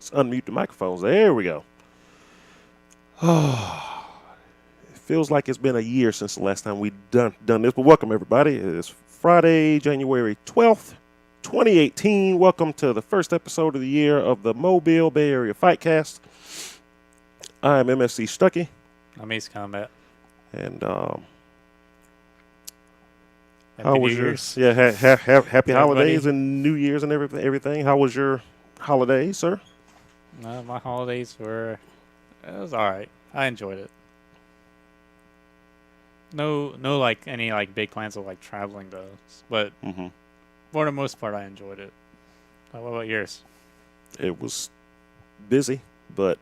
Let's unmute the microphones. There we go. Oh, it feels like it's been a year since the last time we done this. But welcome everybody. It's Friday, January 12th, 2018. Welcome to the first episode of the year of the Mobile Bay Area Fightcast. I'm MFC Stuckey. I'm Ace Combat. And Happy how New was Year's. your happy holidays Everybody. and New Year's and everything? How was your holiday, sir? My holidays it was all right. I enjoyed it. No, like any like big plans of like traveling though. But for the most part, I enjoyed it. What about yours? It was busy, but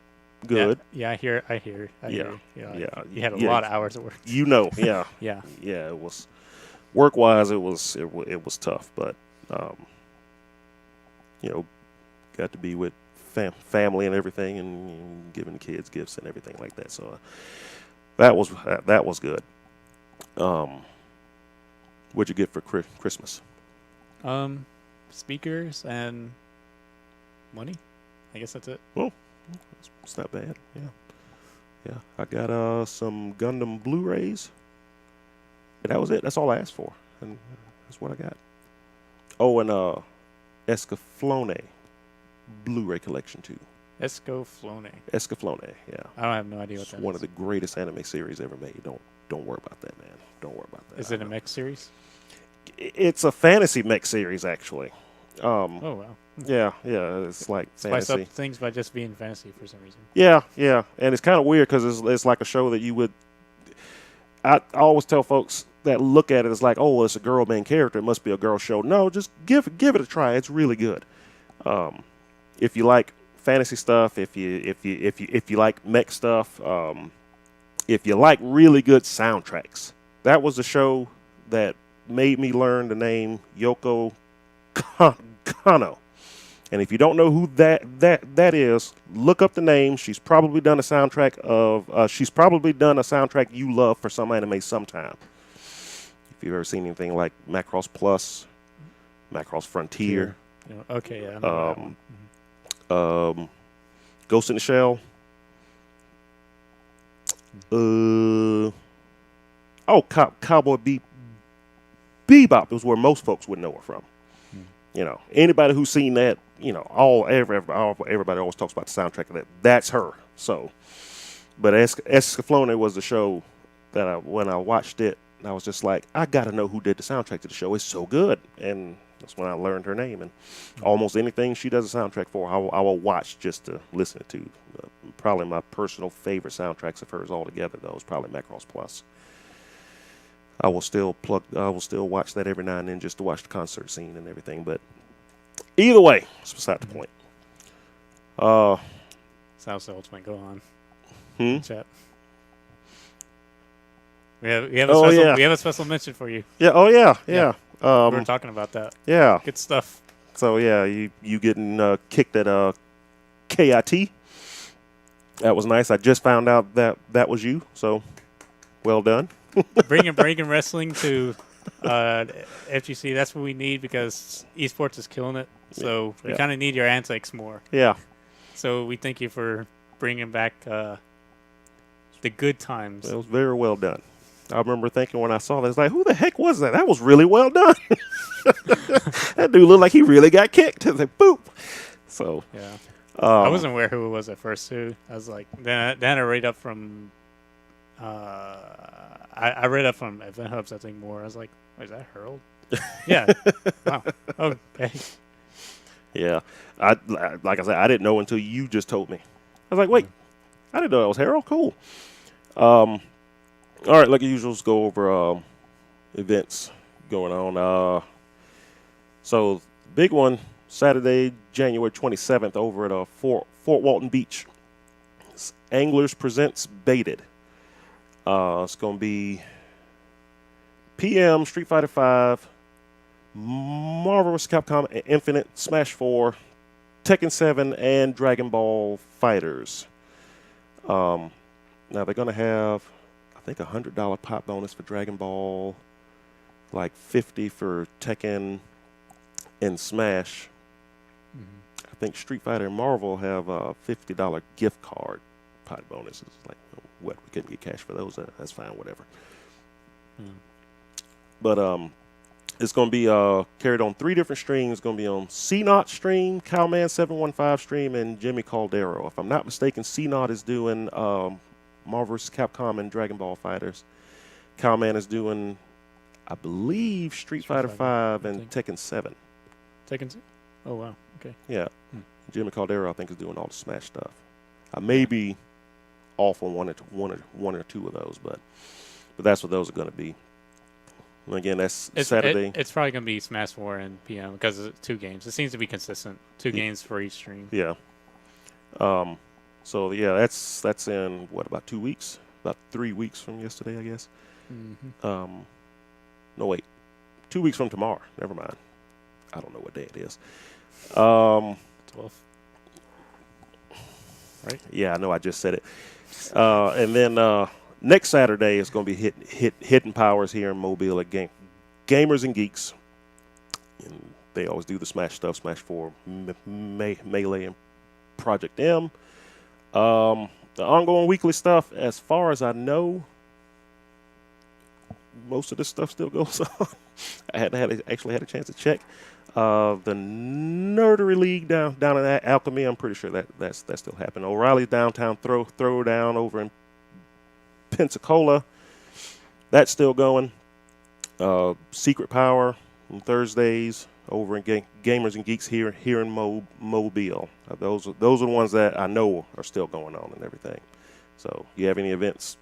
good. Yeah, I hear. Yeah. You had a lot of hours of work. Yeah. Yeah. Yeah, it was work-wise. It was tough, but got to be with family and everything, and giving the kids gifts and everything like that. So that was good. What'd you get for Christmas? Speakers and money. I guess that's it. Oh, it's not bad. Yeah. I got some Gundam Blu-rays. And that was it. That's all I asked for, and that's what I got. Oh, and Escaflowne Blu-ray collection too. Escaflowne. Yeah. I don't have no idea what It's that one is. of the greatest anime series ever made. Don't worry about that, man. Don't worry about that. Is it a mech series? It's a fantasy mech series, actually. Oh wow. Yeah. It's like Spice fantasy. up things by just being fantasy for some reason. Yeah, and it's kind of weird because it's like a show that you would. I always tell folks that look at it as like, oh, well, it's a girl main character. It must be a girl show. No, just give it a try. It's really good. If you like fantasy stuff, if you like mech stuff, if you like really good soundtracks, that was the show that made me learn the name Yoko Kanno. And if you don't know who that is, look up the name. She's probably done a soundtrack you love for some anime sometime. If you've ever seen anything like Macross Plus, Macross Frontier, Okay, yeah. I know that one. Ghost in the Shell, Cowboy Bebop is where most folks would know her from. Anybody who's seen that, everybody always talks about the soundtrack of that. That's her. So, but Escaflowne was the show that when I watched it, I was just like, I got to know who did the soundtrack to the show. It's so good. And that's when I learned her name. And almost anything she does a soundtrack for, I will watch just to listen to. Probably my personal favorite soundtracks of hers altogether, though, is probably Macross Plus. I will still watch that every now and then just to watch the concert scene and everything. But either way, it's beside the point. Sounds so ultimate. Go on. Chat. We have a special mention for you. Yeah. Oh yeah. We were talking about that. Yeah. Good stuff. So yeah, you getting kicked at KIT. That was nice. I just found out that was you. So well done. bringing wrestling to FGC. That's what we need because esports is killing it. So we kind of need your antics more. Yeah. So we thank you for bringing back the good times. It was very well done. I remember thinking when I saw that, it's like, who the heck was that? That was really well done. That dude looked like he really got kicked. It's like, boop. So yeah, I wasn't aware who it was at first too. I was like, then I read up from. I read up from Event Hubs, I think, more. I was like, wait, is that Harold? Yeah. Wow. Okay. Yeah. Like I said, I didn't know until you just told me. I was like, wait, I didn't know that was Harold. Cool. All right, like usual, let's go over events going on. So, big one, Saturday, January 27th, over at Fort Walton Beach. It's Anglers Presents Baited. It's going to be PM, Street Fighter V, Marvel vs. Capcom Infinite, Smash 4, Tekken 7, and Dragon Ball Fighters. Now they're going to have, I think, $100 pop bonus for Dragon Ball, like $50 for Tekken and Smash. think Street Fighter and Marvel have a $50 gift card pot bonuses. Like, what? We couldn't get cash for those. That's fine, whatever. But it's going to be carried on 3 different streams. It's going to be on C-Naught stream, Cowman 715 stream, and Jimmy Caldero. If I'm not mistaken, C-Naught is doing Marvel vs. Capcom and Dragon Ball Fighters. Cowman is doing, I believe, Street Fighter 5 and Tekken 7. Tekken 7? Oh, wow. Okay. Yeah. Jimmy Caldero, I think, is doing all the Smash stuff. I may be off on one or two of those, but that's what those are going to be. And again, that's Saturday. It's probably going to be Smash 4 and PM because it's 2 games. It seems to be consistent. 2 games for each stream. Yeah. So yeah, that's in what, about 2 weeks? About 3 weeks from yesterday, I guess. Mm-hmm. No, wait, 2 weeks from tomorrow. Never mind. I don't know what day it is. 12th. Right? Yeah, I know. I just said it. And then next Saturday is going to be Hidden Powers here in Mobile at Gamers and Geeks. And they always do the Smash stuff, Smash 4, Melee, and Project M. The ongoing weekly stuff, as far as I know, most of this stuff still goes on. I actually had a chance to check. The Nerdery League down in Alchemy, I'm pretty sure that's still happening. O'Reilly's Downtown Throwdown over in Pensacola, that's still going. Secret Power on Thursdays over in Gamers and Geeks here in Mobile. Those are the ones that I know are still going on and everything. So, you have any events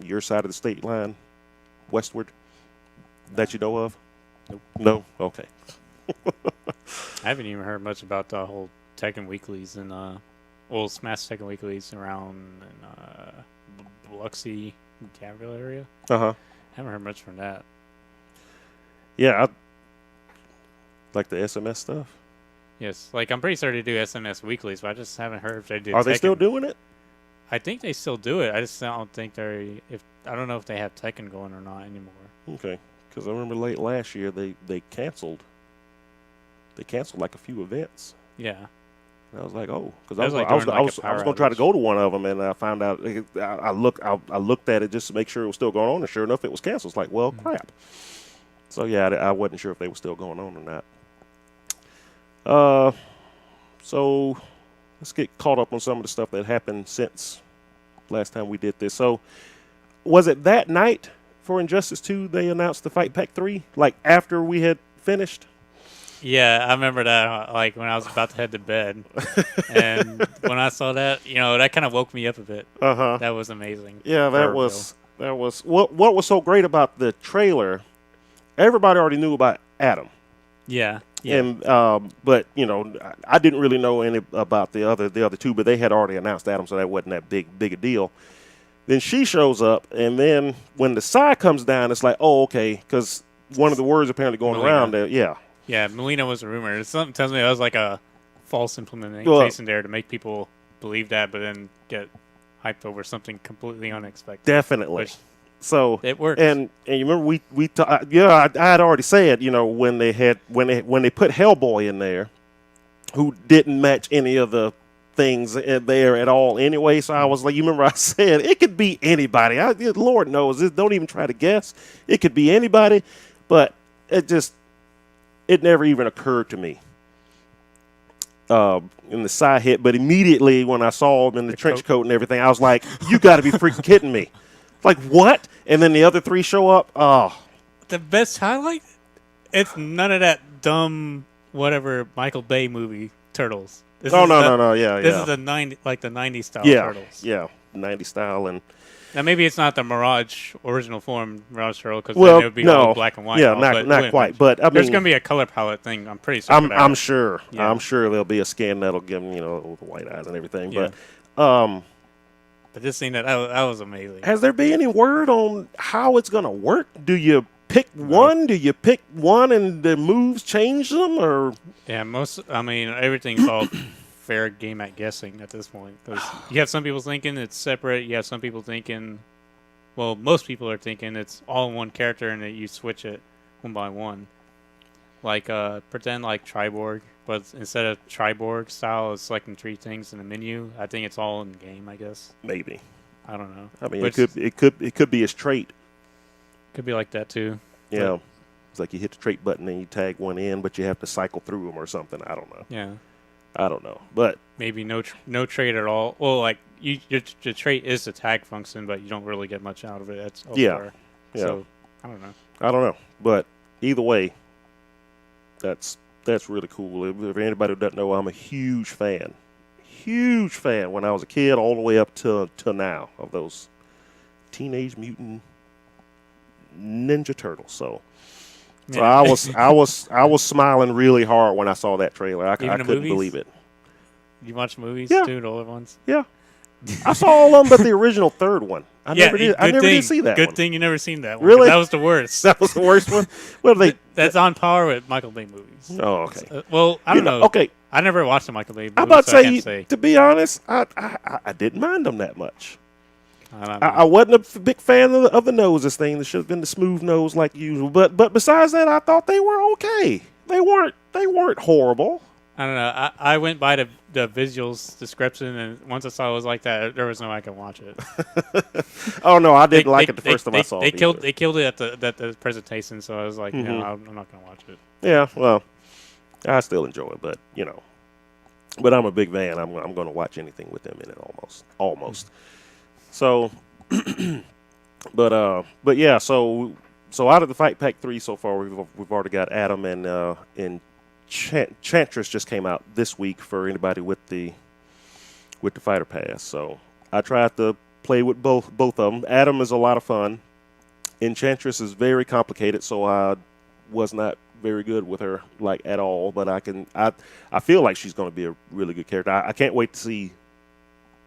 your side of the state line, westward, that you know of? Nope. No? Okay. I haven't even heard much about the whole Tekken Weeklies and Smash Tekken Weeklies around Biloxi, Gabriel area. Haven't heard much from that. Yeah, like the SMS stuff. Yes, like I'm pretty sure they do SMS Weeklies, but I just haven't heard if they do. Are they still doing it? I think they still do it. I just don't think I don't know if they have Tekken going or not anymore. Okay, because I remember late last year they canceled. They canceled like a few events. Yeah. And I was like, oh, because I was going to try to go to one of them, and I found out. I looked at it just to make sure it was still going on, and sure enough, it was canceled. It's like, well, crap. So yeah, I wasn't sure if they were still going on or not. So let's get caught up on some of the stuff that happened since last time we did this. So was it that night for Injustice 2 they announced the Fight Pack 3, like after we had finished? Yeah, I remember that, like, when I was about to head to bed. And when I saw that, that kind of woke me up a bit. That was amazing. Yeah, that was what was so great about the trailer. Everybody already knew about Adam. Yeah. And but I didn't really know any about the other two, but they had already announced Adam, so that wasn't that big a deal. Then she shows up, and then when the Psy comes down, it's like, oh, okay, because one of the words apparently going around there, yeah. Yeah, Melina was a rumor. Something tells me that was like a false implementation there to make people believe that, but then get hyped over something completely unexpected. Definitely. So it works. And you remember we I had already said, when they put Hellboy in there, who didn't match any of the things there at all anyway. So I was like, you remember I said it could be anybody. Lord knows, don't even try to guess. It could be anybody, but it never even occurred to me. In the side hit, but immediately when I saw him in the trench coat and everything, I was like, you got to be freaking kidding me. Like, what? And then the other 3 show up. Oh. The best highlight? It's none of that dumb, whatever, Michael Bay movie, Turtles. No. Yeah, This is the 90s style Turtles. Yeah, 90s style. And now, maybe it's not the Mirage original form Mirage Turtle, because then it would be all black and white. Yeah, not quite. But I mean, there's going to be a color palette thing, I'm pretty sure. I'm sure. Yeah. I'm sure there'll be a skin that'll give them, the white eyes and everything. Yeah. But this scene, that was amazing. Has there been any word on how it's going to work? Do you pick one? Do you pick one and the moves change them? Or yeah, everything's all fair game at guessing at this point. Because you have some people thinking it's separate. You have some people thinking, well, most people are thinking it's all in one character and that you switch it one by one. Like pretend like Triborg, but instead of Triborg style of selecting 3 things in the menu, I think it's all in game. I guess. Maybe. I don't know. I mean, Which it could be his trait. could be like that too. Yeah. But, It's like you hit the trait button and you tag one in, but you have to cycle through them or something. I don't know. yeah. I don't know. But Maybe no trait at all. Well, like your trait is the tag function, but you don't really get much out of it. That's elsewhere. Yeah. So I don't know. I don't know. But either way, that's really cool. If anybody who doesn't know, I'm a huge fan. Huge fan when I was a kid all the way up to now of those Teenage Mutant Ninja Turtles. So Yeah. I was smiling really hard when I saw that trailer. I Even the couldn't movies? believe it. You watch movies Yeah. too, the older ones. Yeah. I saw all of them but the original third one. I never did see that Good one. thing you never seen that one. 'cause Really? That was the worst. That was the worst one. Well, That's on par with Michael Bay movies. Oh, okay. Well, I don't know. Okay, I never watched the Michael Bay movies. I'm about to so I say, can't say. to be honest, I didn't mind them that much. I don't know. I wasn't a big fan of the noses thing. There should have been the smooth nose like usual. But besides that, I thought they were okay. They weren't horrible. I don't know. I went by the visuals description, and once I saw it was like that, there was no way I could watch it. Oh no, I didn't like it the first time I saw they it. They killed it at the presentation, so I was like, no, I'm not gonna watch it. Yeah, well, I still enjoy it, but but I'm a big fan. I'm going to watch anything with them in it almost. So, but yeah. So out of the Fight Pack 3 so far, we've already got Adam and Chantress just came out this week for anybody with the Fighter Pass. So I tried to play with both of them. Adam is a lot of fun. Enchantress is very complicated, so I was not very good with her like at all. But I feel like she's going to be a really good character. I can't wait to see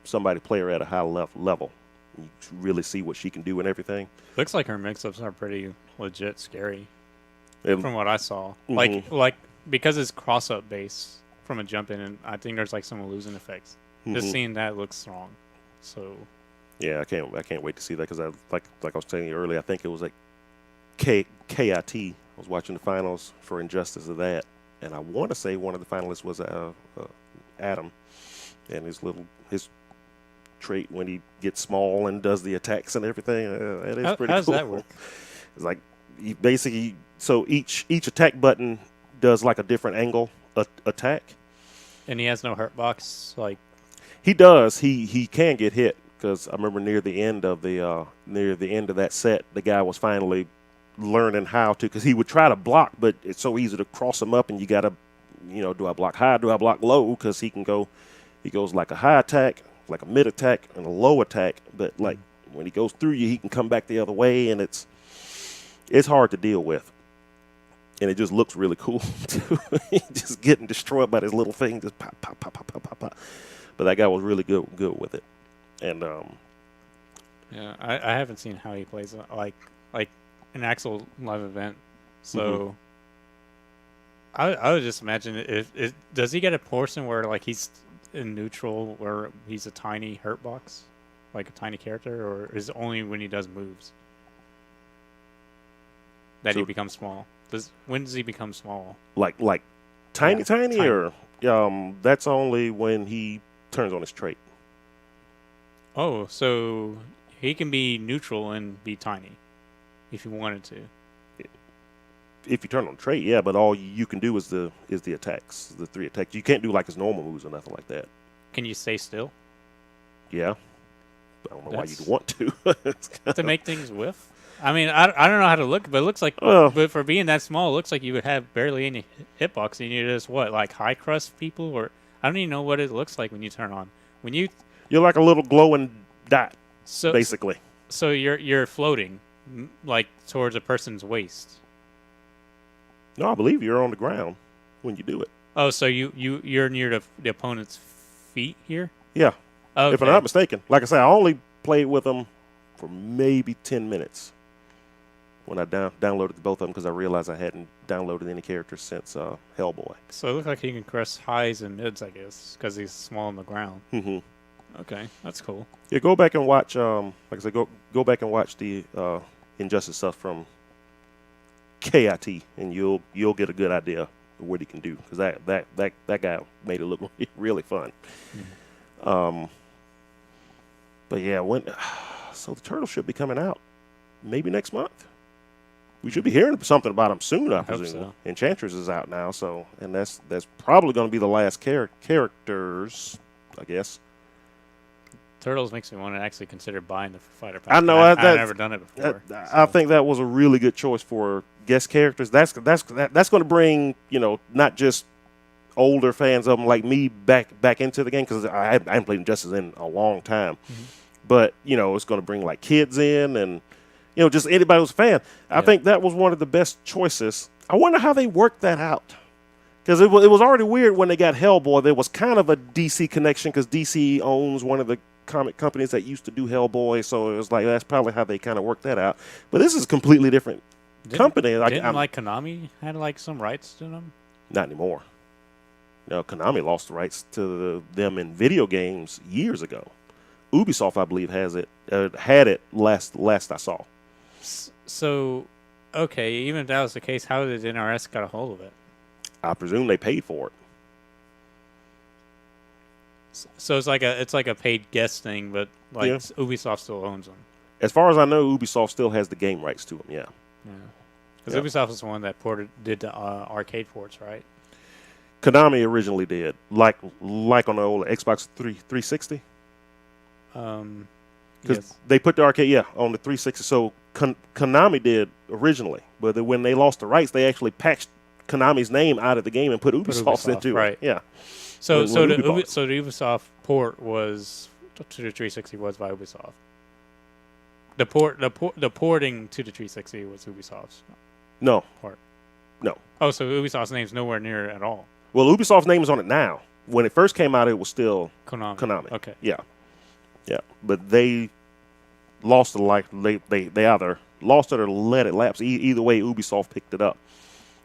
somebody play her at a high level. You really see what she can do and everything. Looks like her mix-ups are pretty legit scary, And, from what I saw. Mhm. Like because it's cross-up based from a jump in, and I think there's like some illusion effects. Just mhm. seeing that looks strong. So Yeah, I can't wait to see that because like I was telling you earlier, I think it was like KIT. I was watching the finals for Injustice of that, and I want to say one of the finalists was Adam, and his trait when he gets small and does the attacks and everything. That is pretty how does cool. that work? It's like he basically each attack button does like a different angle attack. And he has no hurt box. Like He does. He can get hit because I remember near the end of that set, the guy was finally learning how to, because he would try to block, but it's so easy to cross him up, and you got to, do I block high? Do I block low? Because he goes like a high attack, like a mid attack, and a low attack. But like when he goes through you, he can come back the other way, and it's hard to deal with. And it just looks really cool too. Just getting destroyed by this little thing, just pop, pop, pop, pop, pop, pop, pop. But that guy was really good with it. And yeah, I haven't seen how he plays like an actual live event. So I would just imagine if does he get a portion where like he's in neutral, where he's a tiny hurt box, like a tiny character, or is it only when he does moves that he becomes small? When does he become small? like tiny, tiny. or that's only when he turns on his trait. Oh, so he can be neutral and be tiny if he wanted to. If you turn on trait, yeah, but all you can do is the attacks, the 3 attacks. You can't do like his normal moves or nothing like that. Can you stay still Yeah, I don't know why That's- you'd want to. to make things whiff? I mean, I don't know how to look, but it looks like, Well- but for being that small, it looks like you would have barely any hitbox, and you're just like high crust people, or I don't even know what it looks like when you turn on. When you You're like a little glowing dot, so basically. so you're floating like towards a person's waist. No, I believe you're on the ground when you do it. Oh, so you're near the opponent's feet here. Yeah, Okay. if I'm not mistaken. Like I said, I only played with them for maybe 10 minutes when I downloaded both of them because I realized I hadn't downloaded any characters since Hellboy. So it looks like he can press highs and mids, I guess, because he's small on the ground. Mm-hmm. Okay, that's cool. Yeah, go back and watch. Like I said, go back and watch the Injustice stuff from KIT, and you'll get a good idea of what he can do, because that guy made it look really fun. But yeah, so the Turtles should be coming out maybe next month. We should be hearing something about them soon, I presume. So. Enchantress is out now, so and that's probably going to be the last characters, I guess. Turtles makes me want to actually consider buying the fighter pack. I know I've never done it before. I think that was a really good choice for guest characters. That's going to bring, not just older fans of them like me back into the game, because I haven't played Injustice in a long time. Mm-hmm. But it's going to bring like kids in, and just anybody who's a fan. Yeah. I think that was one of the best choices. I wonder how they worked that out, because it was already weird when they got Hellboy. There was kind of a DC connection, because DC owns one of the comic companies that used to do Hellboy, so it was like that's probably how they kind of worked that out. But this is a completely different company. Didn't Konami had like some rights to them? Not anymore. Konami lost the rights to them in video games years ago. Ubisoft, I believe, had it last I saw. So, okay, even if that was the case, how did NRS got a hold of it? I presume they paid for it. So it's like a paid guest thing, but Ubisoft still owns them. As far as I know, Ubisoft still has the game rights to them. Yeah. Yeah. Because Ubisoft was the one that did the arcade ports, right? Konami originally did, like on the old Xbox 360. Because they put the arcade, on the 360. So Konami did originally, but when they lost the rights, they actually patched Konami's name out of the game and put Ubisoft into it. Yeah. So the Ubisoft port was to the 360 was by Ubisoft. The porting to the 360 was Ubisoft's. No. Part. No. Oh, so Ubisoft's name's nowhere near it at all. Well, Ubisoft's name is on it now. When it first came out, it was still Konami. Okay. Yeah. Yeah. But they lost it, they either lost it or let it lapse. Either way, Ubisoft picked it up.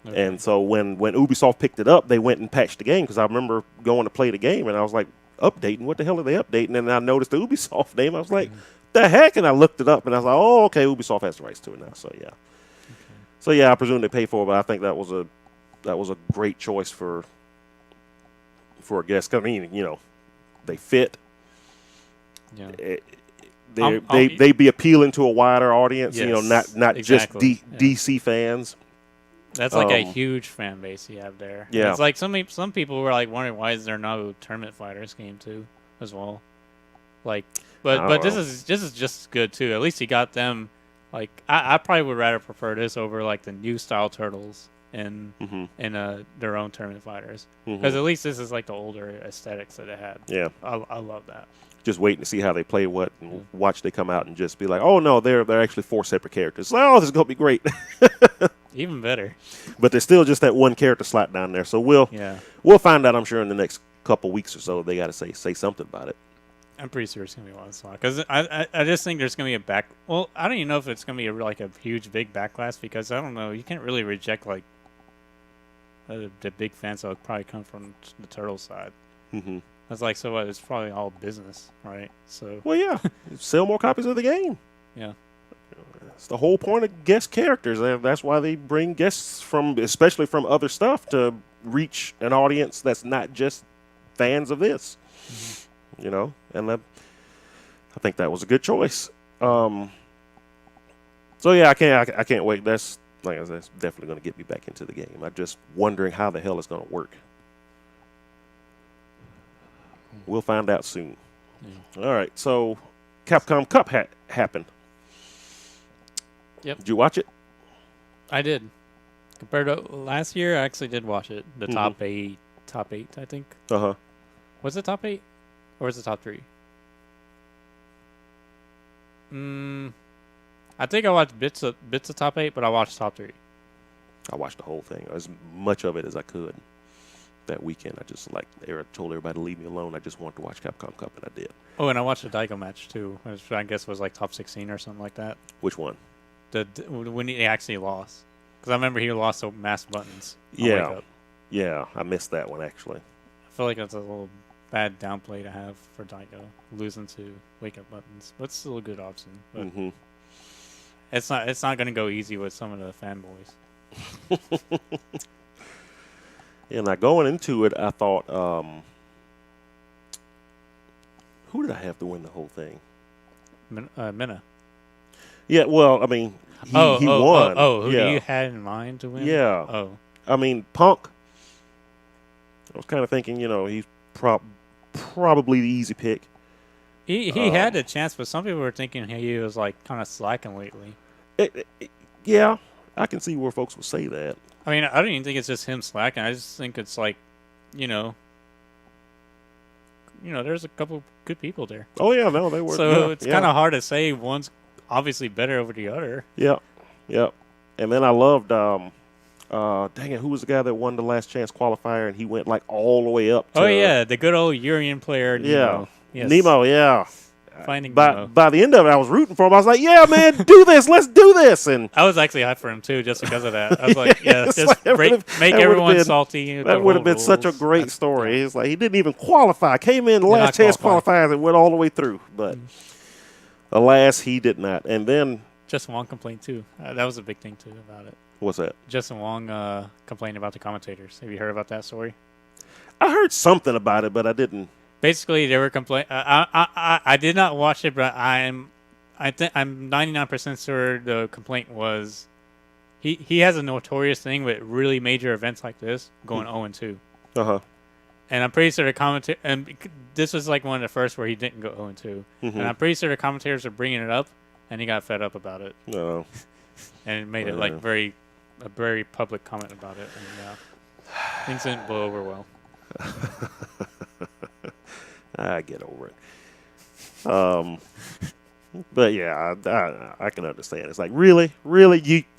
Okay. And so when Ubisoft picked it up, they went and patched the game, because I remember going to play the game, and I was like, updating? What the hell are they updating? And I noticed the Ubisoft name. I was like, the heck? And I looked it up, and I was like, oh, okay, Ubisoft has the rights to it now. So, yeah. Okay. So, yeah, I presume they paid for it, but I think that was a great choice for a guest. I mean, they fit. Yeah. They be appealing to a wider audience, yes, not exactly. just DC fans. That's like a huge fan base you have there. Yeah. It's like some people were like wondering, why is there no Tournament Fighters game too as well? Like, but this is just as good too. At least you got them. Like, I probably would rather prefer this over like the new style Turtles in their own Tournament Fighters, because at least this is like the older aesthetics that it had. Yeah, I love that. Just waiting to see how they play and watch they come out and just be like, oh no, they're actually 4 separate characters. Oh, this is gonna be great. Even better. But there's still just that one character slot down there. So we'll find out, I'm sure, in the next couple weeks or so. They got to say something about it. I'm pretty sure it's gonna be a lot of slot, because I just think there's gonna be well, I don't even know if it's gonna be like a huge big backlash, because I don't know, you can't really reject like the big fans that would probably come from the Turtle side. Mm-hmm. That's like, so what? It's probably all business, right? So. Well, yeah, sell more copies of the game. Yeah. It's the whole point of guest characters. That's why they bring guests especially from other stuff, to reach an audience that's not just fans of this. Mm-hmm. And I think that was a good choice. So yeah, I can't wait. That's definitely going to get me back into the game. I'm just wondering how the hell it's going to work. We'll find out soon. Yeah. All right, so Capcom Cup happened. Yep. Did you watch it? I did. Compared to last year, I actually did watch it. The top eight, I think. Uh-huh. Was it top 8? Or was it top 3? I think I watched bits of top 8, but I watched top 3. I watched the whole thing, as much of it as I could. That weekend, I just told everybody to leave me alone. I just wanted to watch Capcom Cup, and I did. Oh, and I watched the Daigo match too, which I guess was like top 16 or something like that. Which one? When he actually lost, because I remember he lost to Mass Buttons. Yeah, I missed that one actually. I feel like that's a little bad downplay to have for Daigo, losing to Wake Up Buttons, but still a good option. But it's not going to go easy with some of the fanboys. Yeah, now going into it, I thought, who did I have to win the whole thing? Minna. Yeah, well, I mean, he won. Who do Yeah, you had in mind to win? yeah. Oh, I mean, Punk. I was kind of thinking, he's probably the easy pick. he had a chance, but some people were thinking he was like kind of slacking lately. Yeah, I can see where folks would say that. I mean, I don't even think it's just him slacking. I just think it's like, you know, there's a couple good people there. Oh yeah, no, they were. So yeah, it's kind of hard to say one's obviously better over the other. Yeah, yeah. And then I loved, dang it, who was the guy that won the last chance qualifier and he went like all the way up to. Oh yeah, the good old Urian player Nemo. Yeah, Yes. Nemo. Yeah. Finding by Nemo. by the end of it, I was rooting for him. I was like, "Yeah, man, do this. Let's do this." And I was actually hyped for him too, just because of that. I was like, "Yeah, it's just like, make everyone salty." That would have been such a great story. It's like he didn't even qualify. Came in the last chance qualifiers and went all the way through. But alas, he did not. And then Justin Wong complained too. That was a big thing too about it. What's that? Justin Wong complained about the commentators. Have you heard about that story? I heard something about it, but I didn't. Basically, they were complaining. I did not watch it, but I'm 99% sure the complaint was he has a notorious thing with really major events like this going 0-2. And I'm pretty sure the commentator, and this was like one of the first where he didn't go 0-2. And I'm pretty sure the commentators are bringing it up, and he got fed up about it. No. And made it like a very public comment about it. And things didn't blow over well. I get over it. But yeah, I can understand. It's like really,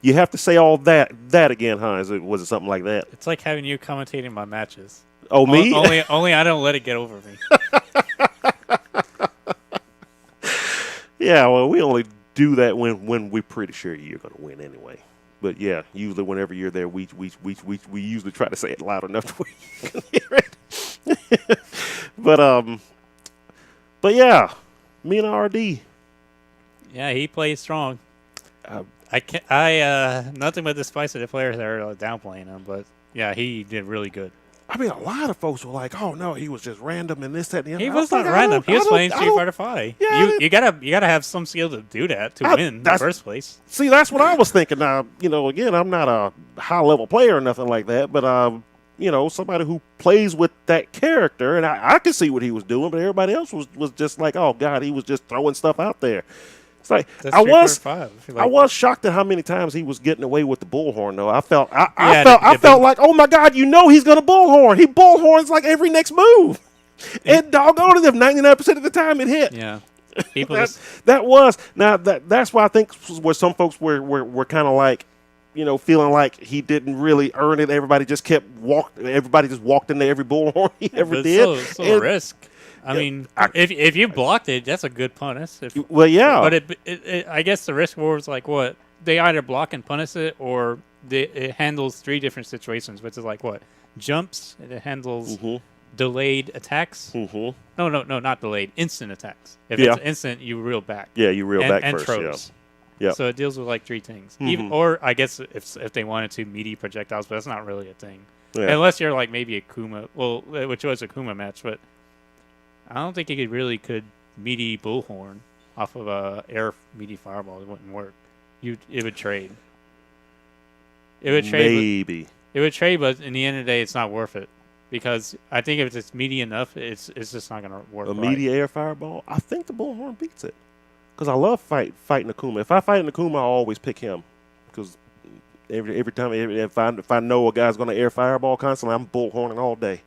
you have to say all that again, huh? Was it something like that? It's like having you commentating my matches. Oh, me? Only I don't let it get over me. Yeah, well, we only do that when we're pretty sure you're going to win anyway. But yeah, usually whenever you're there, we usually try to say it loud enough to where you can hear it. But yeah, me and RD. Yeah, he plays strong. Nothing but the spice of the players that are downplaying him, but yeah, he did really good. I mean, a lot of folks were like, "Oh no, he was just random and this, that, and the other." He was not random. He was playing Street Fighter V. Yeah, you gotta have some skill to do that to win in the first place. See, that's what I was thinking. Now, again, I'm not a high level player or nothing like that, but somebody who plays with that character, and I could see what he was doing, but everybody else was just like, "Oh God, he was just throwing stuff out there." It's like I was shocked at how many times he was getting away with the bullhorn. Though I felt like, oh my God, he's gonna bullhorn. He bullhorns like every next move, and doggone it, if 99% of the time it hit. Yeah, people that's why I think where some folks were kind of like, feeling like he didn't really earn it. Everybody just Everybody just walked into every bullhorn he ever did. It's still a risk. I mean, if you blocked it, that's a good punish. Well, yeah. But I guess the risk was like what? They either block and punish it, or it handles three different situations, which is like what? Jumps. It handles delayed attacks. No, not delayed. Instant attacks. If it's instant, you reel back. Yeah, you reel back and first. Tropes. Yeah. So it deals with like three things. Or I guess if they wanted to, meaty projectiles, but that's not really a thing. Yeah. Unless you're like maybe a Kuma. Well, which was a Kuma match, but I don't think he really could meaty bullhorn off of a air meaty fireball. It wouldn't work. It would trade. It would trade. Maybe. It would trade, but in the end of the day, it's not worth it. Because I think if it's meaty enough, it's just not going to work. Meaty air fireball? I think the bullhorn beats it. Because I love fighting Akuma. If I fight an Akuma, I always pick him. Because every time, if I know a guy's going to air fireball constantly, I'm bullhorning all day.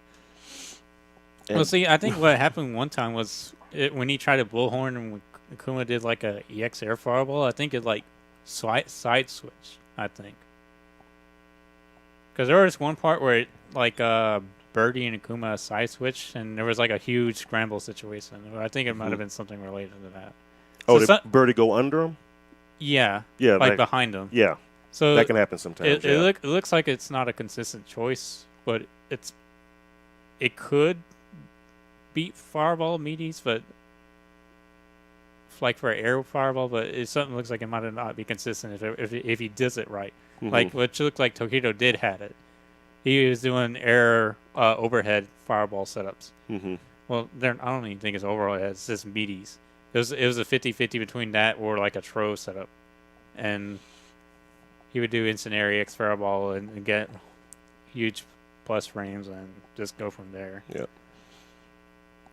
Well, see, I think what happened one time was when he tried to bullhorn and Akuma did like a EX air fireball. I think it like side switch. I think because there was one part where it, like Birdie and Akuma side switched, and there was like a huge scramble situation. I think it might have been something related to that. Oh, did Birdie go under him? Yeah, like behind him. Yeah, so that can happen sometimes. It looks like it's not a consistent choice, but it could beat fireball meaties, but like for air fireball, but it something looks like it might not be consistent if he does it right. Like what looked like Tokido did had it. He was doing air overhead fireball setups. Well, I don't even think it's overhead. It's just meaties. It was a 50-50 between that or like a Tro setup, and he would do instant air EX fireball and get huge plus frames and just go from there. Yeah.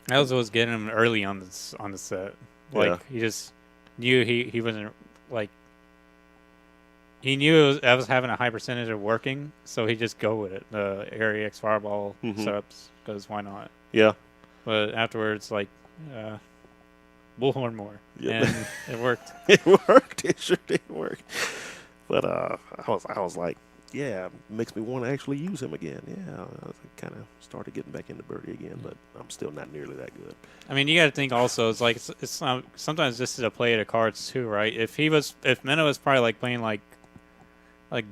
That was what was getting him early on the set. Like he just knew he wasn't like he knew I was having a high percentage of working, so he just go with it. The air EX fireball setups, because why not? Yeah. But afterwards, like bullhorn more, and it worked. It worked. It sure did work. But I was like, yeah, it makes me want to actually use him again. Yeah, I kind of started getting back into Birdie again, but I'm still not nearly that good. I mean, you got to think also. It's like it's not, sometimes this is a play of the cards too, right? If Mena was probably like playing like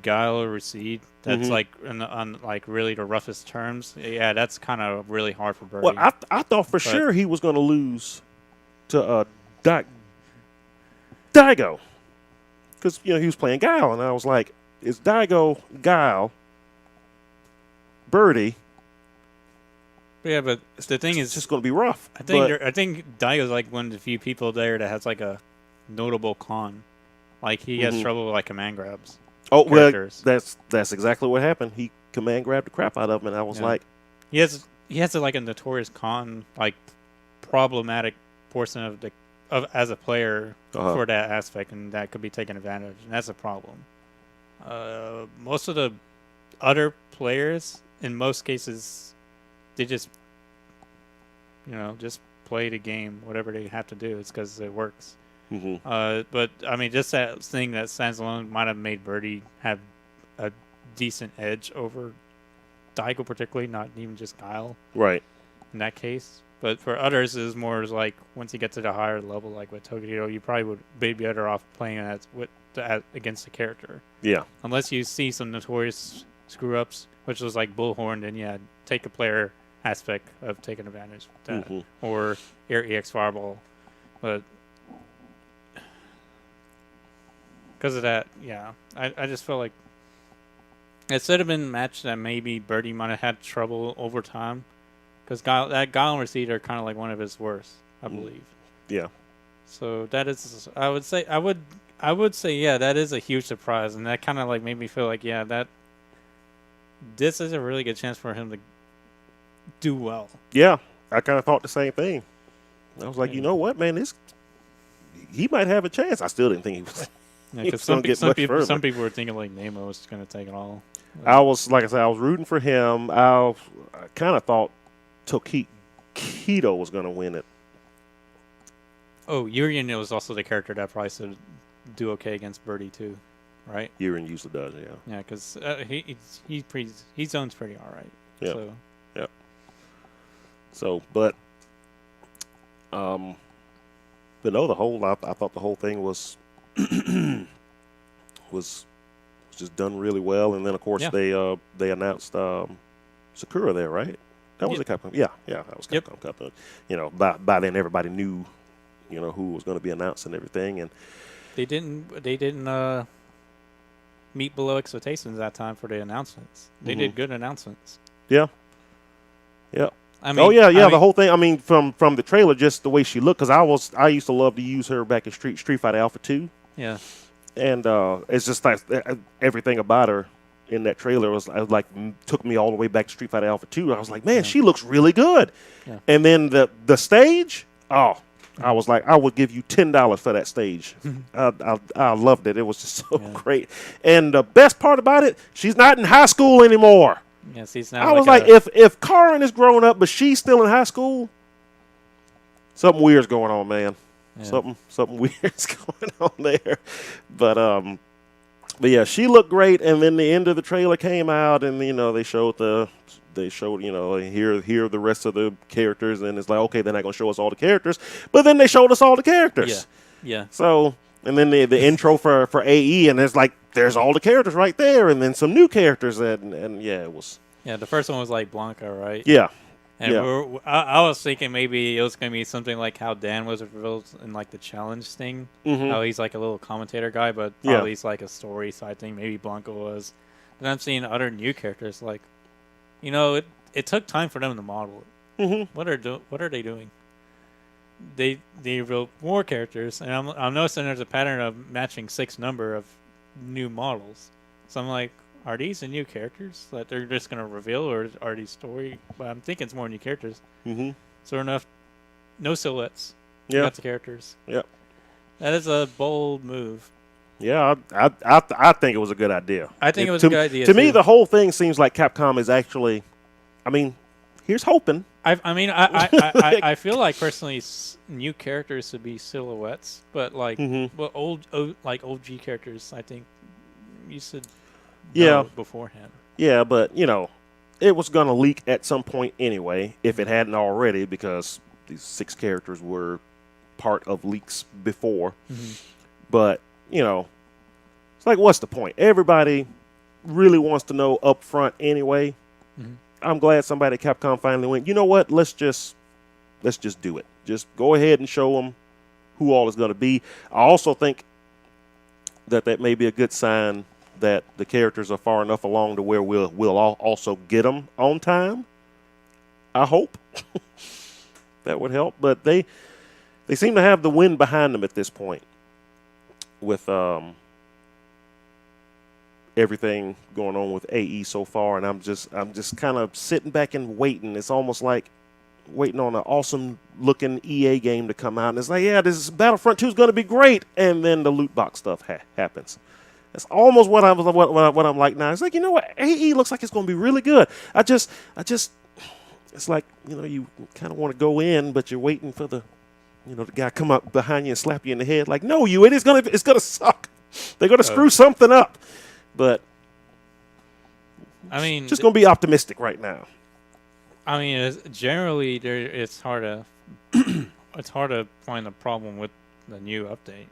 Guile or Recede, that's like on like really the roughest terms. Yeah, that's kind of really hard for Birdie. Well, I thought for sure he was going to lose to Daigo, because he was playing Guile, and I was like, is Daigo Guile Birdie? Yeah, but the thing is, it's just going to be rough. I think Daigo's like one of the few people there that has like a notable con. Like he has trouble with like command grabs. Oh characters. Well, that's exactly what happened. He command grabbed the crap out of him, and I was like, he has like a notorious con, like problematic portion of as a player for that aspect, and that could be taken advantage, and that's a problem. Most of the other players, in most cases, they just play the game, whatever they have to do. It's because it works. But I mean, just that thing that stands alone might have made Birdie have a decent edge over Daigo, particularly, not even just Guile. Right. In that case. But for others, it's more like once you get to the higher level, like with Tokido, you probably would be better off playing against the character. Yeah. Unless you see some notorious screw ups, which was like Bullhorn, then take a player aspect of taking advantage of that, or Air EX Fireball. But because of that, I just felt like it should have been a match that maybe Birdie might have had trouble over time. Because Guile and Recede are kind of like one of his worst, I believe. Yeah. So that is, I would say, that is a huge surprise, and that kind of like made me feel like, this is a really good chance for him to do well. Yeah, I kind of thought the same thing. I was like, you know what, man, he might have a chance. I still didn't think he was. Because some people were thinking like Nemo was going to take it all. I was, like I said, I was rooting for him. I kind of thought Tokido was going to win it. Oh, Urian was also the character that probably should do okay against Birdie too, right? Urian usually does, yeah. Yeah, because he zones pretty all right. Yeah. So. Yeah. So, but no, I thought the whole thing was was just done really well, and then of course they announced Sakura there, right? That was a Capcom. Yeah, that was Capcom Cup. By then everybody knew, who was going to be announced and everything, and they didn't meet below expectations that time for the announcements. They did good announcements. Yeah. Yeah. The whole thing. I mean, from the trailer, just the way she looked, because I used to love to use her back in Street Fighter Alpha 2. Yeah. And it's just like everything about her in that trailer was like took me all the way back to Street Fighter Alpha 2. I was like, man, she looks really good. Yeah. And then the stage, I was like, I would give you $10 for that stage. I loved it. It was just so great. And the best part about it, she's not in high school anymore. Yes, he's now. I was like, if Karin is growing up, but she's still in high school, something weird's going on, man. Yeah. Something weird's going on there. But yeah, she looked great. And then the end of the trailer came out, and they showed here are the rest of the characters, and it's like, okay, they're not gonna show us all the characters, but then they showed us all the characters. Yeah. So, and then the intro for AE, and it's like there's all the characters right there, and then some new characters, and it was. Yeah, the first one was like Blanca, right? Yeah. And Yeah. I was thinking maybe it was going to be something like how Dan was revealed in like the challenge thing. How he's like a little commentator guy, but Yeah. probably he's like a story side thing. Maybe Blanco was. Then I'm seeing other new characters like, it took time for them to model it. What are they doing? They revealed more characters, and I'm noticing there's a pattern of matching 6 number of new models. So I'm like, are these the new characters that they're just gonna reveal, or are these story? But I'm thinking it's more new characters. So enough, no silhouettes. You Yeah. got the characters. Yeah. That is a bold move. Yeah, I think it was a good idea. I think it was a good idea. To me, too. the whole thing seems like Capcom is actually, I mean, here's hoping. I feel like personally, new characters should be silhouettes, but like, like OG characters, I think you should know beforehand. Yeah, but it was gonna leak at some point anyway, if it hadn't already, because these 6 characters were part of leaks before. But it's like, what's the point? Everybody really wants to know up front anyway. I'm glad somebody at Capcom finally went, you know what? Let's just do it. Just go ahead and show them who all is going to be. I also think that may be a good sign that the characters are far enough along to where we'll also get them on time. I hope that would help. But they seem to have the wind behind them at this point with everything going on with AE so far, and I'm just kind of sitting back and waiting. It's almost like waiting on an awesome looking EA game to come out, and it's like, yeah, this Battlefront 2 is going to be great, and then the loot box stuff happens. That's almost what I'm like now. It's like, you know what, AE looks like it's going to be really good. I just it's like, you kind of want to go in, but you're waiting for the guy come up behind you and slap you in the head like, no, you idiot, it's gonna suck. They're gonna screw something up. But I mean, just gonna be optimistic right now. I mean, generally, it's hard to find a problem with the new update.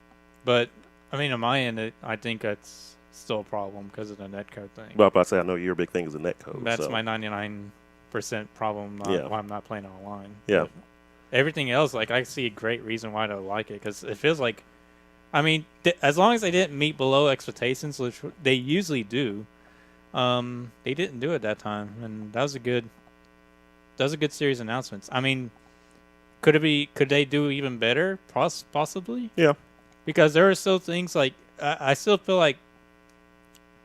But I mean, on my end, I think that's still a problem because of the netcode thing. Well, I say I know your big thing is the netcode. That's my 99% problem. Why I'm not playing online. Yeah. But everything else, like, I see a great reason why to like it, because it feels like, I mean, as long as they didn't meet below expectations, which they usually do, they didn't do it that time, and that was a good series of announcements. I mean, could they do even better? Possibly. Yeah. Because there are still things like I still feel like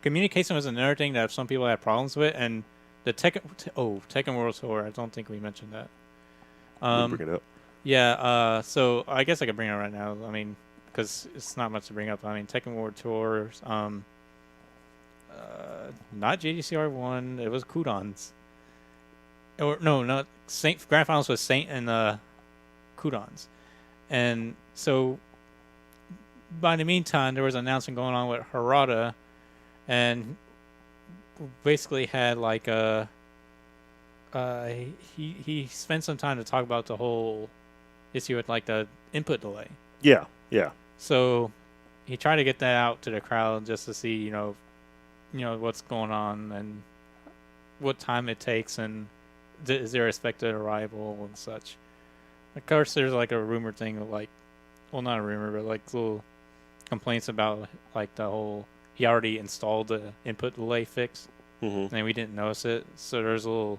communication was another thing that some people had problems with, and the Tekken World Tour. I don't think we mentioned that. Bring it up. Yeah. So I guess I could bring it up right now. I mean, because it's not much to bring up. I mean, Tekken World Tour. Not JDCR 1. It was Kudons. Or no, not Saint. Grand Finals was Saint and Kudons, and so by the meantime, there was an announcement going on with Harada, and basically had like a. He spent some time to talk about the whole issue with like the input delay. Yeah. So he tried to get that out to the crowd just to see, you know what's going on and what time it takes, and is there expected arrival and such. Of course, there's like a rumor thing of like, well, not a rumor, but like little complaints about like the whole he already installed the input delay fix, and we didn't notice it. So there's a little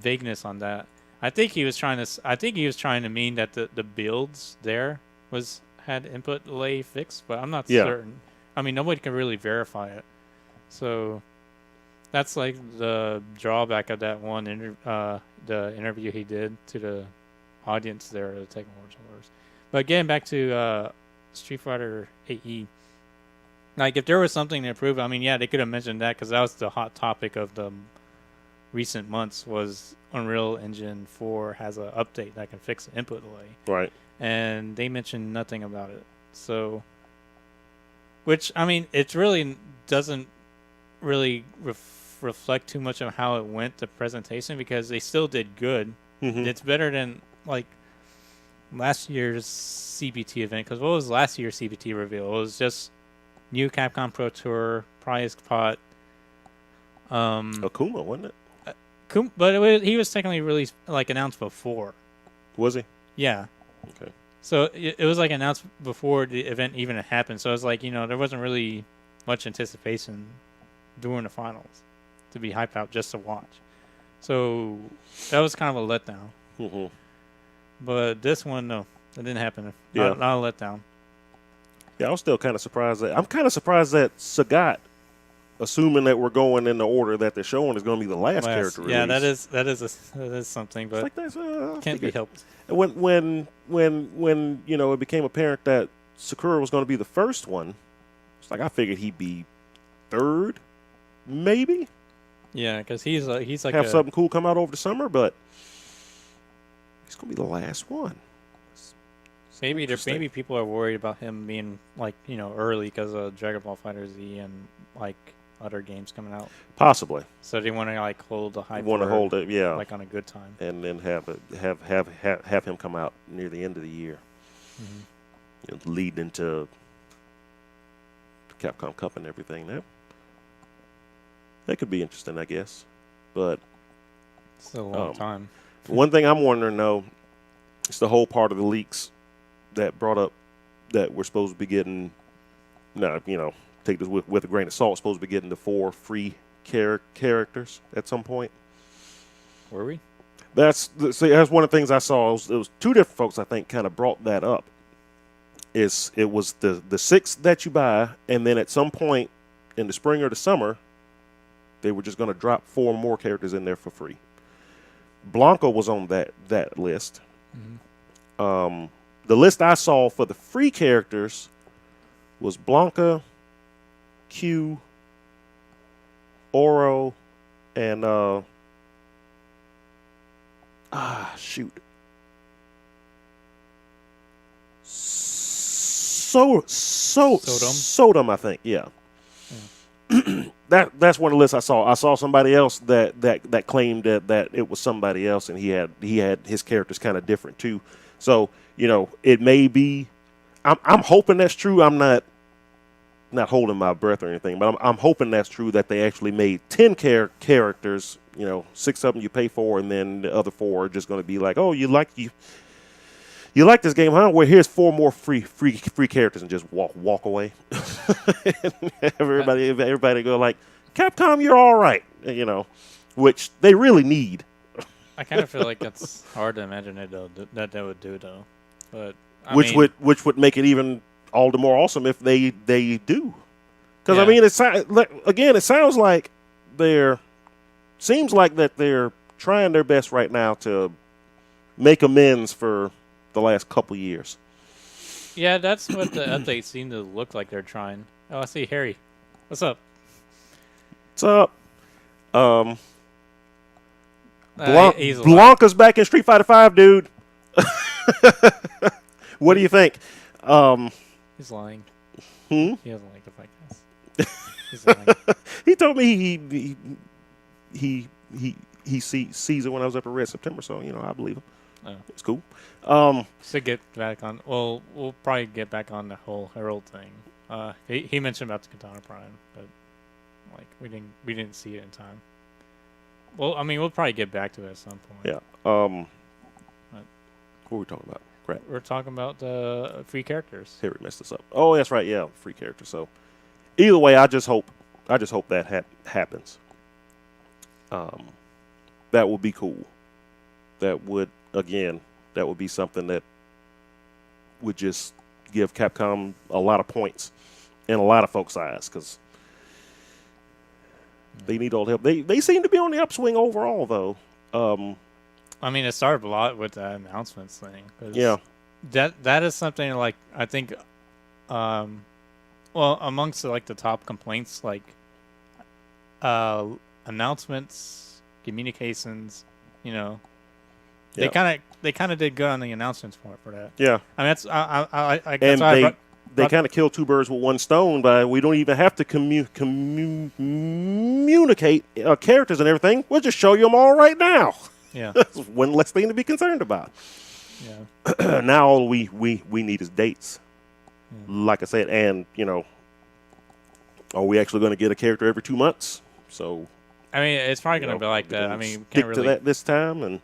vagueness on that. I think he was trying to mean that the builds there had input delay fixed, but I'm not certain. I mean, nobody can really verify it. So that's like the drawback of that one the interview he did to the audience there at the Tekken World Tours. But getting back to Street Fighter 8E, like if there was something to improve, I mean, yeah, they could have mentioned that because that was the hot topic of the recent months. Was Unreal Engine 4 has an update that can fix the input delay, right? And they mentioned nothing about it. So, which I mean, it really doesn't really reflect too much of how it went, the presentation, because they still did good. It's better than like last year's CBT event, because what was last year's CBT reveal? It was just new Capcom Pro Tour, prize pot. Akuma, wasn't it? But he was technically released, like, announced before. Was he? Yeah. Okay. So it was like announced before the event even happened. So it's like, there wasn't really much anticipation during the finals to be hyped out just to watch. So that was kind of a letdown. Mm-hmm. But this one, no, that didn't happen. Yeah. Not a letdown. Yeah, I was still kind of surprised I'm kind of surprised that Sagat, assuming that we're going in the order that they're showing, is going to be the last character release. Yeah, that is something, but like that's, can't be helped. When it became apparent that Sakura was going to be the first one, it's like I figured he'd be third, maybe. Yeah, because he's like have something cool come out over the summer, but he's going to be the last one. Maybe people are worried about him being like early because of Dragon Ball FighterZ and like other games coming out. Possibly. So they want to like hold the hype. Want to hold it, yeah, like on a good time, and then have him come out near the end of the year, leading into the Capcom Cup and everything. That could be interesting, I guess. But it's a long time. One thing I'm wondering though, it's the whole part of the leaks that brought up that we're supposed to be getting. Now, take this with a grain of salt. Supposed to be getting the 4 free characters at some point. Were we? That's one of the things I saw. It was 2 different folks I think kind of brought that up. It was the 6 that you buy, and then at some point in the spring or the summer, they were just going to drop 4 more characters in there for free. Blanca was on that list. Mm-hmm. The list I saw for the free characters was Blanca, Q, Oro, and Sodom, I think. Yeah. That's one of the lists I saw. I saw somebody else that claimed that it was somebody else, and he had his characters kind of different too. So it may be. I'm hoping that's true. I'm not holding my breath or anything, but I'm hoping that's true, that they actually made 10 characters. 6 of them you pay for, and then the other 4 are just going to be like, oh, you like this game, huh? Well, here's 4 more free characters, and just walk away. everybody go like, Capcom, you're all right, which they really need. I kind of feel like that's hard to imagine that they would do though, but which would make it even all the more awesome if they do, because it sounds like seems like they're trying their best right now to make amends for the last couple years. Yeah, that's what the updates seem to look like they're trying. Oh, I see Harry. What's up? What's up? Blanca's back in Street Fighter 5, dude. What do you think? He's lying. He doesn't like the Fightcast. He's lying. He told me he sees it when I was up at Red September, so I believe him. Oh. It's cool. To get back on, we'll probably get back on the whole Herald thing. He mentioned about the Katana Prime, but like we didn't see it in time. Well, I mean, we'll probably get back to it at some point. Yeah. What were we talking about? Crap. We're talking about the free characters. Harry messed us up. Oh, that's right. Yeah, free characters. So either way, I just hope that happens. That would be cool. That would be something that would just give Capcom a lot of points in a lot of folks' eyes, because they need all the help. They seem to be on the upswing overall, though. I mean, it started a lot with the announcements thing. Yeah. That is something like I think, amongst like the top complaints, like announcements, communications, they kind of did good on the announcements for that. Yeah. I mean, that's they kind of kill 2 birds with 1 stone by we don't even have to communicate characters and everything. We'll just show you them all right now. Yeah. That's one less thing to be concerned about. Yeah. Now all we need is dates. Yeah. Like I said, and are we actually going to get a character every 2 months? So I mean, it's probably going to be like that. I mean, we can't really to that this time, and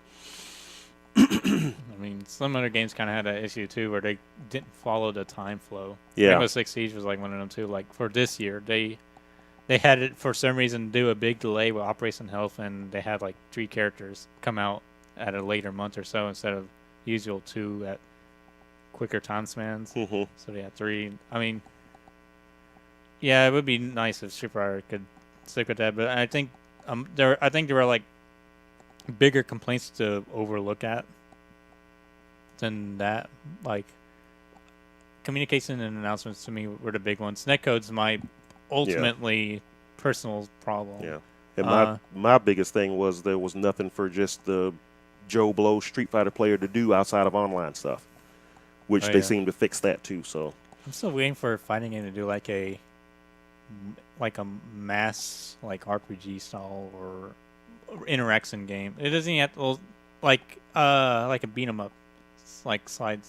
I mean, some other games kind of had that issue too, where they didn't follow the time flow. Yeah. Rainbow Six Siege was like one of them too. Like for this year, they had it for some reason do a big delay with Operation Health, and they had like 3 characters come out at a later month or so instead of usual 2 at quicker time spans. Mm-hmm. So they had 3. I mean, yeah, it would be nice if Street Fighter could stick with that, but I think there were like bigger complaints to overlook at than that. Like communication and announcements to me were the big ones. Netcode's my ultimately personal problem. Yeah, and my biggest thing was there was nothing for just the Joe Blow Street Fighter player to do outside of online stuff, which they seem to fix that too. So I'm still waiting for a fighting game to do like a mass like RPG style or interaction game. It doesn't even have to, like a beat 'em up, like side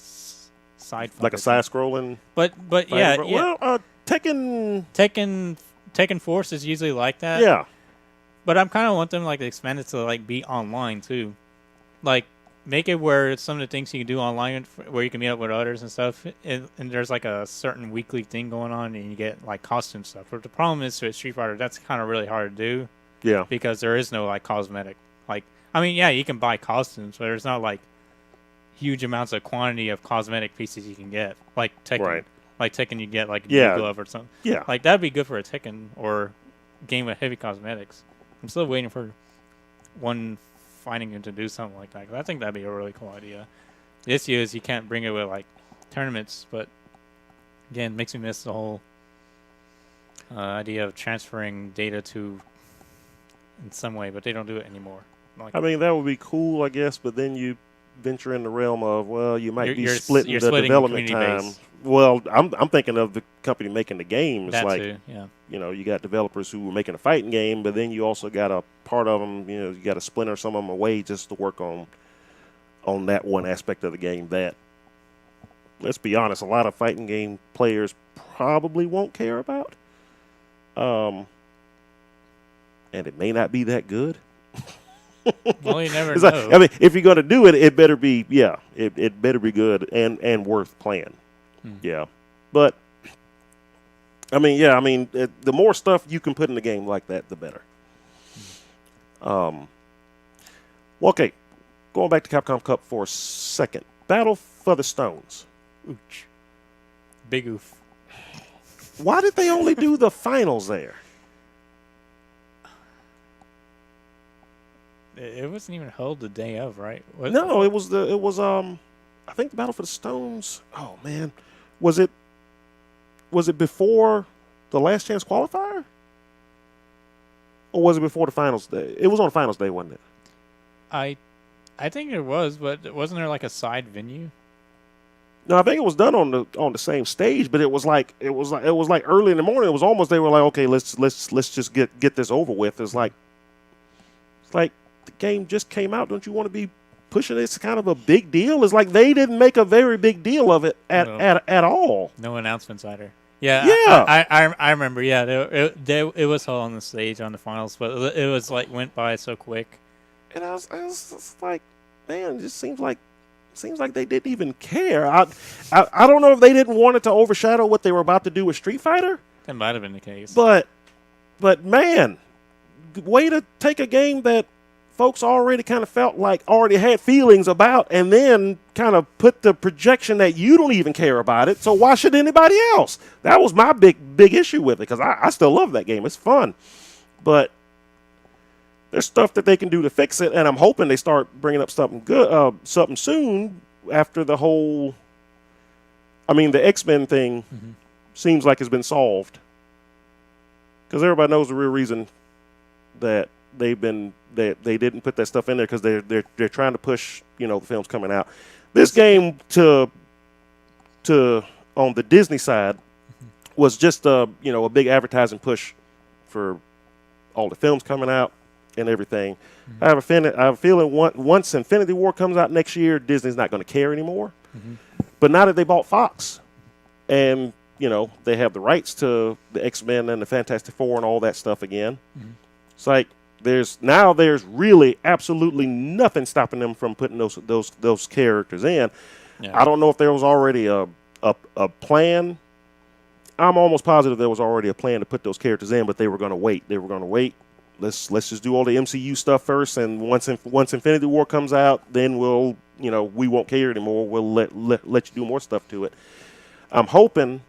like a side scrolling. But yeah. Well, Tekken Force is usually like that. Yeah. But I'm kind of want them like to expand it to like be online too, like make it where some of the things you can do online where you can meet up with others and stuff, and there's like a certain weekly thing going on and you get like costume stuff. But the problem is with Street Fighter, that's kind of really hard to do. Yeah. Because there is no like cosmetic. Like, I mean, yeah, you can buy costumes, but there's not like huge amounts of quantity of cosmetic pieces you can get. Like Tekken. Right. Like Tekken, you get like a new glove or something. Yeah. Like that'd be good for a Tekken or game with heavy cosmetics. I'm still waiting for one finding him to do something like that. 'Cause I think that'd be a really cool idea. The issue is you can't bring it with like tournaments, but again, it makes me miss the whole idea of transferring data to in some way, but they don't do it anymore. I mean, that would be cool, I guess, but then you venture in the realm of, well, you might be splitting the development time. Base. Well, I'm thinking of the company making the game. It's that like, too, yeah. You know, you got developers who were making a fighting game, but then you also got a part of them, you know, you got to splinter some of them away just to work on that one aspect of the game that, let's be honest, a lot of fighting game players probably won't care about. And it may not be that good. Well, you never know. know. I mean, if you're going to do it, it better be, it better be good and worth playing. Yeah. But, I mean, the more stuff you can put in the game like that, the better. Well, okay. Going back to Capcom Cup for a second. Battle for the Stones. Ooch. Big oof. Why did they only do the finals there? It wasn't even held the day of, right? No, it was I think the Battle for the Stones. Oh man, was it before the Last Chance qualifier, or was it before the finals day? It was on finals day, wasn't it? I think it was, but wasn't there like a side venue? No, I think it was done on the same stage, but it was like early in the morning. It was almost, they were like, okay, let's just get this over with. It's like the game just came out. Don't you want to be pushing it? It's kind of a big deal. It's like they didn't make a very big deal of it at all. No announcements either. Yeah. I remember. Yeah, it was all on the stage on the finals, but it was like went by so quick. And I was just like, man, it just seems like they didn't even care. I don't know if they didn't want it to overshadow what they were about to do with Street Fighter. That might have been the case. But man, way to take a game that folks already kind of already had feelings about, and then kind of put the projection that you don't even care about it. So why should anybody else? That was my big issue with it, because I still love that game. It's fun. But there's stuff that they can do to fix it, and I'm hoping they start bringing up something good, something soon after the whole. I mean, the X-Men thing seems like it's been solved, because everybody knows the real reason that they didn't put that stuff in there, because they're trying to push, the films coming out. This game to on the Disney side was just a big advertising push for all the films coming out and everything. I have a feeling once Infinity War comes out next year, Disney's not going to care anymore. But now that they bought Fox, and they have the rights to the X-Men and the Fantastic Four and all that stuff again, it's like, there's really absolutely nothing stopping them from putting those characters in. Yeah. I don't know if there was already a plan. I'm almost positive there was already a plan to put those characters in, but they were going to wait. Let's just do all the MCU stuff first, and once Infinity War comes out, then we won't care anymore. We'll let you do more stuff to it. I'm hoping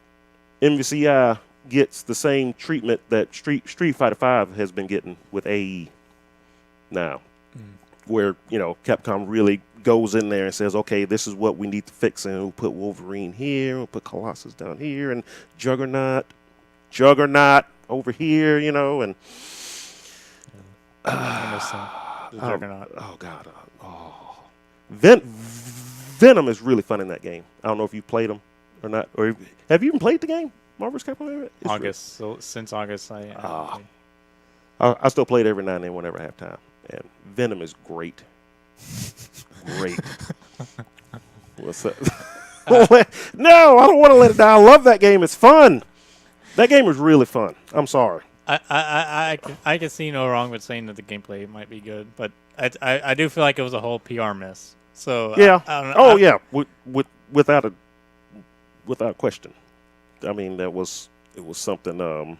MVCI gets the same treatment that Street Fighter V has been getting with AE now, where Capcom really goes in there and says, okay, this is what we need to fix, and we'll put Wolverine here, we'll put Colossus down here, and Juggernaut over here, and the Juggernaut. Oh God, Venom is really fun in that game. I don't know if you played them or not, or have you even played the game, Marvel's Capcom? August. So since August, I still play it every now and then whenever I have time, and Venom is great. Great. What's up? No, I don't want to let it die. I love that game. It's fun. That game is really fun. I'm sorry. I can see no wrong with saying that the gameplay might be good, but I do feel like it was a whole PR miss. So yeah. I don't know. Yeah. Without question. I mean, it was something.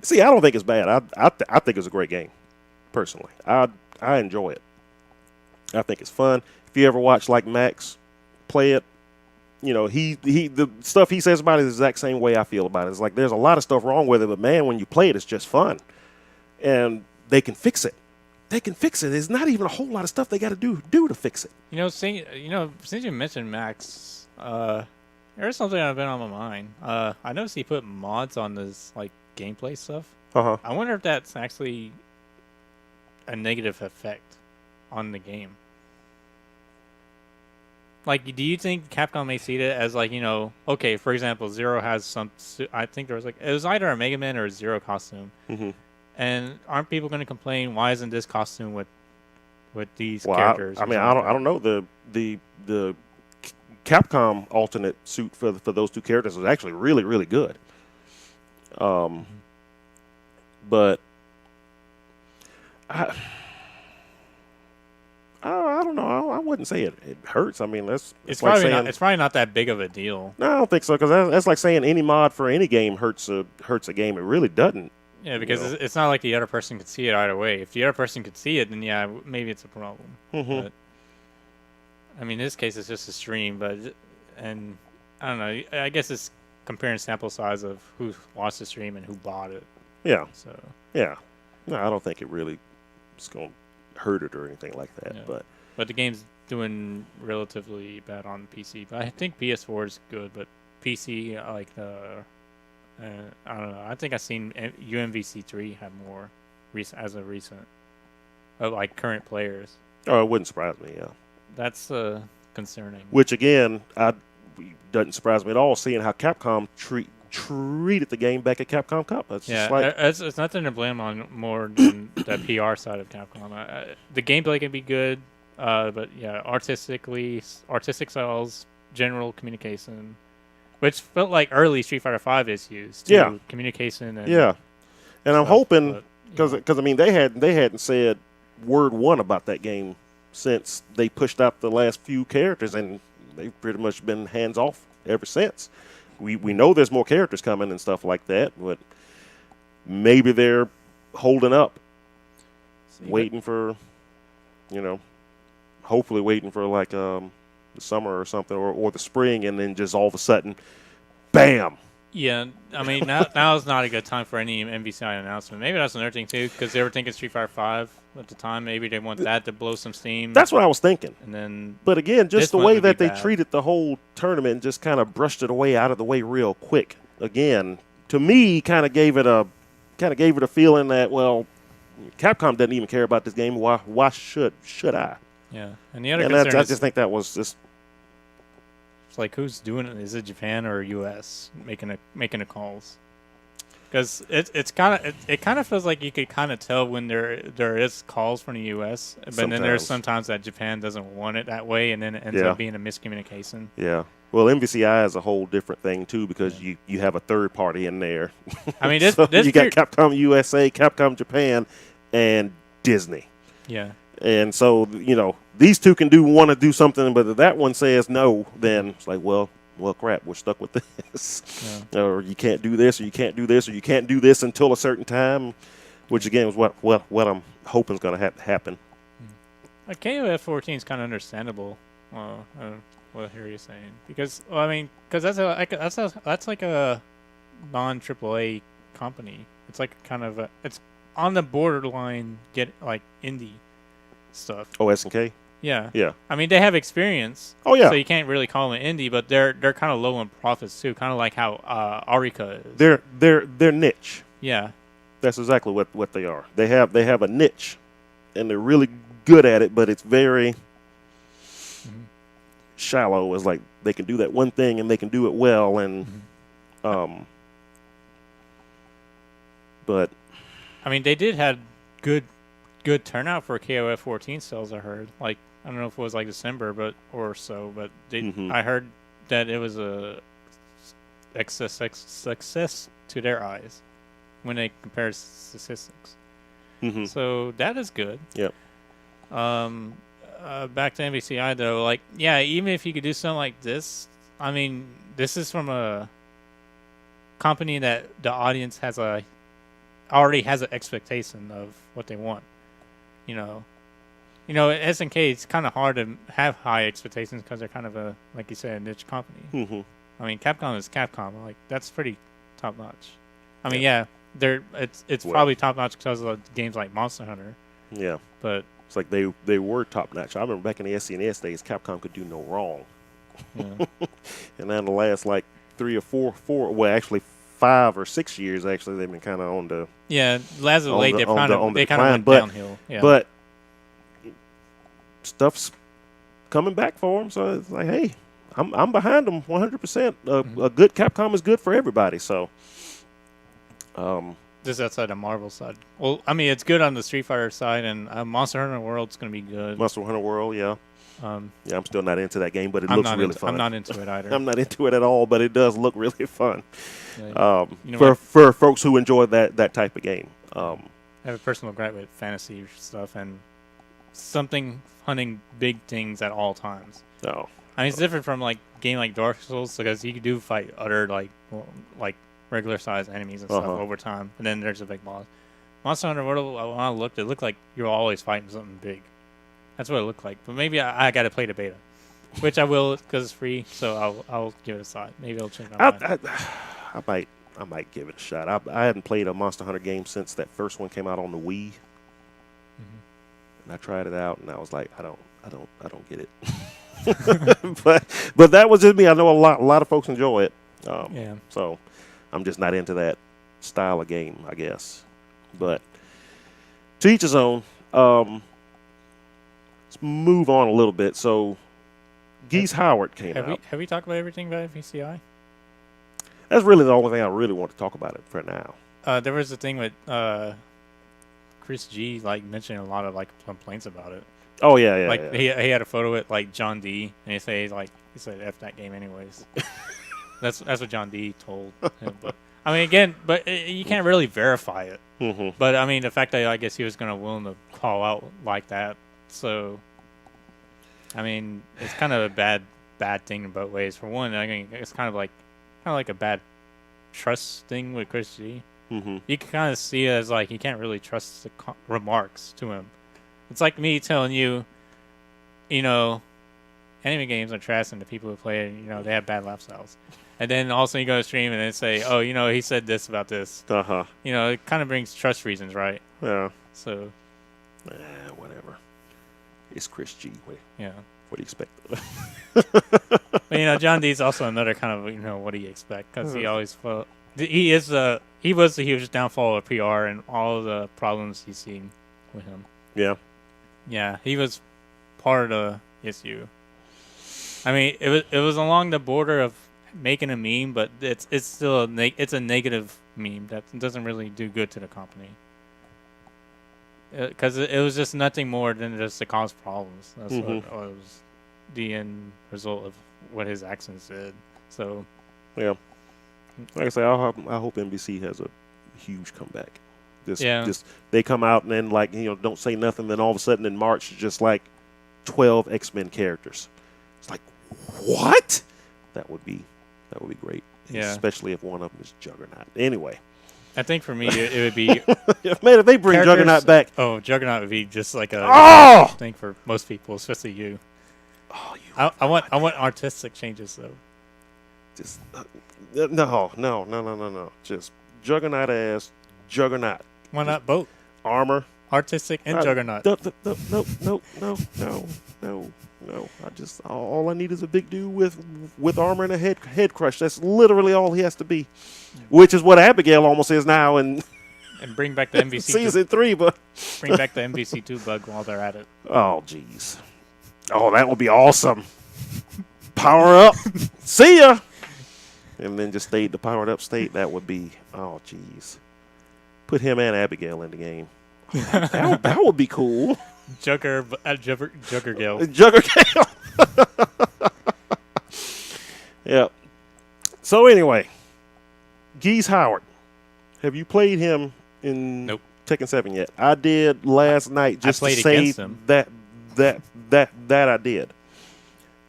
See, I don't think it's bad. I think it's a great game. Personally, I enjoy it. I think it's fun. If you ever watch like Max play it, the stuff he says about it is the exact same way I feel about it. It's like there's a lot of stuff wrong with it, but man, when you play it, it's just fun, and they can fix it. There's not even a whole lot of stuff they got to do to fix it. Since you mentioned Max, there's something that's been on my mind. I noticed he put mods on this like gameplay stuff. I wonder if that's actually a negative effect on the game. Like, do you think Capcom may see it as like, okay, for example, Zero has some. I think there was it was either a Mega Man or a Zero costume, and aren't people going to complain? Why isn't this costume with these characters? I don't know. The Capcom alternate suit for those two characters was actually really, really good. But I don't know. I wouldn't say it hurts. I mean, it's like saying, it's probably not that big of a deal. No, I don't think so, because that's like saying any mod for any game hurts a game. It really doesn't. Yeah, because it's not like the other person could see it either way. If the other person could see it, then yeah, maybe it's a problem. But I mean, in this case, it's just a stream. And I don't know. I guess it's comparing sample size of who watched the stream and who bought it. Yeah. So. Yeah. No, I don't think it really is going to hurt it or anything like that. Yeah. But the game's doing relatively bad on PC. But I think PS4 is good, but PC, like I don't know. I think I've seen UMVC3 have more as a recent of like current players. Oh, it wouldn't surprise me. Yeah. That's concerning. Which again, doesn't surprise me at all, seeing how Capcom treated the game back at Capcom Cup. It's just like it's nothing to blame on more than the PR side of Capcom. The gameplay can be good, but yeah, artistic styles, general communication, which felt like early Street Fighter V issues. Too. Yeah, communication. And and I'm hoping because I mean they hadn't said word one about that game since they pushed out the last few characters, and they've pretty much been hands off ever since. We know there's more characters coming and stuff like that, but maybe they're holding up, waiting for, hopefully waiting for like the summer or something, or the spring, and then just all of a sudden, bam. Yeah, I mean now is not a good time for any MVCI announcement. Maybe that's another thing too, because they were thinking Street Fighter V at the time. Maybe they want that to blow some steam. That's what I was thinking. And then, but again, just the way that they treated the whole tournament and just kind of brushed it away out of the way real quick. Again, to me, kind of gave it a feeling that, well, Capcom doesn't even care about this game. Why should I? Yeah, and the other concern I just think that was just. It's like, who's doing it? Is it Japan or U.S. making the calls? Because it's kind of it kind of feels like you could kind of tell when there is calls from the U.S., but then there's sometimes that Japan doesn't want it that way, and then it ends up being a miscommunication. Yeah. Well, MVCI is a whole different thing too because you have a third party in there. I mean, so you got Capcom USA, Capcom Japan, and Disney. Yeah. And so these two can want to do something, but if that one says no, then it's like, well, crap, we're stuck with this. Yeah. Or you can't do this, or you can't do this, or you can't do this until a certain time, which again is what I'm hoping is going to happen. KOF 14 is kind of understandable. What I hear you saying, because that's like a non AAA company. It's like kind of it's on the borderline like indie stuff. Oh, SNK. Yeah. Yeah. I mean, they have experience. Oh, yeah. So you can't really call them indie, but they're kind of low in profits too, kind of like how Arika is. They're niche. Yeah. That's exactly what they are. They have a niche, and they're really good at it, but it's very shallow. It's like they can do that one thing and they can do it well, and but I mean, they did have good turnout for KOF 14 sales. I heard, like, I don't know if it was like December, but I heard that it was a success to their eyes when they compare statistics. So that is good. Yep. Back to MVCI though, like, yeah, even if you could do something like this, I mean, this is from a company that the audience already has an expectation of what they want. SNK, it's kind of hard to have high expectations because they're kind of like you said, a niche company. I mean, Capcom is Capcom. Like, that's pretty top notch. I mean, it's probably top notch because of games like Monster Hunter. Yeah, but it's like they were top notch. I remember back in the SNES days, Capcom could do no wrong. Yeah. And then the last like 3 or 4, well, actually 5 or 6 years, actually they've been kind of on the as of late they kind of went downhill. Yeah. But stuff's coming back for them, so it's like, hey, I'm behind them 100%. A good Capcom is good for everybody. So, just outside the Marvel side. Well, I mean, it's good on the Street Fighter side, and Monster Hunter World's going to be good. Monster Hunter World, yeah. I'm still not into that game, but it looks really fun. I'm not into it either. I'm not into it at all, but it does look really fun. Yeah, for folks who enjoy that type of game. I have a personal gripe with fantasy stuff and something hunting big things at all times. Oh. I mean, it's different from like game like Dark Souls because you do fight other like regular sized enemies and stuff over time, and then there's a big boss. Monster Hunter World, when I looked, it looked like you're always fighting something big. That's what it looked like. But maybe I got to play the beta, which I will because it's free. So I'll give it a shot. Maybe I'll change my mind. I might give it a shot. I hadn't played a Monster Hunter game since that first one came out on the Wii, and I tried it out, and I was like, I don't get it. but that was just me. I know a lot of folks enjoy it. So I'm just not into that style of game, I guess. But to each his own. Let's move on a little bit. So Geese Howard came out. Have we talked about everything about VCI? That's really the only thing I really want to talk about it for now. There was a thing with Chris G mentioning a lot of complaints about it. Oh yeah. He had a photo with John D, and he said F that game anyways. That's what John D told him. But I mean, again, you can't really verify it. But I mean, the fact that I guess he was willing to call out like that. So, I mean, it's kind of a bad thing in both ways. For one, I mean, it's kind of like a bad trust thing with Chris G. You can kind of see it as you can't really trust the remarks to him. It's like me telling you, anime games are trash, and the people who play it, they have bad lifestyles. And then also you go to stream and they say, oh, he said this about this. It kind of brings trust reasons, right? Yeah. So. Whatever. It's Chris G. What do you expect? But John D's also another kind of what do you expect? Because he always he was the huge downfall of PR and all of the problems he's seen with him. Yeah. Yeah, he was part of the issue. I mean, it was along the border of making a meme, but it's still it's a negative meme that doesn't really do good to the company. Because it was just nothing more than just to cause problems. That's what was the end result of what his actions did. So, yeah, like I say, I hope NBC has a huge comeback. Just they come out and then don't say nothing. Then all of a sudden in March, just like 12 X-Men characters. It's like, what? That would be great. Yeah. Especially if one of them is Juggernaut. Anyway. I think for me, it would be... Man, if they bring Juggernaut back... Oh, Juggernaut would be just like a thing for most people, especially you. Oh, I want artistic changes, though. Just... No. Just Juggernaut as Juggernaut. Why not both? Armor. Artistic and Juggernaut. No. All I need is a big dude with armor and a head crush. That's literally all he has to be, which is what Abigail almost is now. And bring back the NBC season 3, but bring back the NBC2 bug while they're at it. Oh, jeez. Oh, that would be awesome. Power up. See ya. And then just stayed the powered up state. That would be. Oh, jeez. Put him and Abigail in the game. That would be cool. Juggergale. Juggergale. Yeah. So anyway, Geese Howard. Have you played him in Tekken 7 yet? I did last night just to say that I did.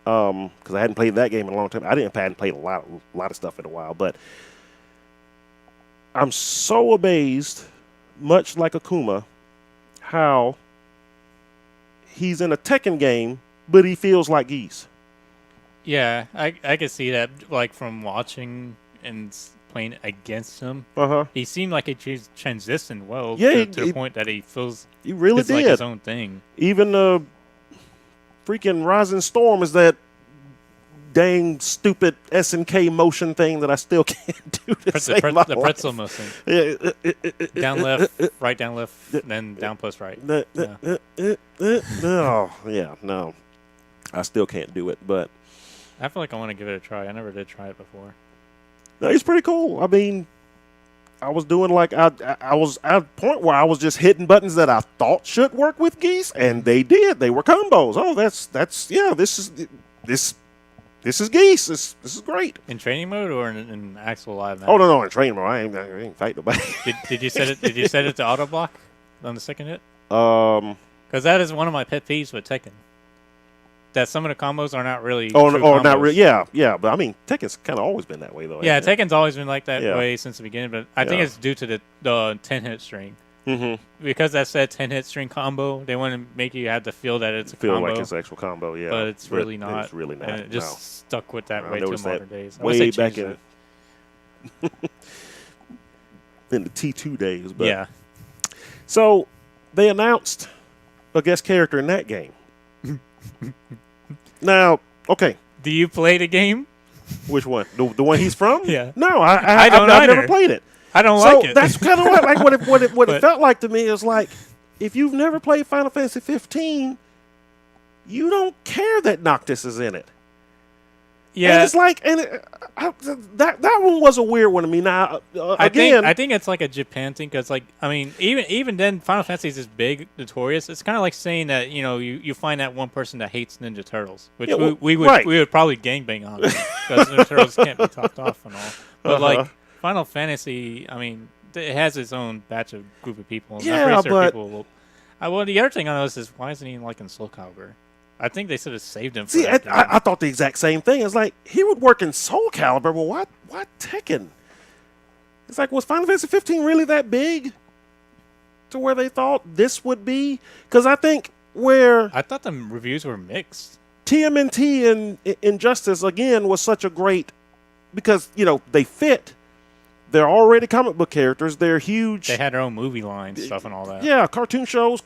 Because I hadn't played that game in a long time. I hadn't played a lot of stuff in a while, but I'm so amazed, much like Akuma, how he's in a Tekken game, but he feels like Geese. Yeah, I could see that, like, from watching and playing against him. He seemed like he transitioned well to the point that he feels he really it's did. Like his own thing. Even the freaking Rising Storm is that dang stupid SNK motion thing that I still can't do to save my the pretzel motion. Down left, right down left, then down plus right. No. I still can't do it, but I feel like I want to give it a try. I never did try it before. No, it's pretty cool. I mean, I was doing like I was at a point where I was just hitting buttons that I thought should work with Geese, and they did. They were combos. Oh, that's This is Geese. This is great. In training mode or in actual live match? Oh no, in training mode. I ain't fighting nobody. Did you set it? Did you set it to auto block on the second hit? Because that is one of my pet peeves with Tekken. That some of the combos are not really. Not really. Yeah. But I mean, Tekken's kind of always been that way, though. Yeah, Tekken's always been like that way since the beginning. But I think it's due to the 10-hit string. Mm-hmm. Because that's that 10-hit string combo, they want to make you have to feel that it's a combo. Like it's an actual combo, yeah. But it's really not. It's really not. And it just stuck with that way till modern days. Way back in the T2 days. But yeah. So they announced a guest character in that game. Now, okay. Do you play the game? Which one? The one he's from? Yeah. No, I've never played it. I don't like it. That's kind of like what it felt like to me is like, if you've never played Final Fantasy 15, you don't care that Noctis is in it. Yeah, and it's like, that one was a weird one to me. Now, I think it's like a Japan thing because, like, I mean, even then, Final Fantasy is this big, notorious. It's kind of like saying that you find that one person that hates Ninja Turtles, which we would probably gangbang on because Ninja Turtles can't be topped off and all. But like Final Fantasy, I mean, it has its own batch of group of people. And yeah, I'm pretty sure but people will. Well, the other thing I noticed is why isn't he like in Soul Calibur? I think they should have saved him. See, I thought the exact same thing. It's like he would work in Soul Calibur, but why Tekken? It's like, was Final Fantasy 15 really that big to where they thought this would be? Because I think I thought the reviews were mixed. TMNT and Injustice again was such a great because they fit. They're already comic book characters. They're huge. They had their own movie line stuff and all that. Yeah, cartoon shows,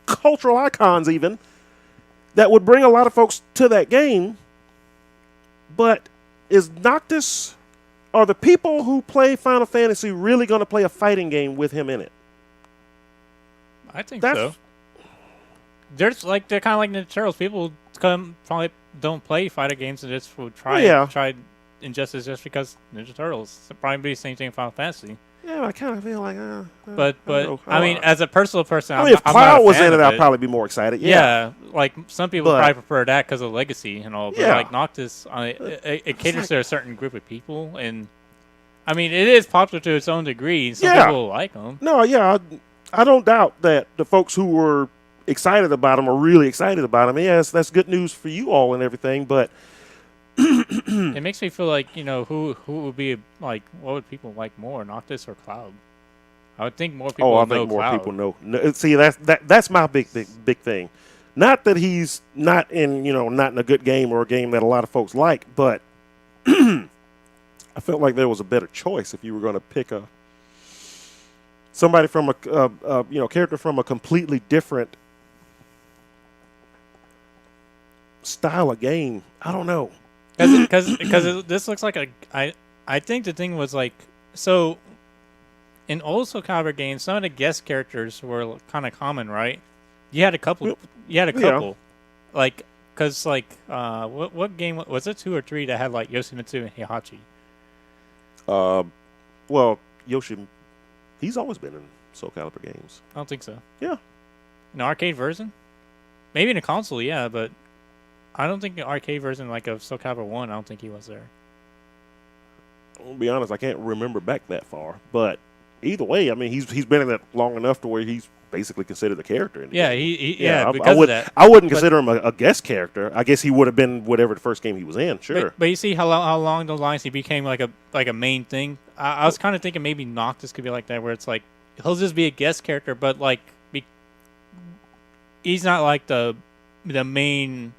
cultural icons even. That would bring a lot of folks to that game. But is Noctis, are the people who play Final Fantasy really going to play a fighting game with him in it? I think so. They're kind of like Ninja Turtles. People probably don't play fighting games and just will try Injustice just because Ninja Turtles. It'd probably be the same thing in Final Fantasy. Yeah, I kind of feel like, But I mean, as a personal person, I mean, if I'm not Cloud a was fan in it, of I'd probably be more excited. Yeah, like some people But- probably prefer that because of legacy and all. But Yeah. like Noctis, it caters to a certain group of people, and I mean, it is popular to its own degree. Some Yeah. people like them. No, yeah, I don't doubt that the folks who were excited about him are really excited about him. Yes, that's good news for you all and everything, but It makes me feel like who would be like, what would people like more, Noctis or Cloud? I would think more people. I know think more Cloud. people know. No, see, that's my big thing. Not that he's not in a good game or a game that a lot of folks like, but I felt like there was a better choice if you were going to pick somebody from a character from a completely different style of game. I don't know. Because this looks like I think the thing was like, so in old Soul Calibur games, some of the guest characters were kind of common, right? You had a couple. Yeah. Like, because like what game was it, 2 or 3 that had like Yoshimitsu and Heihachi? Well, Yoshi, he's always been in Soul Calibur games. I don't think so. Yeah. An arcade version, maybe in a console, yeah, but I don't think the arcade version like of Soul Calibur 1. I don't think he was there. I'll be honest, I can't remember back that far, but either way, I mean, he's been in it long enough to where he's basically considered a character. In the Yeah, game. because of that. I wouldn't consider him a guest character. I guess he would have been whatever the first game he was in. Sure, But you see how along those lines he became like a main thing. I was kind of thinking maybe Noctis could be like that, where it's like he'll just be a guest character, but like he's not like the main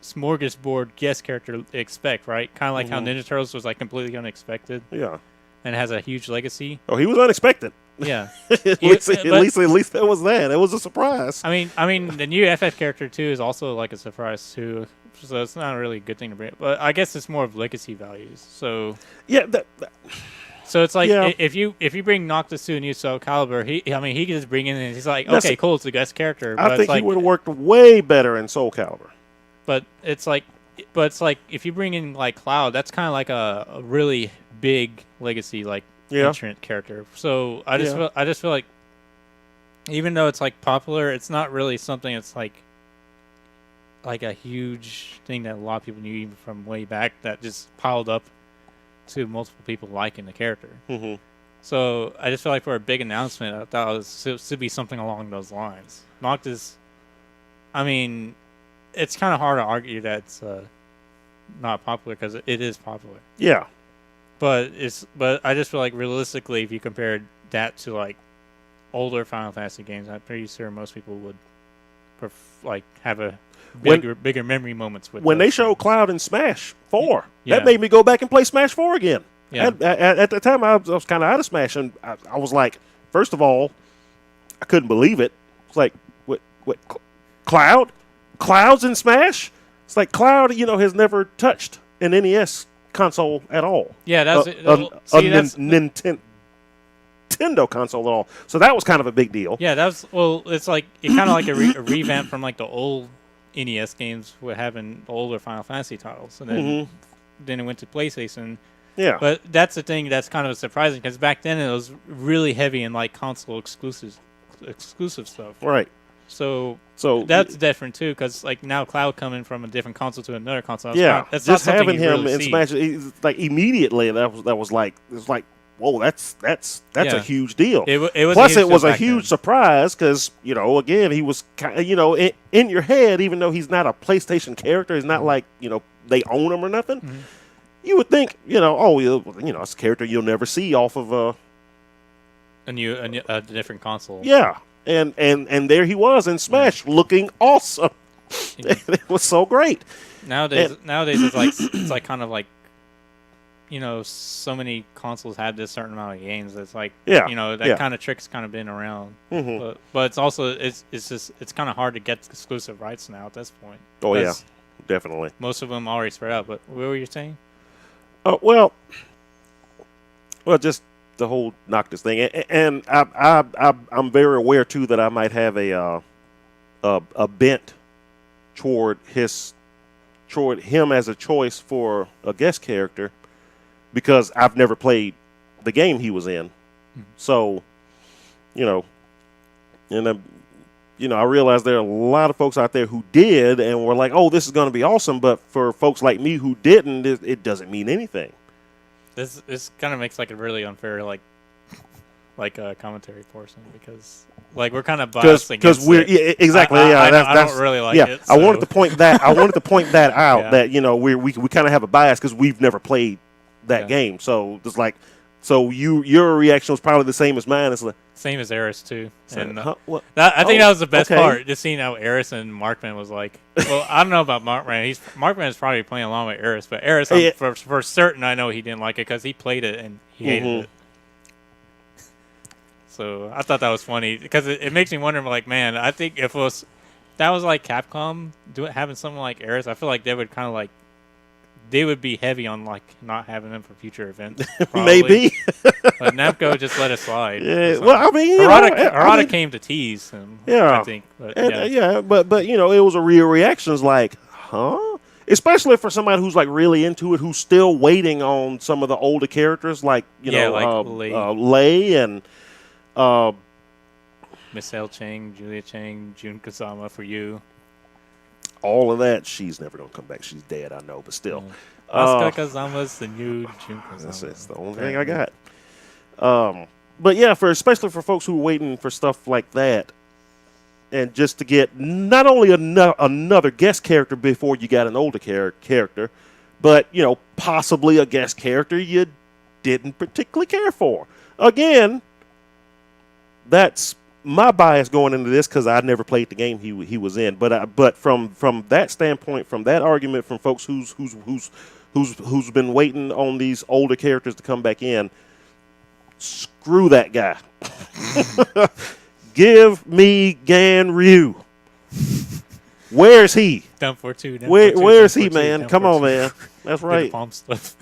smorgasbord guest character to expect, right? Kind of like how Ninja Turtles was like completely unexpected yeah. and has a huge legacy. Oh, he was unexpected. Yeah. at least that was that. It was a surprise. I mean, the new FF character too is also like a surprise too. So it's not really a good thing to bring, but I guess it's more of legacy values. So yeah, so it's like Yeah. if you bring Noctis to a new Soul Calibur, he can just bring in and he's like, That's okay, cool, it's the guest character. But I think it's like, he would have worked way better in Soul Calibur. But it's like if you bring in like Cloud, that's kind of like a really big legacy like entrant character. So I just feel like even though it's like popular, it's not really something that's like a huge thing that a lot of people knew even from way back that just piled up to multiple people liking the character. Mm-hmm. So I just feel like for a big announcement, I thought it should be something along those lines. Noctis, I mean, it's kind of hard to argue that it's not popular because it is popular. Yeah. But I just feel like realistically, if you compared that to like older Final Fantasy games, I'm pretty sure most people would have a bigger memory moments with. When they showed Cloud in Smash 4, Yeah. that made me go back and play Smash 4 again. Yeah. At the time, I was kind of out of Smash, and I was like, first of all, I couldn't believe it. It's like, what, Cloud? Cloud's in Smash? It's like Cloud, has never touched an NES console at all. Yeah, that's Nintendo console at all. So that was kind of a big deal. Yeah, it's like it kind of like a revamp from like the old NES games with having the older Final Fantasy titles, and then it went to PlayStation. Yeah. But that's the thing that's kind of surprising because back then it was really heavy in like console exclusive stuff. Right. So that's different too because like now Cloud coming from a different console to another console. That's just not having him really in Smash, like immediately that was like whoa, that's a huge deal. Plus, it was a huge surprise because again he was in your head, even though he's not a PlayStation character, he's not like they own him or nothing. Mm-hmm. You would think it's a character you'll never see off of a different console. Yeah, and there he was in Smash, looking awesome. It was so great. Nowadays it's like kind of like so many consoles have this certain amount of games. It's like that kind of trick's kind of been around. Mm-hmm. But it's also it's kind of hard to get exclusive rights now at this point. Oh yeah, definitely. Most of them already spread out. But what were you saying? Well, just the whole Noctis thing, and I'm very aware too that I might have a bent toward his toward him as a choice for a guest character because I've never played the game he was in. So, you know, and I realize there are a lot of folks out there who did and were like, "Oh, this is going to be awesome," but for folks like me who didn't, it doesn't mean anything. This kind of makes like a really unfair like a commentary portion because like we're kind of biased against we're it. exactly I that's don't really like yeah. it. I wanted to point that out Yeah. that we kind of have a bias because we've never played that game. So it's like your reaction was probably the same as mine. It's like same as Eris too. And I think that was the best okay. part. Just seeing how Eris and Markman was like. Well, I don't know about Markman. Markman is probably playing along with Eris, but Eris, for certain, I know he didn't like it because he played it and he hated it. So I thought that was funny because it makes me wonder. Like, man, I think if that was like Capcom having something like Eris, I feel like they would kind of like. They would be heavy on like not having them for future events. Maybe, but Namco just let it slide. Yeah, well, I mean, Harada came to tease him. Yeah, I think. But, but it was a real reaction. It's like, huh? Especially for somebody who's like really into it, who's still waiting on some of the older characters, like Lei and Michelle Chang, Julia Chang, Jun Kazama for you. All of that, she's never gonna come back. She's dead, I know, but still. Asuka Kazama's the new Jun Kazama. That's the only thing I got. But yeah, especially for folks who are waiting for stuff like that, and just to get not only another guest character before you got an older character, but possibly a guest character you didn't particularly care for. Again, that's my bias going into this because I never played the game he was in, but from that standpoint, from that argument, from folks who's been waiting on these older characters to come back in, screw that guy. Give me Gan Ryu. Where's he? Down for two. Where's he, man? Come on, man. That's right. Palm stuff.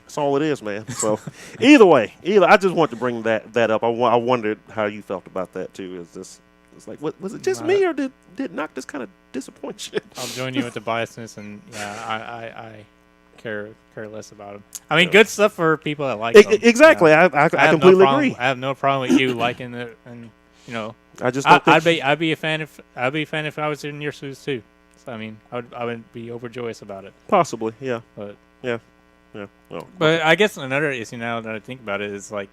That's all it is, man. So either way, I just want to bring that up. I wondered how you felt about that too. It's like, was it just me, or did Noctis kind of disappoint you? I'll join you with the biasness, and I care less about him. I mean, good stuff for people that like him. Exactly. I completely agree. I have no problem with you liking it, and I just I'd be a fan if I was in your shoes too. So, I mean, I would be overjoyous about it. Possibly, yeah. But yeah. Well, but I guess another issue now that I think about it is like,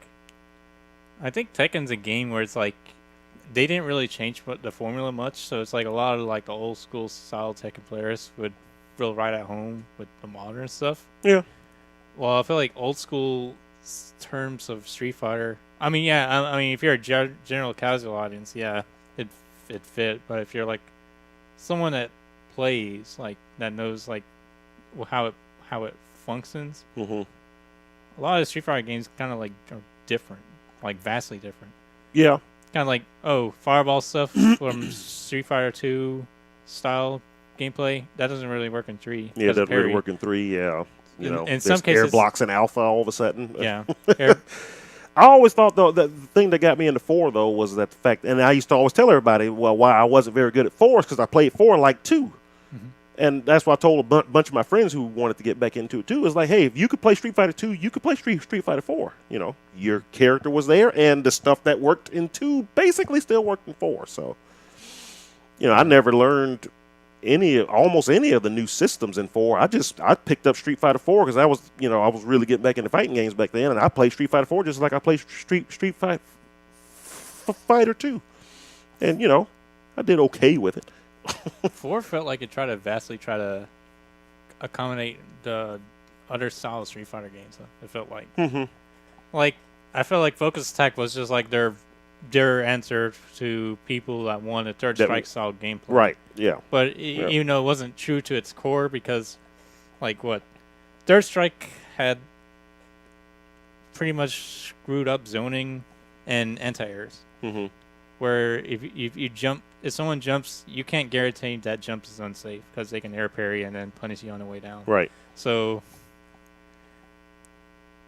I think Tekken's a game where it's like they didn't really change the formula much, so it's like a lot of like the old school style Tekken players would feel right at home with the modern stuff. Yeah. Well, I feel like old school terms of Street Fighter. I mean, yeah. I mean, if you're a general casual audience, yeah, it fit. But if you're like someone that plays, like that knows like how it functions. Mm-hmm. A lot of the Street Fighter games kind of like are different, like vastly different. Yeah. Kind of like Fireball stuff from Street Fighter 2 style gameplay that doesn't really work in 3. Yeah, it doesn't really work in 3. Yeah. In some cases, air blocks in Alpha all of a sudden. Yeah. I always thought though that the thing that got me into 4 though was that the fact, and I used to always tell everybody, well, why I wasn't very good at 4 is because I played 4 like 2. And that's why I told a bunch of my friends who wanted to get back into it too. Is like, hey, if you could play Street Fighter 2, you could play Street Fighter 4. Your character was there, and the stuff that worked in 2 basically still worked in 4. So, I never learned almost any of the new systems in 4. I picked up Street Fighter 4 because I was really getting back into fighting games back then, and I played Street Fighter 4 just like I played Street Fighter 2, and I did okay with it. 4 felt like it tried to accommodate the other style of Street Fighter games. It felt like, like I felt like Focus Attack was just like their answer to people that want a Third Strike style gameplay. Right. Yeah. But it wasn't true to its core because, like, Third Strike had pretty much screwed up zoning and anti-airs. Mm-hmm. Where if you jump, if someone jumps, you can't guarantee that jump is unsafe because they can air parry and then punish you on the way down. Right. So,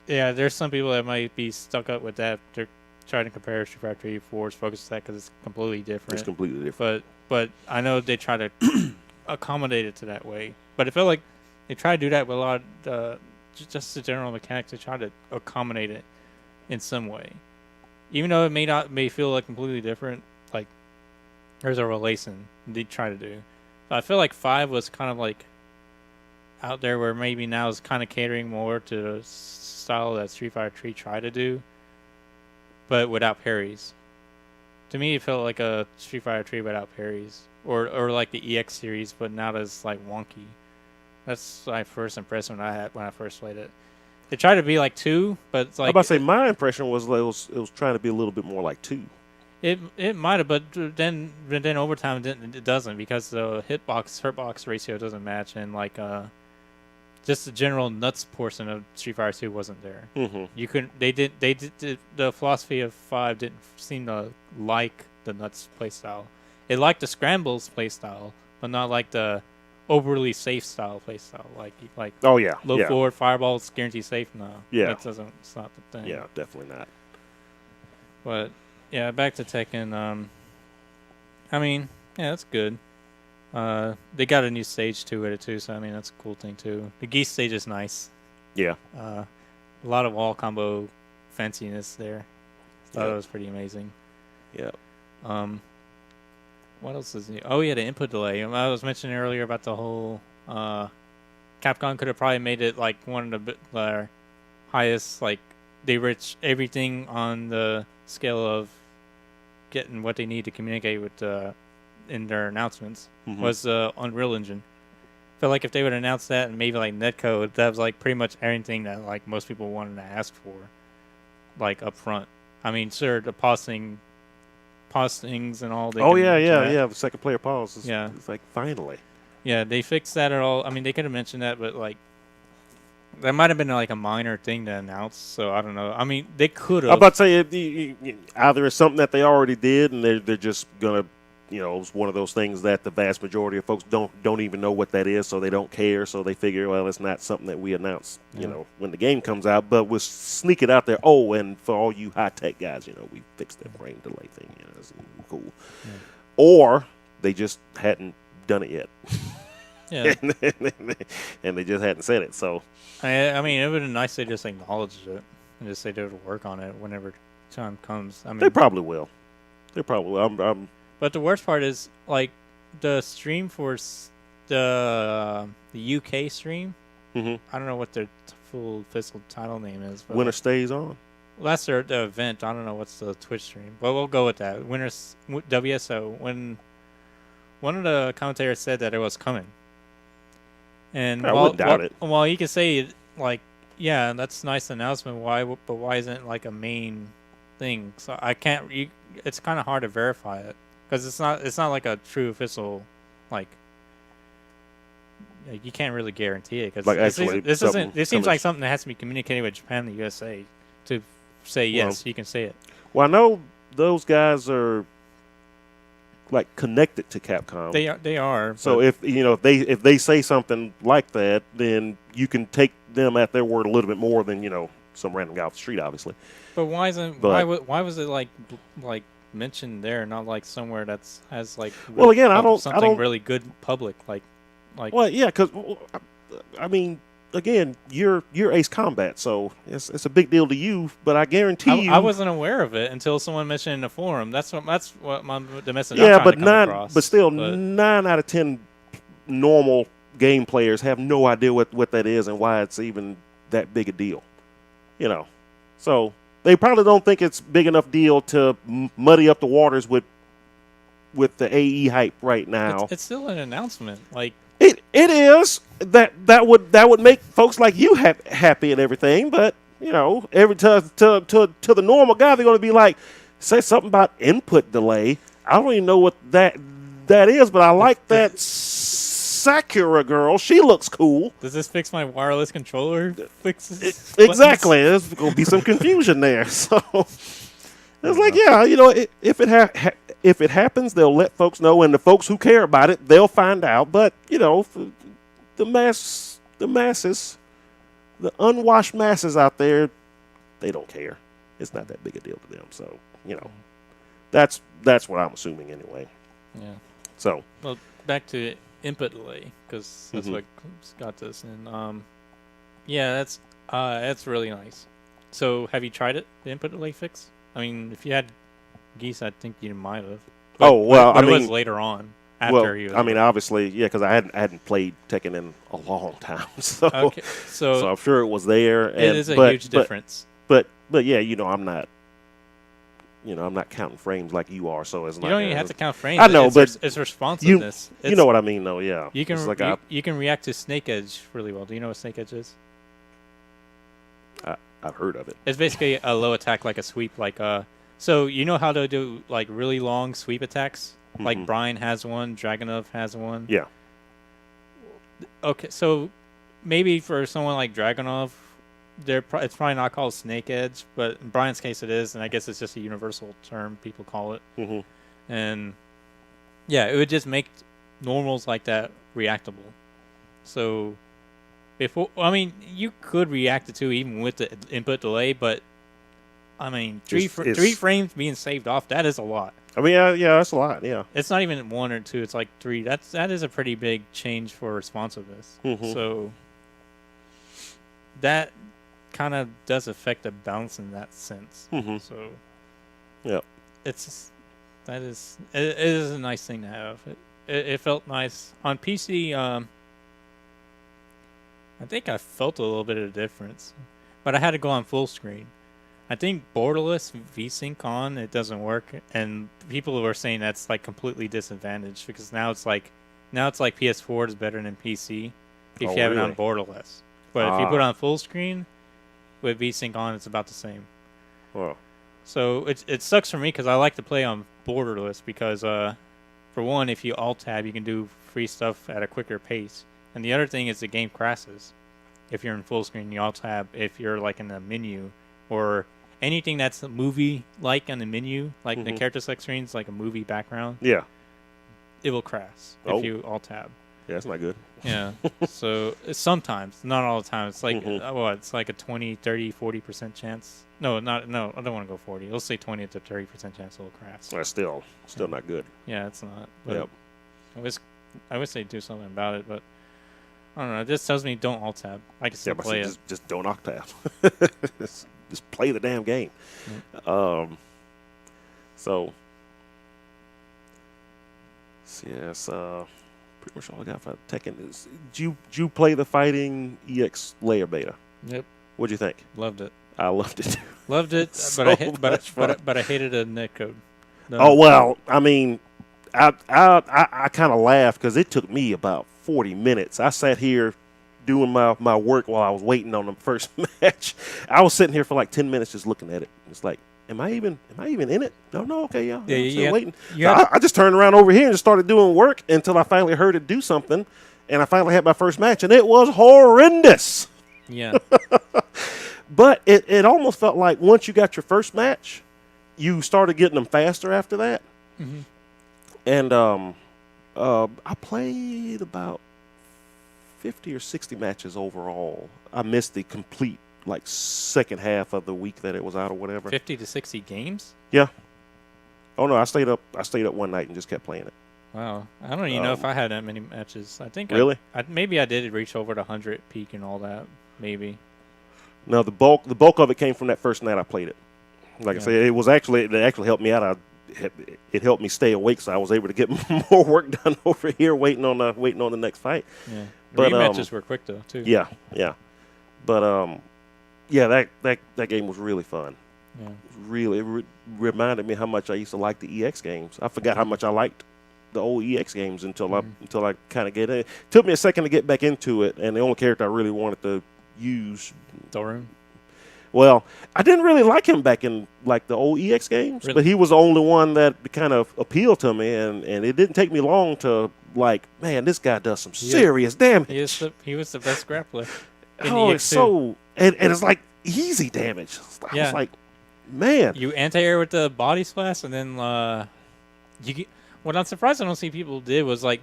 yeah, there's some people that might be stuck up with that. They're trying to compare Street Fighter 3 4's Focus Attack because it's completely different. It's completely different. But I know they try to accommodate it to that way. But it felt like they try to do that with a lot of just the general mechanics. They try to accommodate it in some way, even though it may feel like completely different. Like there's a relation they try to do. So I feel like 5 was kind of like out there where maybe now is kind of catering more to the style that Street Fighter 3 tried to do, but without parries. To me, it felt like a Street Fighter 3 without parries, or like the EX series, but not as like wonky. That's my first impression I had when I first played it. They tried to be like 2, but it's like I'm about to say my impression was it was trying to be a little bit more like 2. it might have, but then over time it doesn't, because the hurtbox ratio doesn't match, and like just the general nuts portion of Street Fighter 2 wasn't there. Mm-hmm. You couldn't. They did. The philosophy of 5 didn't seem to like the nuts playstyle. It liked the scrambles playstyle, but not like the overly safe style playstyle. Like Oh yeah, low yeah, forward fireballs guaranteed safe. No, Yeah. that doesn't. It's not the thing. yeah, definitely not. But yeah, back to Tekken. I mean, yeah, that's good. They got a new stage to it too, so I mean that's a cool thing too. The geese stage is nice. Yeah, A lot of wall combo fanciness there. Thought it was pretty amazing. yeah. What else is new? Oh yeah, the input delay. I was mentioning earlier about the whole Capcom could have probably made it like one of the highest, like they reached everything on the scale of getting what they need to communicate with in their announcements was Unreal Engine. Feel like if they would announce that and maybe like netcode, that was like pretty much everything that like most people wanted to ask for, like up front. I mean, sure, the pause things and all. Oh yeah. The second player pause. It's like finally. Yeah, they fixed that at all. I mean, they could have mentioned that, but like that might have been like a minor thing to announce. So I don't know. I mean, they could have. I'm about to say either it's something that they already did and they're just gonna. It's one of those things that the vast majority of folks don't even know what that is, so they don't care. So they figure, well, it's not something that we announce, when the game comes out. But we'll sneak it out there. Oh, and for all you high tech guys, we fixed that frame delay thing. It's cool. Yeah. Or they just hadn't done it yet. Yeah. and they just hadn't said it. So I mean, it would have been nice to just acknowledge it and just say they would work on it whenever time comes. I mean, they probably will. I'm But the worst part is, like, the stream for the UK stream. Mm-hmm. I don't know what their full physical title name is. But Winner Stays On. Well, that's the event. I don't know what's the Twitch stream. But we'll go with that. Winners WSO. When one of the commentators said that it was coming. And I wouldn't doubt it. Well, you can say, like, yeah, that's a nice announcement. But why isn't it, like, a main thing? So I can't... it's kind of hard to verify it. Because it's not like a true official, like you can't really guarantee it. Because like this seems like something that has to be communicated with Japan and the USA to say yes, you can say it. Well, I know those guys are like connected to Capcom. They are. So if they say something like that, then you can take them at their word a little bit more than some random guy off the street, obviously. But why was it like mentioned there, not like somewhere that's has like something really good public like well, yeah, because I mean, again, you're Ace Combat, so it's a big deal to you, but I guarantee you I wasn't aware of it until someone mentioned it in the forum. That's what the message I'm trying to come across. But still 9 out of 10 normal game players have no idea what that is and why it's even that big a deal. So they probably don't think it's big enough deal to muddy up the waters with the AE hype right now. It's still an announcement. Like it is that would make folks like you happy and everything. But every to the normal guy, they're going to be like, say something about input delay. I don't even know what that is, but I like that Sakura girl. She looks cool. Does this fix my wireless controller? Exactly. There's going to be some confusion there. So it's like, if it happens, they'll let folks know, and the folks who care about it, they'll find out. But the masses, the unwashed masses out there, they don't care. It's not that big a deal to them. So that's what I'm assuming anyway. Yeah. So well, back to input delay, because that's Mhm. what got this. And yeah, that's really nice. So have you tried it, the input delay fix? I mean, if you had Geese, I think you might have. Oh well, But I it was mean, later on well, after he was. I mean, obviously, yeah, because I hadn't played Tekken in a long time, so Okay, so so I'm sure it was there. And it is a but huge difference. but yeah, I'm not counting frames like you are, so it's You not. don't even have to count frames. I know, but it's responsiveness. you know what I mean, though. Yeah, You It's can like you can react to Snake Edge really well. Do you know what Snake Edge is? I've heard of it. It's basically a low attack, like a sweep, So you know how to do like really long sweep attacks? Like Mhm. Brian has one, Dragunov has one. Yeah. Okay, so maybe for someone like Dragunov, it's probably not called Snake Edge, but in Brian's case it is, and I guess it's just a universal term people call it. hmm And yeah, it would just make normals like that reactable. So you could react it to even with the input delay, but I mean, three frames being saved off, that is a lot. I mean, yeah, that's a lot. Yeah. It's not even 1 or 2; it's like 3. That is a pretty big change for responsiveness. Mhm. So that kind of does affect the balance in that sense. hmm So Yeah. it is a nice thing to have. It felt nice on PC. I think I felt a little bit of a difference, but I had to go on full screen. I think borderless VSync on it doesn't work, and people were saying that's like completely disadvantaged because now it's like PS4 is better than PC if Oh, you have it really? on borderless. But if you put it Ah. on full screen with VSync on, it's about the same. Well. So it sucks for me because I like to play on borderless because for one, if you alt tab, you can do free stuff at a quicker pace, and the other thing is the game crashes if you're in full screen. You alt tab if you're like in the menu or anything that's a movie like on the menu, like the Mhm. character select screen's like a movie background, Yeah. it will crash Oh. if you alt tab. Yeah, that's not good. Yeah. So sometimes, not all the time. It's like Mhm. it's like a 20, 30, 40% chance. No, I don't want to go 40. Let's say 20 to 30% chance it'll crash. That's still not good. Yeah, it's not. But Yep. I wish they'd do something about it, but I don't know. It just tells me don't alt tab. I can Yeah, still but play see, it. just don't octave. just play the damn game. So yes, pretty much all I got for Tekken is. Did you play the Fighting EX layer beta? Yep, What'd you think? loved it. I loved it. Loved it, So but much fun. I hated the netcode. No. Oh well, I mean, I kind of laughed because it took me about 40 minutes. I sat here doing my work while I was waiting on the first match. I was sitting here for like 10 minutes just looking at it. It's like, am I even in it? No, okay, yeah. I'm still waiting. Yeah. I just turned around over here and just started doing work until I finally heard it do something, and I finally had my first match, and it was horrendous. Yeah. But it almost felt like once you got your first match, you started getting them faster after that. Mhm. And I played about 50 or 60 matches overall. I missed the complete like second half of the week that it was out or whatever. 50 to 60 games? Yeah. Oh no, I stayed up one night and just kept playing it. Wow. I don't even know if I had that many matches. I think Really? maybe I did reach over the 100 peak and all that. Maybe. No, the bulk of it came from that first night I played it. Like Yeah. I said, it actually helped me out. It helped me stay awake, so I was able to get more work done over here, waiting on the next fight. Yeah. But, Rematches were quick though too. Yeah. But yeah, that game was really fun. Yeah. It reminded me how much I used to like the EX games. I forgot how much I liked the old EX games until I kind of get in. It took me a second to get back into it, and the only character I really wanted to use. Dorun? Well, I didn't really like him back in like the old EX games, Really? but he was the only one that kind of appealed to me, and it didn't take me long to like, man, this guy does some serious damage. He was the best grappler. In Oh, EX2. it's so and it's like easy damage. I was like, man. You anti-air with the body splash, and then what I'm surprised I don't see people did was like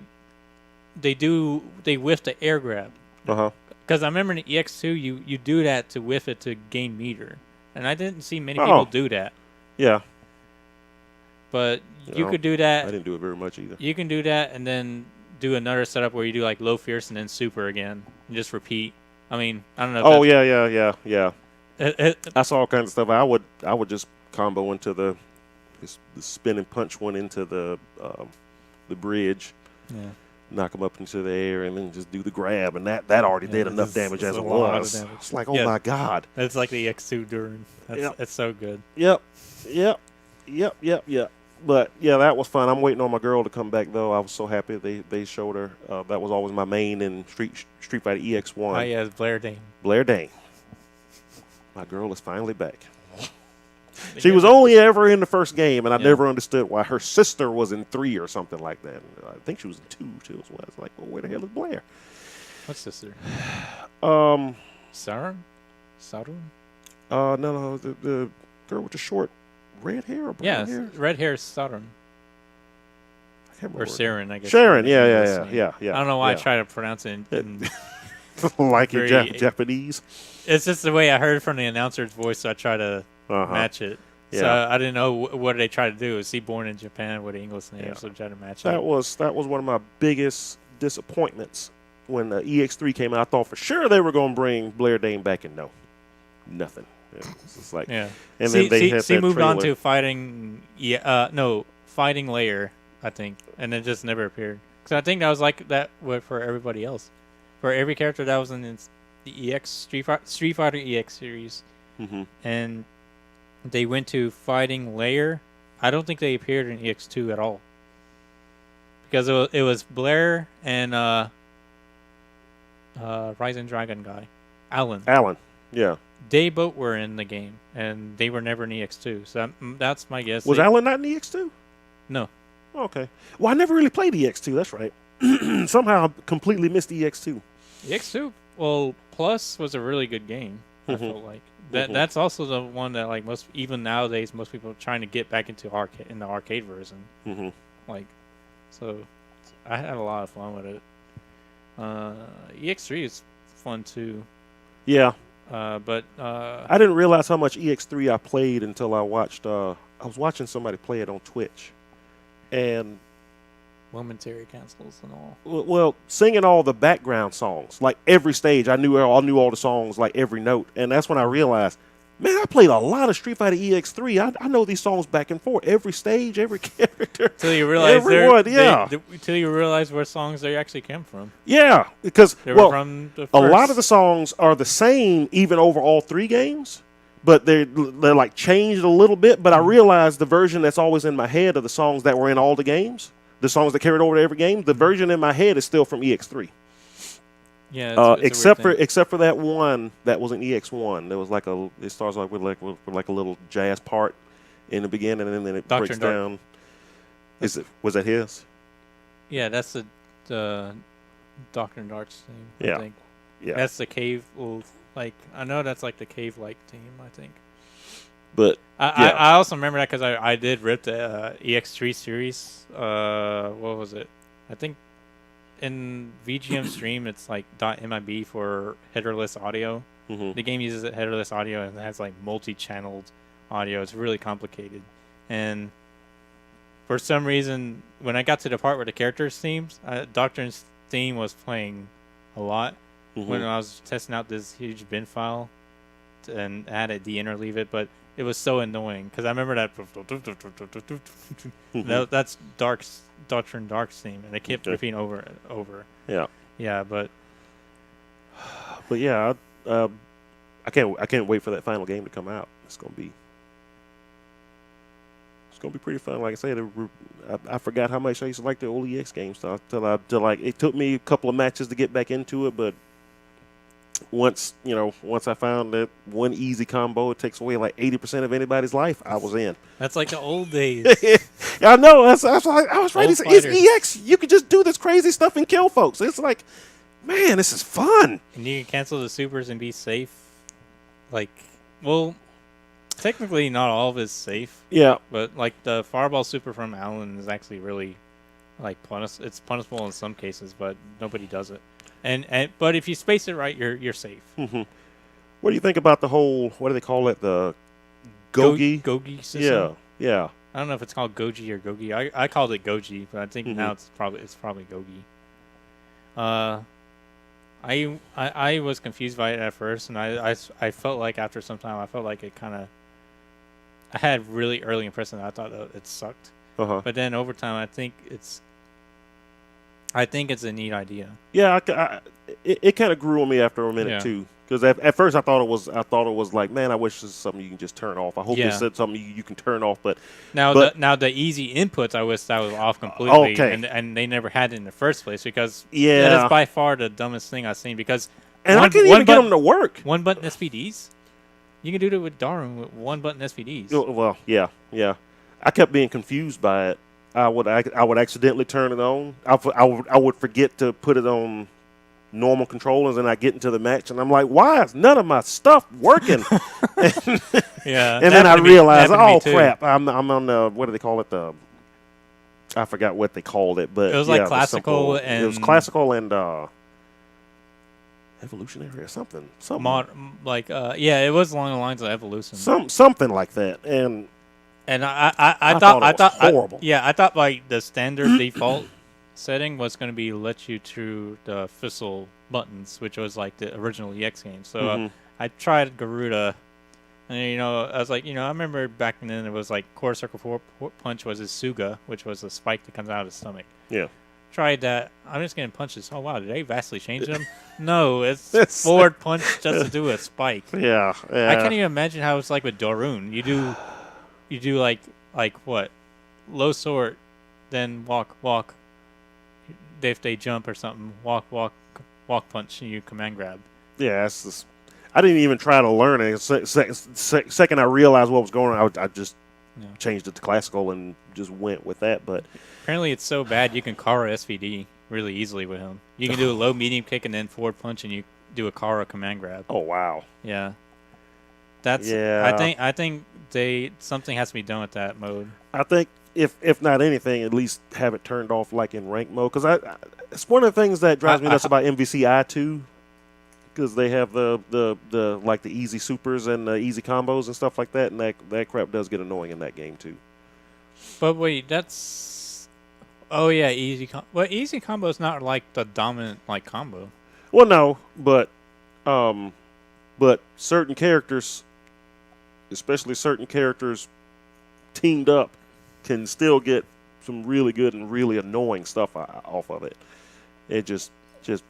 they whiff the air grab. Uh-huh. Because I remember in the EX2 you do that to whiff it to gain meter, and I didn't see many people do that. Yeah. But you No, could do I that. didn't do it very much either. You can do that, and then do another setup where you do like low fierce and then super again, and just repeat. I mean, I don't know. If Oh that's, yeah. I saw all kinds of stuff. I would just combo into the spin and punch one into the bridge, knock them up into the air, and then just do the grab, and that already did enough damage as it was. It's like, oh my god, it's like the EX2 Durin. It's so good. Yep. But yeah, that was fun. I'm waiting on my girl to come back though. I was so happy they showed her. That was always my main in Street Fighter EX1. Oh yeah, it's Blair Dane. Blair Dane. My girl is finally back. She was only ever in the first game, and I never understood why her sister was in 3 or something like that. I think she was in 2 too as well. It's like, well, where the hell is Blair? What sister? Sauron? No, the girl with the short red hair or brown hair? Red hair is Sauron. I can't remember. Or Sharon, I guess. Sharon, yeah. I don't know why I try to pronounce it in like in Japanese. It's just the way I heard from the announcer's voice, so I try to match it. Yeah. So I didn't know what they try to do. Is he born in Japan with an English name, so try to match that it. That was one of my biggest disappointments when the EX3 came out. I thought for sure they were going to bring Blair Dane back, and no, nothing. It's just like, and then they had that moved trailer. on to fighting Layer, I think, and it just never appeared. Because I think that was like that for everybody else, for every character that was in the EX Street Fighter EX series, and they went to fighting Layer. I don't think they appeared in EX2 at all, because it was Blair and Rising Dragon guy, Alan. Yeah. They both were in the game, and they were never in EX2. So that's my guess. Was Alan not in EX2? No. Okay. Well, I never really played EX2. That's right. Somehow I completely missed EX2. EX2, well, Plus was a really good game. I felt like that's also the one that like even nowadays most people are trying to get back into the arcade version. Like, so I had a lot of fun with it. EX3 is fun too. Yeah. But I didn't realize how much EX3 I played until I watched. I was watching somebody play it on Twitch, and momentary cancels and all. Well, singing all the background songs, like every stage, I knew all the songs, like every note, and that's when I realized, man, I played a lot of Street Fighter EX3. I know these songs back and forth, every stage, every character. Till you realize till you realize where songs they actually came from. Yeah, because they were from the first. A lot of the songs are the same even over all 3 games, but they're like changed a little bit. But I realized the version that's always in my head of the songs that were in all the games, the songs that carried over to every game, the version in my head is still from EX3. Yeah, except for that one that was in EX1. There was it starts like with a little jazz part in the beginning, and then it breaks down. Was that his? Yeah, that's the Doctor and Darts theme. Yeah, I think. Yeah. That's the cave. I know that's like the cave-like theme. I think. But I also remember that because I did rip the EX3 series. What was it? I think. In VGM stream, it's like .mib for headerless audio. The game uses headerless audio and it has like multi-channeled audio. It's really complicated. And for some reason, when I got to the part where the characters' themes, Doctrine's theme was playing a lot when I was testing out this huge bin file and I had to de-interleave it, but it was so annoying because I remember that that's Doctrine Dark's theme, and it kept repeating over and over. Yeah, but yeah, I can't wait for that final game to come out. It's gonna be pretty fun. Like I said, I forgot how much I used to like the old EX games till it took me a couple of matches to get back into it, but once I found that one easy combo, it takes away like 80% of anybody's life, I was in. That's like the old days. I know. I was ready. It's EX. You could just do this crazy stuff and kill folks. It's like, man, this is fun. And you can cancel the supers and be safe. Like, well, technically not all of it is safe. Yeah. But like the fireball super from Alan is actually really like it's punishable in some cases, but nobody does it. But if you space it right, you're safe. What do you think about the whole, what do they call it, the Gogi? Gogi system? Yeah. I don't know if it's called Goji or Gogi. I called it Goji, but I think now it's probably Gogi. I was confused by it at first, and I felt like after some time, I felt like it kind of. I had really early impression that I thought that it sucked, Uh-huh. but then over time, I think it's a neat idea. Yeah, it kind of grew on me after a minute Yeah. too. Because at first I thought it was like, man, I wish this is something you can just turn off. I hope Yeah. they said something you can turn off. But Now the easy inputs, I wish that was off completely, Okay. and they never had it in the first place because that yeah, is by far the dumbest thing I've seen. Because and I couldn't even get them to work. one button SPDs, you can do that with Darwin with one button SPDs. Well, yeah. I kept being confused by it. I would accidentally turn it on. I would forget to put it on normal controllers, and I get into the match, and I'm like, why is none of my stuff working? Yeah, And then I realized, oh crap, I'm on the, what do they call it? I forgot what they called it, but It was yeah, like classical it was and- classical and evolutionary or something. it was along the lines of evolution. Something like that. And I thought thought it was horrible. I thought like the standard default setting was going to be let you through the Fissile buttons, which was like the original EX game. So I tried Garuda, and I was like, I remember back then it was like quarter circle four punch was his Suga, which was a spike that comes out of his stomach. yeah. Tried that. I'm just getting punches. Oh wow, did they vastly change them? No, it's forward punch just to do a spike. Yeah. I can't even imagine how it's like with Dorun. You do like what? Low sort, then walk. If they jump or something, walk punch, and you command grab. Yeah, it's just, I didn't even try to learn it. Second I realized what was going on, I just changed it to classical and just went with that. But apparently it's so bad you can Kara SVD really easily with him. You can do a low medium kick and then forward punch, and you do a Kara command grab. oh wow. Yeah. I think something has to be done with that mode. I think if not anything, at least have it turned off like in rank mode, because it's one of the things that drives me nuts about MVCI too, because they have the like the easy supers and the easy combos and stuff like that, and that crap does get annoying in that game too. But wait, easy combo is not like the dominant like combo. Well, no, but certain characters, especially certain characters teamed up, can still get some really good and really annoying stuff off of it. It just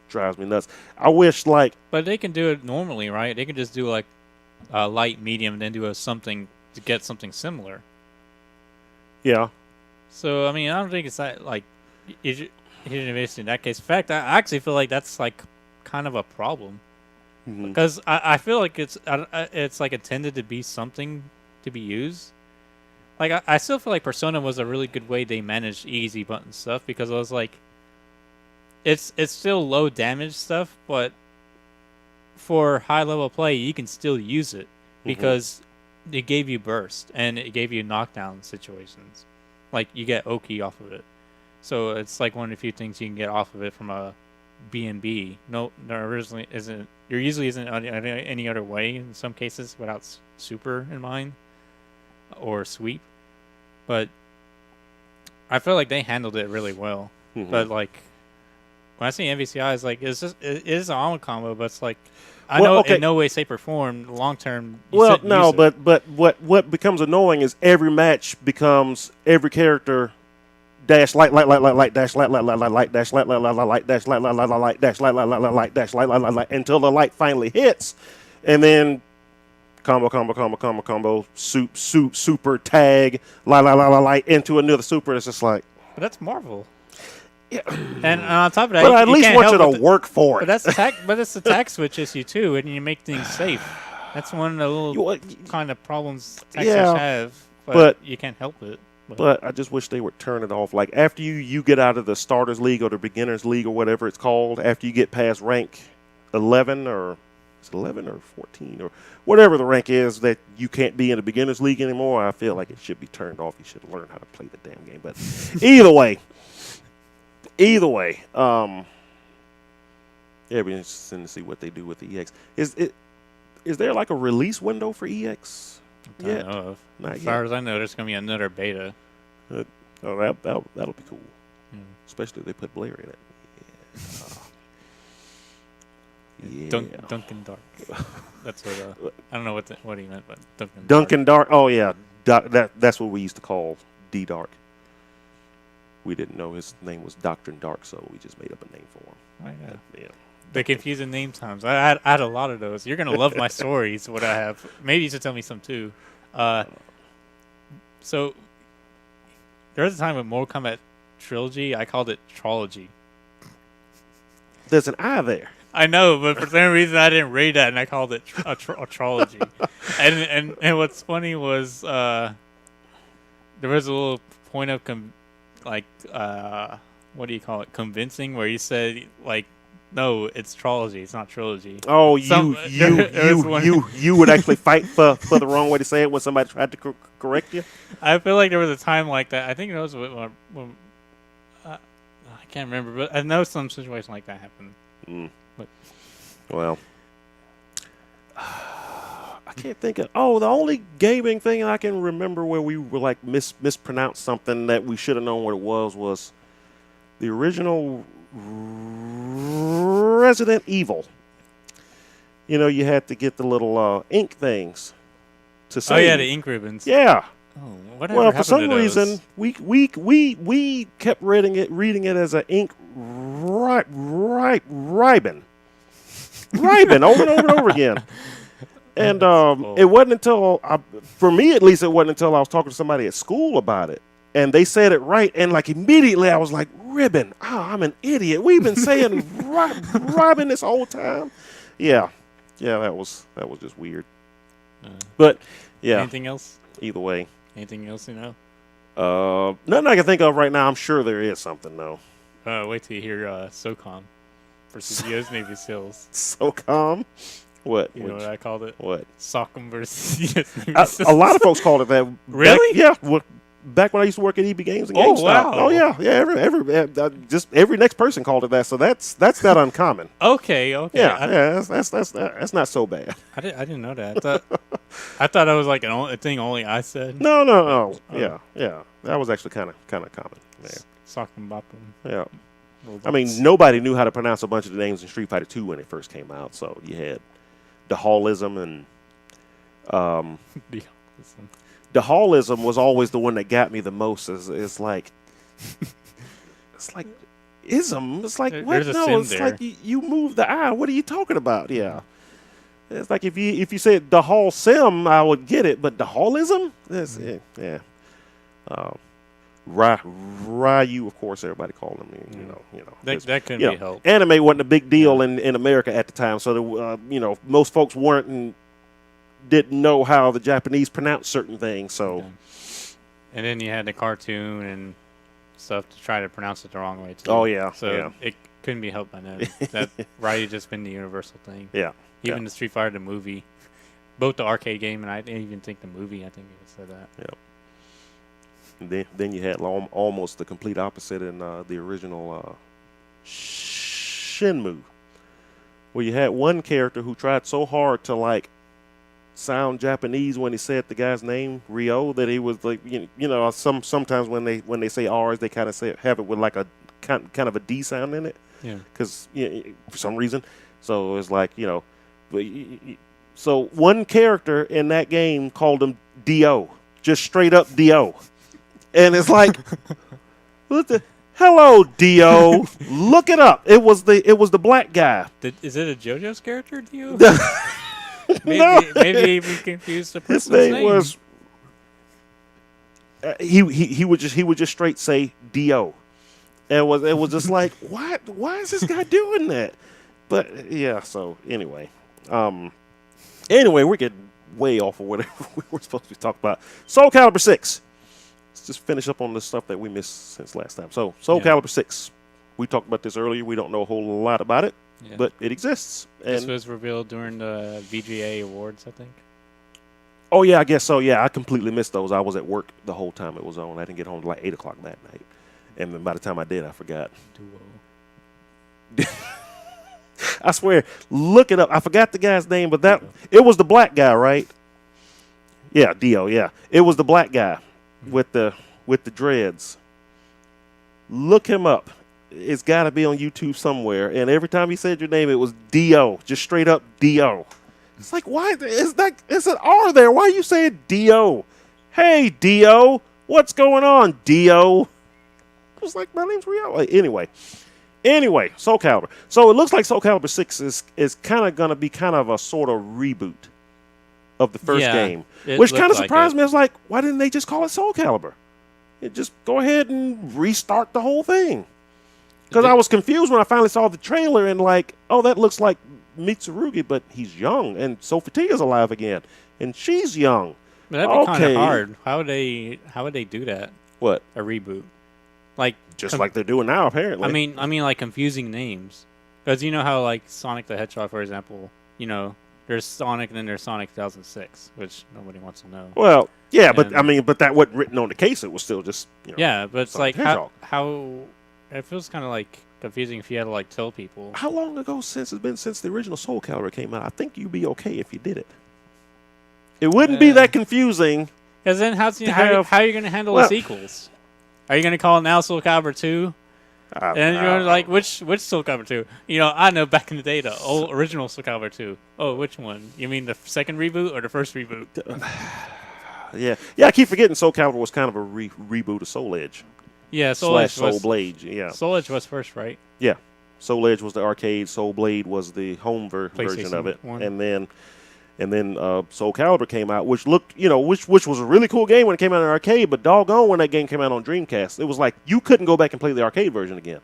drives me nuts. I wish But they can do it normally, right? They can just do like light, medium, and then do something to get something similar. Yeah. So I mean, I don't think it's that like in that case. In fact, I actually feel like that's like kind of a problem because I feel like it's like intended to be something to be used. Like I still feel like Persona was a really good way they managed easy button stuff because I was like, it's still low damage stuff, but for high level play you can still use it because it gave you burst and it gave you knockdown situations. Like you get Oki off of it, so it's like one of the few things you can get off of it from a B&B. No, there originally isn't. There usually isn't any other way in some cases without super in mind or sweep. But I feel like they handled it really well. But like when I see MVCI, it's like it is an on combo, but it's like I know in no way, shape, or form long term. Well, no, but what becomes annoying is every match becomes every character dash light dash light dash light dash light dash light until the light finally hits, and then combo super tag light into another super. It's just like, but that's Marvel. Yeah. And on top of that, but I at least want you to work for it. But it's a tack switch issue too, and you make things safe. That's one of the little kind of problems Texans have, but you can't help it. But I just wish they would turn it off. Like after you get out of the starters league or the beginners league or whatever it's called, after you get past rank 11 or it's 11 or 14 or whatever the rank is that you can't be in the beginners league anymore, I feel like it should be turned off. You should learn how to play the damn game. But either way, it'd be interesting to see what they do with the EX. Is there like a release window for EX? Not yet. As far as I know, there's going to be another beta. That'll be cool. Especially if they put Blair in it. Yeah. Duncan Dark. That's what I don't know what he meant, but Duncan Dark. Oh yeah, that's what we used to call D Dark. We didn't know his name was Doctrine Dark, so we just made up a name for him. Yeah. The confusing name times. I had a lot of those. You're gonna love my stories. What I have. Maybe you should tell me some too. So there was a time with Mortal Kombat Trilogy. I called it Trology. There's an I there. I know, but for some reason I didn't read that, and I called it a Trology. and what's funny was there was a little point of what do you call it? Convincing, where you said like, no, it's Trology, it's not Trilogy. Oh, you would actually fight for the wrong way to say it when somebody tried to correct you? I feel like there was a time like that. I think it was when I can't remember, but I know some situation like that happened. But. Well, I can't think of. Oh, the only gaming thing I can remember where we were like mispronounced something that we should have known what it was the original Resident Evil. You know, you had to get the little ink things to save. Oh yeah, the ink ribbons. Yeah. Oh, whatever. Well, for some reason, we kept reading it as an ink ribbon. Ribbon over and over again. And it wasn't until, for me at least, it wasn't until I was talking to somebody at school about it. And they said it right. And like immediately I was like, ribbon. Oh, I'm an idiot. We've been saying ribbon this whole time. Yeah. Yeah, that was just weird. But, yeah. Anything else? Either way. Anything else you know? Nothing I can think of right now. I'm sure there is something, though. Wait till you hear SOCOM versus U.S. Navy SEALs. SOCOM? What? You know what I called it? What? SOCOM versus U.S. Navy SEALs. A lot of folks called it that. Really? Yeah. Back when I used to work at EB Games and GameStop. Wow. Oh yeah. Every next person called it that. So that's not uncommon. Okay. Yeah. That's not so bad. I didn't know that. I thought that was like a thing only I said. No. Oh. Yeah. That was actually kind of common. Yeah. SOCOM bop'em. Yeah. I mean, nobody knew how to pronounce a bunch of the names in Street Fighter 2 when it first came out. So you had Dahallism and Dahallism was always the one that got me the most. It's like ism. It's like what? No, it's like you move the I. What are you talking about? Yeah. It's like if you said Dahal Sim, I would get it, but Dahallism? Yeah. Ryu, of course, everybody called him. You know. That couldn't be helped. Anime wasn't a big deal in America at the time, so most folks didn't know how the Japanese pronounced certain things. So, and then you had the cartoon and stuff to try to pronounce it the wrong way too. Oh yeah, so it couldn't be helped by that. That Ryu just been the universal thing. Yeah, even the Street Fighter the movie, both the arcade game and I didn't even think the movie. I think it said that. Yeah. Then you had almost the complete opposite in the original Shenmue, where you had one character who tried so hard to like sound Japanese when he said the guy's name Ryo that he was like sometimes when they say R's they kind of have it with like a kind of a D sound in it because for some reason, so it's like so one character in that game called him Do, just straight up Do, and it's like hello Do, look it up. It was the black guy. Is it a JoJo's character Do? Maybe we confused the person's name. His name was he would just straight say Do. It was just like what? Why is this guy doing that? But yeah. So anyway, we're getting way off of whatever we were supposed to talk about. Soul Calibur 6. Let's just finish up on the stuff that we missed since last time. So Soul Calibur 6. We talked about this earlier. We don't know a whole lot about it. Yeah. But it exists. This was revealed during the VGA Awards, I think. Oh, yeah, I guess so. Yeah, I completely missed those. I was at work the whole time it was on. I didn't get home until like 8 o'clock that night. And then by the time I did, I forgot. Duo. I swear, look it up. I forgot the guy's name, but it was the black guy, right? Yeah, Dio, yeah. It was the black guy with the dreads. Look him up. it's got to be on YouTube somewhere. And every time he said your name, it was D-O, just straight up D-O. It's like, why? It's an R there. Why are you saying D-O? Hey, D-O, what's going on, D-O? I was like, my name's Rio. Anyway, Soul Calibur. So it looks like Soul Calibur 6 is kind of going to be kind of a sort of reboot of the first game. Which kind of surprised me. I was like, why didn't they just call it Soul Calibur? Just go ahead and restart the whole thing. Because I was confused when I finally saw the trailer and like, oh, that looks like Mitsurugi, but he's young. And Sophia's alive again. And she's young. But that'd be kind of hard. How would they do that? What? A reboot. Like like they're doing now, apparently. I mean, like confusing names. Because you know how like Sonic the Hedgehog, for example, there's Sonic and then there's Sonic 2006, which nobody wants to know. Well, yeah, but that wasn't written on the case. It was still just yeah, but it's Sonic like how it feels kind of like confusing if you had to like tell people. How long ago since the original Soul Calibur came out? I think you'd be okay if you did it. It wouldn't be that confusing. Because then how are you going to handle the sequels? Are you going to call it now Soul Calibur 2? And you're going to like, which Soul Calibur 2? I know back in the day, the original Soul Calibur 2. Oh, which one? You mean the second reboot or the first reboot? Yeah, I keep forgetting Soul Calibur was kind of a reboot of Soul Edge. Yeah, Soul Blade. Yeah, Soul Edge was first, right? Yeah, Soul Edge was the arcade. Soul Blade was the home version of it, 1. and then Soul Calibur came out, which looked, which was a really cool game when it came out in the arcade. But doggone, when that game came out on Dreamcast, it was like you couldn't go back and play the arcade version again.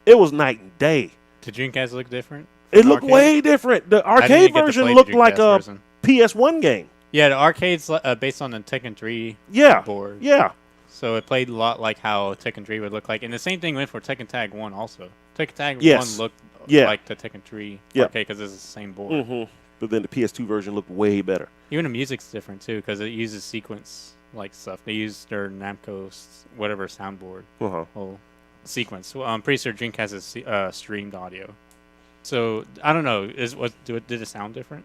It was night and day. Did Dreamcast look different? It looked way different. The arcade version looked like a PS1 game. Yeah, the arcade's based on the Tekken 3 board. Yeah. So it played a lot like how Tekken 3 would look like. And the same thing went for Tekken Tag 1 also. Tekken Tag 1 looked like the Tekken 3 arcade because it's the same board. Mm-hmm. But then the PS2 version looked way better. Even the music's different too because it uses sequence like stuff. They use their Namco whatever soundboard whole sequence. Well, I'm pretty sure Dreamcast is streamed audio. So I don't know. Did it sound different?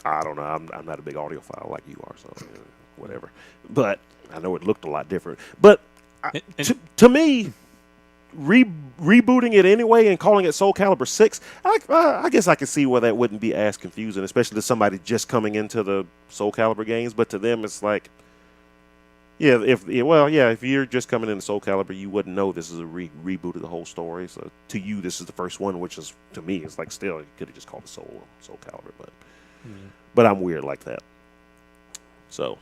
I don't know. I'm not a big audiophile like you are, so whatever. But I know it looked a lot different. But to me, rebooting it anyway and calling it Soul Calibur 6, I guess I can see why that wouldn't be as confusing, especially to somebody just coming into the Soul Calibur games. But to them, it's like, if you're just coming into Soul Calibur, you wouldn't know this is a reboot of the whole story. So to you, this is the first one, which is, to me, it's like still, you could have just called it Soul Calibur. But I'm weird like that. So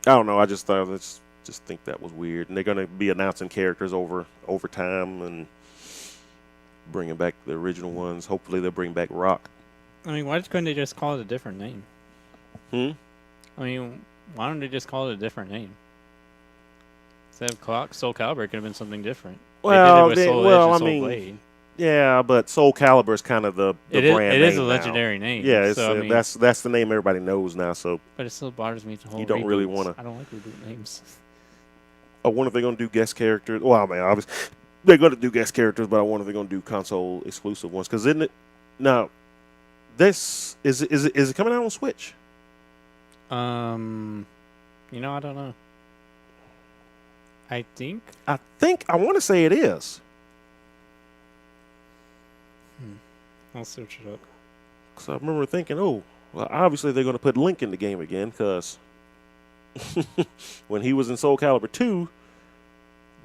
I don't know. I just thought just think that was weird. And they're going to be announcing characters over time and bringing back the original ones. Hopefully they'll bring back Rock. I mean, why couldn't they just call it a different name? I mean, why don't they just call it a different name? Instead of Soul Calibur, it could have been something different. Well, they did it with Soul Edge and Soul Blade. Yeah, but Soul Calibur is kind of the brand name. It is a legendary name. Yeah, that's the name everybody knows now. So, but it still bothers me to hold. You don't really want to. I don't like reboot names. I wonder if they're going to do guest characters. Well, I mean, obviously they're going to do guest characters, but I wonder if they're going to do console exclusive ones. Because isn't it now? This is it coming out on Switch? I don't know. I think I want to say it is. I'll search it up. Because I remember thinking, obviously they're going to put Link in the game again, because when he was in Soul Calibur 2,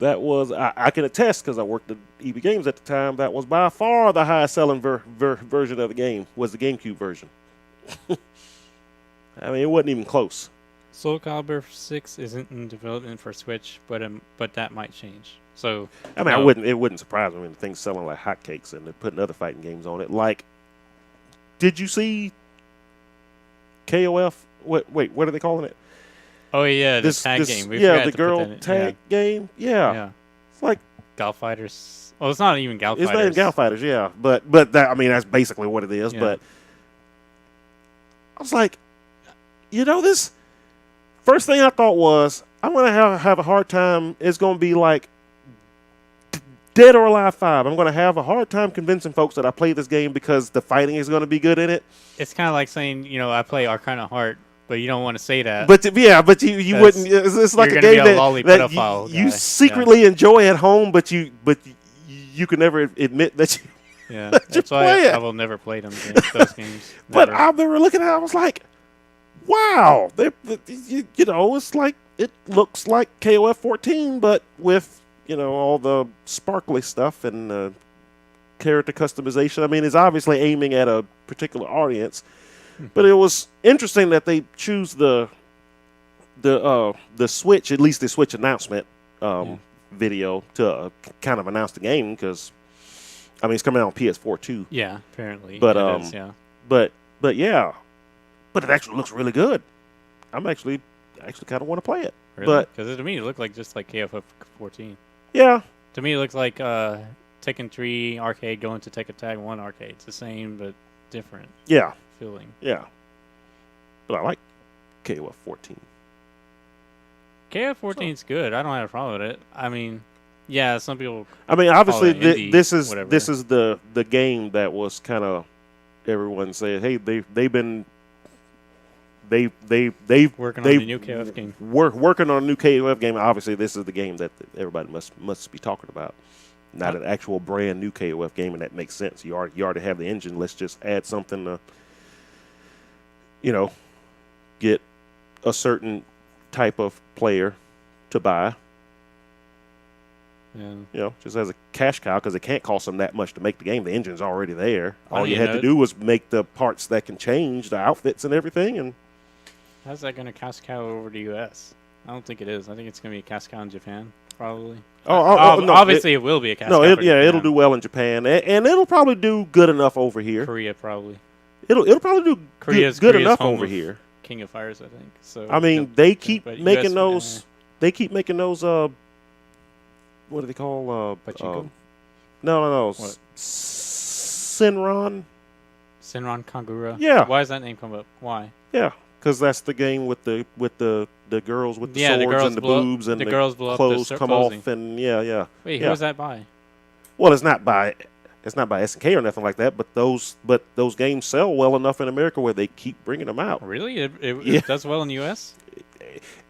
that was, I can attest, because I worked at EB Games at the time, that was by far the highest selling version of the game, was the GameCube version. I mean, it wasn't even close. Soul Calibur 6 isn't in development for Switch, but that might change. So I mean, it wouldn't surprise me. I mean, the thing's selling like hotcakes, and they're putting other fighting games on it. Like, did you see KOF? Wait, what are they calling it? Oh yeah, the tag game. The girl tag game. Yeah, it's like Gal Fighters. Well, it's not even Gal Fighters. It's not even Gal Fighters. Yeah, but that, I mean, that's basically what it is. Yeah. But I was like, this first thing I thought was I'm gonna have a hard time. It's gonna be like Dead or Alive 5. I'm going to have a hard time convincing folks that I play this game because the fighting is going to be good in it. It's kind of like saying, I play Arcana Heart, but you don't want to say that. But you wouldn't. It's like a game that you secretly enjoy at home, but you you can never admit that you. Yeah, Let you that's why play I it. will never play those games. But Never. I remember looking at it, I was like, wow. You know, it's like, it looks like KOF 14, but with, you know, all the sparkly stuff and character customization. I mean, it's obviously aiming at a particular audience, but it was interesting that they choose the Switch, at least the Switch announcement video to kind of announce the game, because I mean, it's coming out on PS4 too. Yeah, apparently. But it is, yeah. but yeah, but it actually looks really good. I'm actually kind of want to play it. Really? But because to me it looked like just like KOF 14. yeah, To me it looks like Tekken 3 arcade going to Tekken Tag 1 arcade. It's the same but different yeah, feeling. yeah. But I like KOF 14. KOF 14 is good. I don't have a problem with it. I mean, yeah, some people. I mean, obviously, call it indie, this is whatever. this is the game that was kind of everyone saying, hey, they've been Working on the new KOF game. working on a new KOF game. Obviously, this is the game that everybody must be talking about. Not an actual brand new KOF game, and that makes sense. You already have the engine. Let's just add something to, you know, get a certain type of player to buy. Yeah. You know, just as a cash cow, because it can't cost them that much to make the game. The engine's already there. Well, All you you had know- to do was make the parts that can change, the outfits and everything. And How's that going to cash cow over to US? I don't think it is. I think it's going to be a cash cow in Japan, probably. no, Obviously, it will be a cash no, cow. for it'll Japan. do well in Japan, and it'll probably do good enough over here. Korea, probably. It'll probably do Korea's good Korea's enough home over of here. King of Fighters, I think. So I mean, they'll- they keep but making US, those. They keep making those. What do they call? Pachinko? No. What? Sinron. Senran Kagura. Yeah. Why does that name come up? Why? Yeah, because that's the game with the girls with the Yeah, the swords girls and the blow- boobs and the the girls blow up clothes their come clothing. off, and yeah. Wait, Yeah. who was that by? Well, it's not by SNK or nothing like that, but those games sell well enough in America where they keep bringing them out. Really? Yeah. It does well in the US?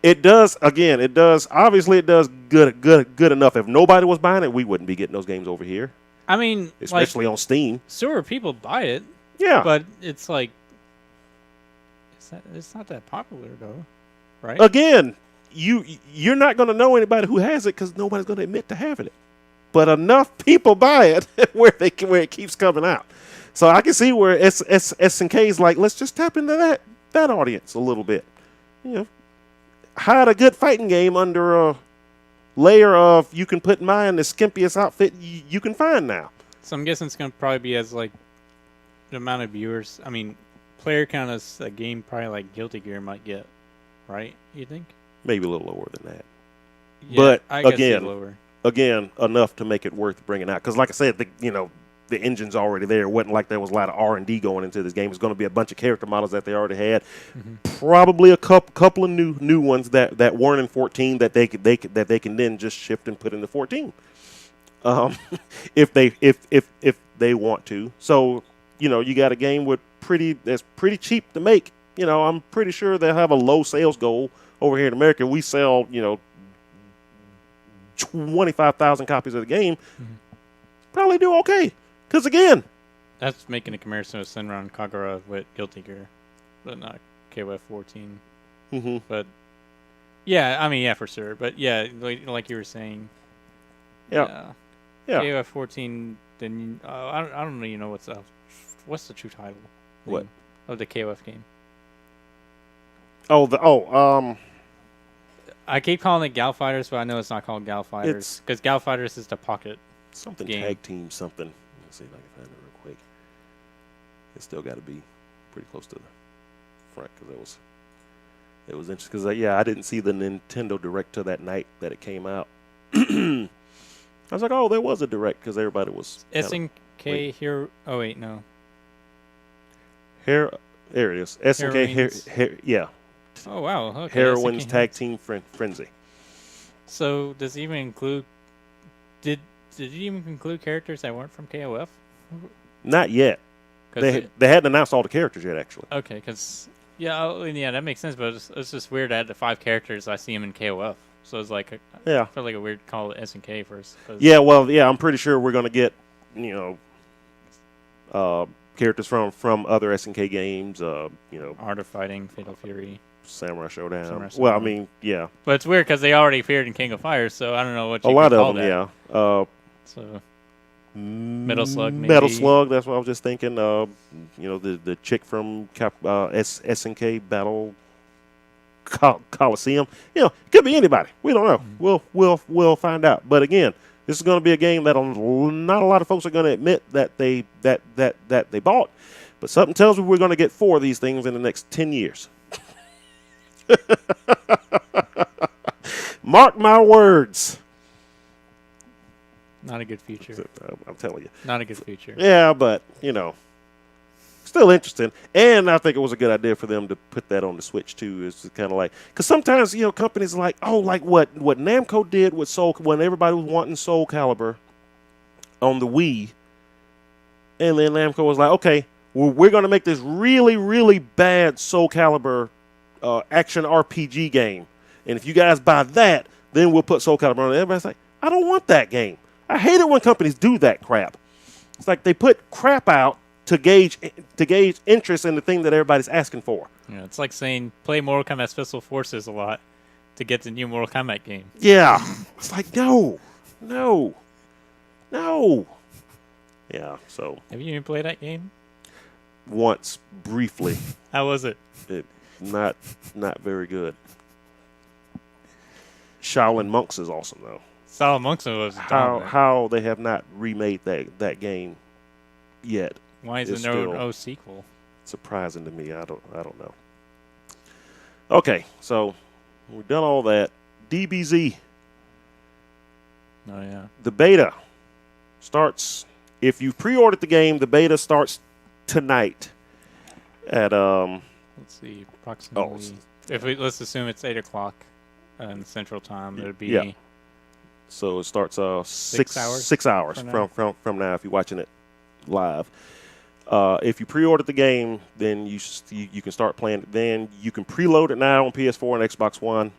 It does. Again, it does. Obviously, it does good enough. If nobody was buying it, we wouldn't be getting those games over here, I mean, especially on Steam. sure, people buy it, Yeah. but it's like, it's not that popular, though, right? Again, you're not going to know anybody who has it because nobody's going to admit to having it. But enough people buy it where it keeps coming out. So I can see where SNK is like, let's just tap into that audience a little bit. You know, hide a good fighting game under a layer of you can put mine the skimpiest outfit you can find now. So I'm guessing it's going to probably be as, like, the amount of viewers. I mean, player count as a game probably like Guilty Gear might get, right? You think? Maybe a little lower than that. Yeah, But, I guess again, lower. Again, enough to make it worth bringing out. Because like I said, the engine's already there. It wasn't like there was a lot of R&D going into this game. It's going to be a bunch of character models that they already had. Mm-hmm. Probably a couple of new ones that weren't in 14 that they can then just shift and put into 14. If they want to. So, you got a game that's pretty cheap to make. I'm pretty sure they'll have a low sales goal over here in America. We sell, 25,000 copies of the game. Mm-hmm. Probably do okay. Because again, That's making a comparison with Senran Kagura with Guilty Gear, but not KOF 14. mm-hmm. But yeah, I mean, yeah, for sure. But yeah, like you were saying, Yeah. KOF 14. Then I don't really know what's the true title. What? Of the KOF game? I keep calling it Gal Fighters, but I know it's not called Gal Fighters because Gal Fighters is the pocket. Something game. tag team something. Let's see if I can find it real quick. It's still got to be pretty close to the front because it was interesting. Because I didn't see the Nintendo Direct till that night that it came out. I was like, oh, there was a Direct because everybody was SNK here. Oh wait, no. Here it is. SNK yeah. Oh wow. Okay. Heroines SNK. Tag Team Frenzy. So does it even include? Did it even include characters that weren't from KOF? Not yet. 'Cause They hadn't announced all the characters yet, actually. Okay, because yeah, that makes sense. But it's just weird. I had the 5 characters. I see them in KOF. So it's like Yeah. I feel like a weird call to SNK first. Yeah, well, yeah, I'm pretty sure we're going to get, characters from other SNK games, Art of Fighting, Fatal Fury, Samurai Showdown. Samurai Well, I Showdown. mean, yeah. But it's weird because they already appeared in King of Fighters, so I don't know what A you lot could call of them, that. yeah. So Metal Slug, maybe. Metal Slug, that's what I was just thinking. The chick from SNK Battle Coliseum. It could be anybody. We don't know. We'll find out. But again, this is going to be a game that not a lot of folks are going to admit that they bought. But something tells me we're going to get 4 of these things in the next 10 years. Mark my words. Not a good future. I'm telling you. Not a good future. Yeah, but, still interesting. And I think it was a good idea for them to put that on the Switch, too. It's kind of like, because sometimes, companies are like, like what Namco did with when everybody was wanting Soul Calibur on the Wii. And then Namco was like, okay, well, we're going to make this really, really bad Soul Calibur action RPG game. And if you guys buy that, then we'll put Soul Calibur on it. Everybody's like, I don't want that game. I hate it when companies do that crap. It's like they put crap out to gauge interest in the thing that everybody's asking for. Yeah, it's like saying play Mortal Kombat Special Forces a lot to get the new Mortal Kombat game. Yeah. It's like, no. Yeah, so. Have you even played that game? Once, briefly. How was it? Not very good. Shaolin Monks is awesome, though. Solid Monks was how they have not remade that game yet. Why is there no sequel? Surprising to me. I don't know. Okay, so we've done all that. DBZ. Oh yeah. The beta starts. If you pre-ordered the game, the beta starts tonight. At let's see, approximately. Let's assume it's 8:00 Central Time. It'd be. Yeah. So it starts 6 hours. 6 hours from now if you're watching it live. If you pre-ordered the game, then you can start playing it. Then you can preload it now on PS4 and Xbox One.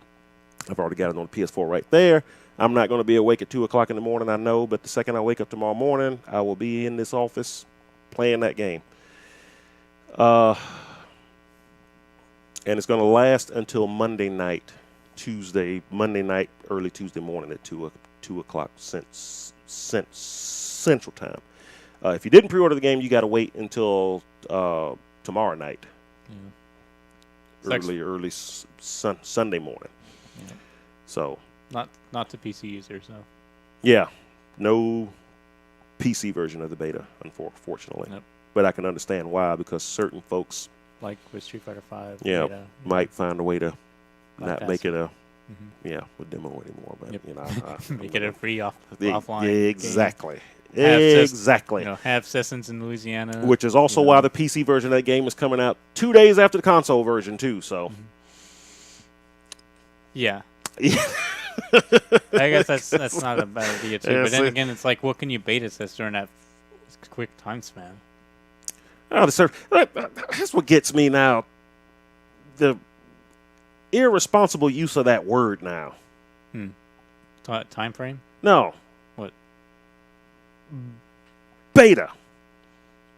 I've already got it on the PS4 right there. I'm not going to be awake at 2:00 in the morning, I know, but the second I wake up tomorrow morning, I will be in this office playing that game. And it's going to last until Monday night, early Tuesday morning at 2:00 Central Time. If you didn't pre-order the game, you got to wait until tomorrow night. Yeah. Early Sunday morning. Yeah. So not to PC users, no. Yeah, no PC version of the beta, unfortunately. Yep. But I can understand why, because certain folks, like with Street Fighter 5, might find a way to not make it a demo anymore. But make it a free offline. Yeah, exactly. Game. Exactly. Have sessions in Louisiana. Which is also why the PC version of that game is coming out 2 days after the console version too. So. Yeah. I guess that's not a bad idea too. Yeah, but then again, it's like, what can you beta test during that quick time span? That's what gets me now. The irresponsible use of that word now. Time frame? No. What? Beta.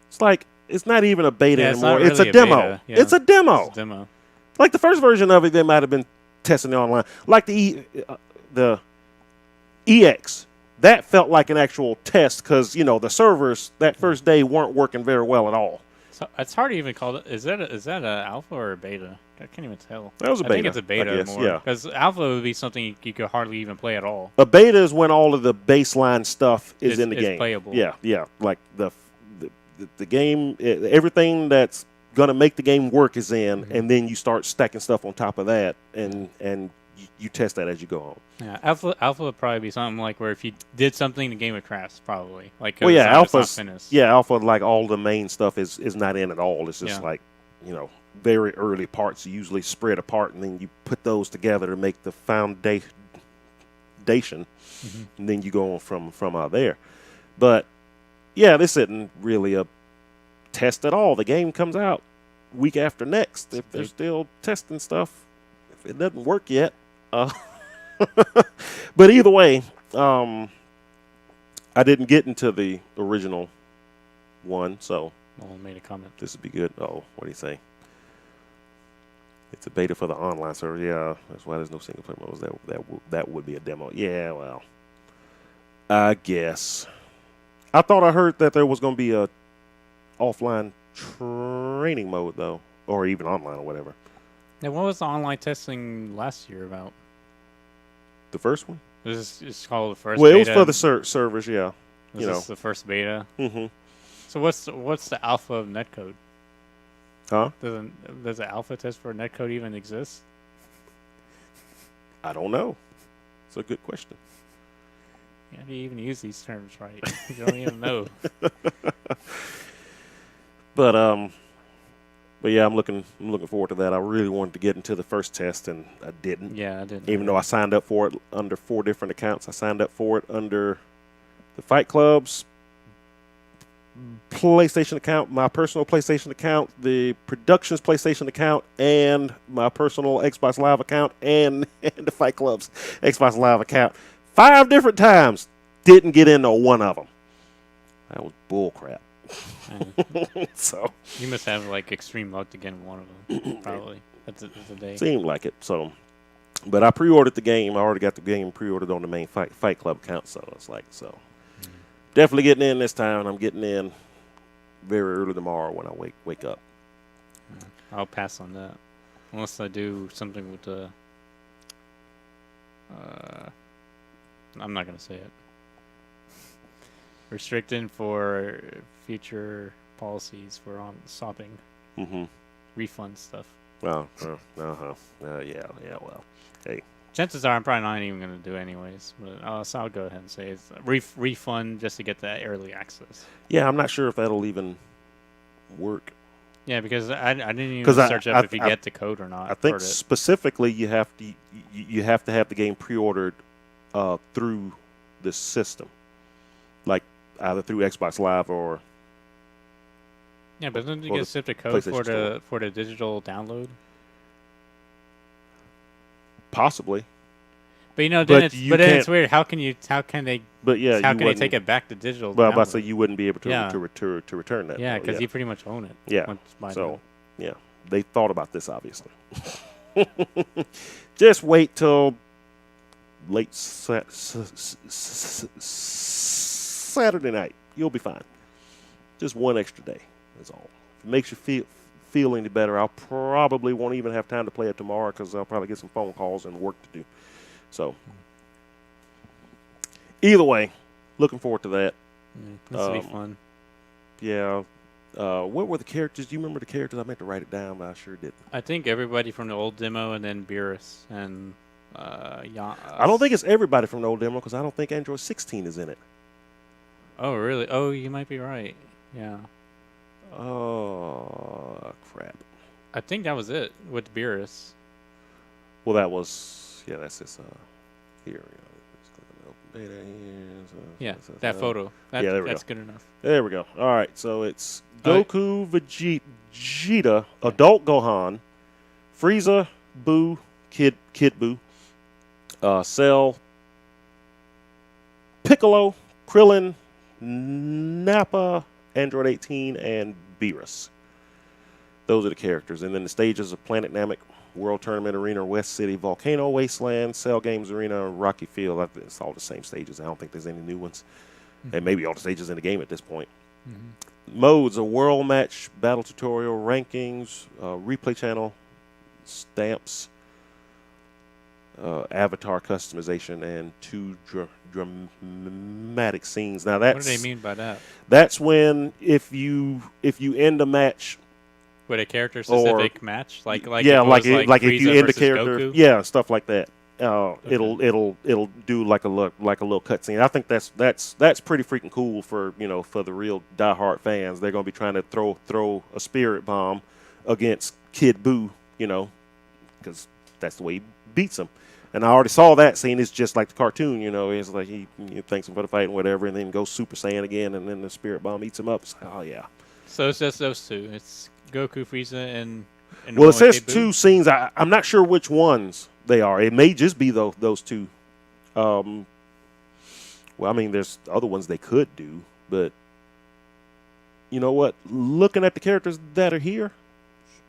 It's like, it's not even a beta anymore. It's a demo. Yeah. It's a demo. It's a demo. Like the first version of it, they might have been testing it online. Like the EX. That felt like an actual test because, the servers that first day weren't working very well at all. So it's hard to even call it. Is that an alpha or a beta? I can't even tell. That was a beta. I think it's a beta more. Yeah. Because alpha would be something you could hardly even play at all. A beta is when all of the baseline stuff is in the game. It's playable. Yeah. Like the game, everything that's going to make the game work is in, and then you start stacking stuff on top of that, and you test that as you go on. Yeah, alpha would probably be something like where if you did something, the game would crash, probably. Like, alpha, like all the main stuff is not in at all. It's just like, very early parts usually spread apart, and then you put those together to make the foundation, and then you go on from out there. But yeah, this isn't really a test at all. The game comes out week after next. If they're still testing stuff, if it doesn't work yet, But either way, I didn't get into the original one, so No one made a comment. this would be good. Oh, what do you say? It's a beta for the online server. Yeah, that's why there's no single player modes. That would be a demo. Yeah, well, I guess. I thought I heard that there was going to be a offline training mode though, or even online or whatever. Now, what was the online testing last year about? The first one? This is called the first. Well, beta. it was for the servers, yeah. This is the first beta. Mm-hmm. So what's the alpha of netcode? Huh? Does the alpha test for netcode even exist? I don't know. It's a good question. How do you even use these terms right? You don't even know. But yeah, I'm looking forward to that. I really wanted to get into the first test, and I didn't. Yeah, I didn't. Even though I signed up for it under 4 different accounts. I signed up for it under the Fight Club's PlayStation account, my personal PlayStation account, the Productions PlayStation account, and my personal Xbox Live account, and the Fight Club's Xbox Live account. 5 different times. Didn't get into one of them. That was bull crap. So you must have like extreme luck to get one of them. Probably that's a day. Seemed like it. So, but I pre-ordered the game. I already got the game pre-ordered on the main Fight Club account. So it's like definitely getting in this time. I'm getting in very early tomorrow when I wake up. I'll pass on that unless I do something with the. I'm not gonna say it. Restricting for future policies for on shopping, refund stuff. Oh, yeah. Well, hey. Chances are I'm probably not even going to do anyways. But so I'll go ahead and say it's a refund just to get that early access. Yeah, I'm not sure if that'll even work. Yeah, because I didn't even search up if you get the code or not. I think specifically you have to have the game pre-ordered through the system, like either through Xbox Live or. Yeah, but don't you get shipped a code for the digital download? Possibly. But then it's weird. How can they? But yeah, how can they take it back to digital? Well, I'm about to say you wouldn't be able to return that. Yeah, because you pretty much own it. Yeah. So yeah, they thought about this obviously. Just wait till late Saturday night. You'll be fine. Just one extra day is all. If it makes you feel any better, I'll probably won't even have time to play it tomorrow because I'll probably get some phone calls and work to do. So either way, looking forward to that. This will be fun. Yeah. What were the characters? Do you remember the characters? I meant to write it down, but I sure didn't. I think everybody from the old demo and then Beerus and I don't think it's everybody from the old demo because I don't think Android 16 is in it. Oh, really? Oh, you might be right. Yeah. Oh, crap. I think that was it with Beerus. Well, that was, that's this, here we go. Yeah, that photo. There we that's go. Good enough. There we go. All right, so it's Goku, Vegeta, Adult Gohan, Frieza, Boo, Kid Boo, Cell, Piccolo, Krillin, Nappa, Android 18, and Beerus. Those are the characters. And then the stages are Planet Namek, World Tournament Arena, West City, Volcano Wasteland, Cell Games Arena, Rocky Field. It's all the same stages. I don't think there's any new ones. And maybe all the stages in the game at this point. Modes are World Match, Battle Tutorial, Rankings, Replay Channel, Stamps, Avatar Customization, and 2 dramatic scenes. Now that's... What do they mean by that? That's when if you end a match... With a character-specific match? Like if you end a character... Goku? Yeah, stuff like that. It'll do like a little cutscene. I think that's pretty freaking cool for the real diehard fans. They're gonna be trying to throw a spirit bomb against Kid Buu, because that's the way he beats him. And I already saw that scene. It's just like the cartoon, It's like he thanks him for the fight and whatever, and then goes Super Saiyan again, and then the spirit bomb eats him up. It's like, oh yeah. So it's just those two. It's Goku, Frieza, and in the Well, one it says with Kate 2 Boo? scenes. I'm not sure which ones they are. It may just be those 2. Well, I mean, there's other ones they could do, but you know what? Looking at the characters that are here,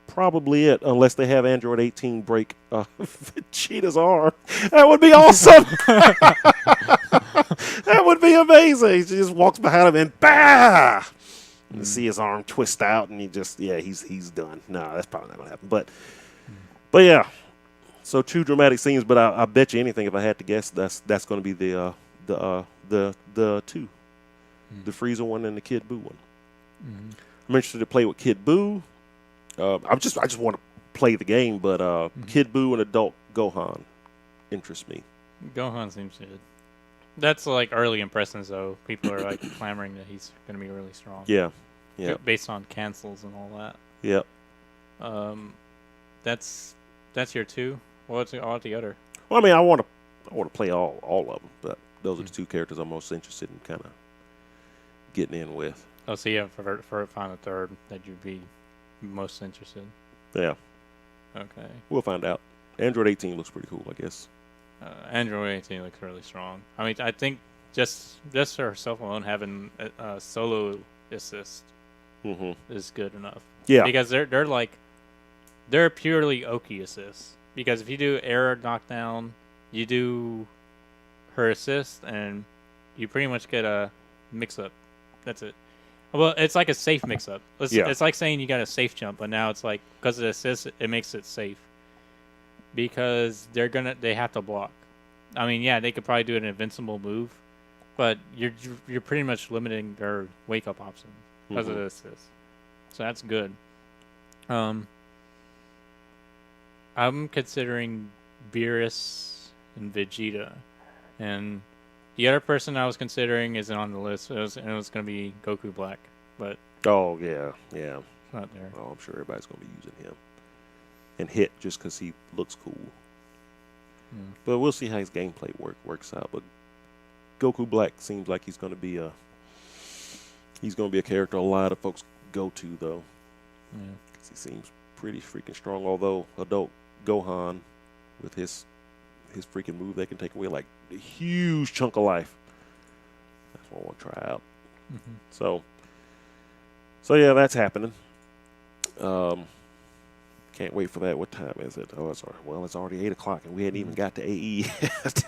probably it, unless they have Android 18 break Cheetah's arm. That would be awesome. That would be amazing. She just walks behind him and bah! And see his arm twist out, and he's done. No, that's probably not gonna happen. But yeah. So 2 dramatic scenes, but I bet you anything, if I had to guess, that's going to be the 2, the Frieza one and the Kid Buu one. Mm-hmm. I'm interested to play with Kid Buu. I just want to play the game, but Kid Buu and Adult Gohan interest me. Gohan seems good. That's like early impressions, though. People are like clamoring that he's going to be really strong. Yeah. Based on cancels and all that. Yep. That's your 2. What's all the other? Well, I mean, I want to play all of them, but those are the 2 characters I'm most interested in kind of getting in with. Oh, so yeah, for find a third that you'd be most interested. Yeah. Okay. We'll find out. Android 18 looks pretty cool, I guess. Android 18 looks really strong. I mean, I think just herself alone having a solo assist is good enough. Yeah. Because they're purely Oki assists. Because if you do air knockdown, you do her assist, and you pretty much get a mix-up. That's it. Well, it's like a safe mix-up. It's like saying you got a safe jump, but now it's like, because of the assist, it makes it safe. Because they have to block. I mean, yeah, they could probably do an invincible move, but you're pretty much limiting their wake-up option because of the assist. So that's good. I'm considering Beerus and Vegeta, and the other person I was considering isn't on the list. It was going to be Goku Black, but oh yeah, it's not there. Oh, I'm sure everybody's going to be using him and Hit just because he looks cool. But we'll see how his gameplay works out. But Goku Black seems like he's going to be a character a lot of folks go to though, because he seems pretty freaking strong. Although Adult Gohan, with his freaking move, they can take away like a huge chunk of life. That's what I want to try out. So yeah, that's happening. Can't wait for that. What time is it? Oh, it's already 8:00, and we hadn't even got to AE yet.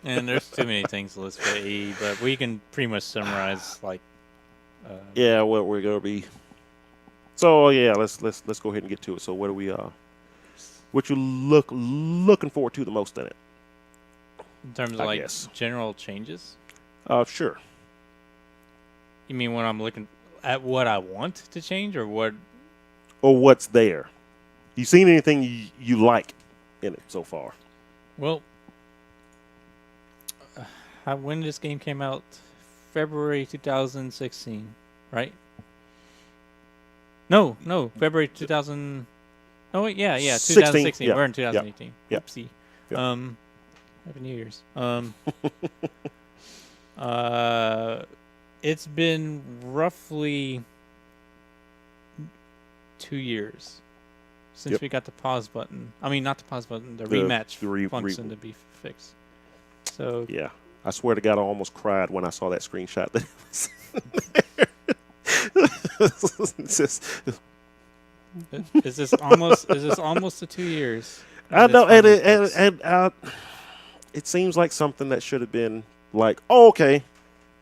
And there's too many things to list for AE, but we can pretty much summarize like. Yeah, what we're gonna be. So yeah, let's go ahead and get to it. So what do we what you looking forward to the most in it? In terms of like general changes? Sure. You mean when I'm looking at what I want to change, or what? Or what's there? You seen anything you like in it so far? Well, when this game came out, February 2016, right? No, February 2000. Oh wait, yeah, 2016. Yeah. We're in 2018. Yeah. Oopsie. Yeah. Happy New Year's. It's been roughly 2 years since we got the pause button. I mean, not the pause button, the rematch function to be fixed. So yeah, I swear to God, I almost cried when I saw that screenshot. Is this almost the 2 years? I know, and it seems like something that should have been like, oh, okay,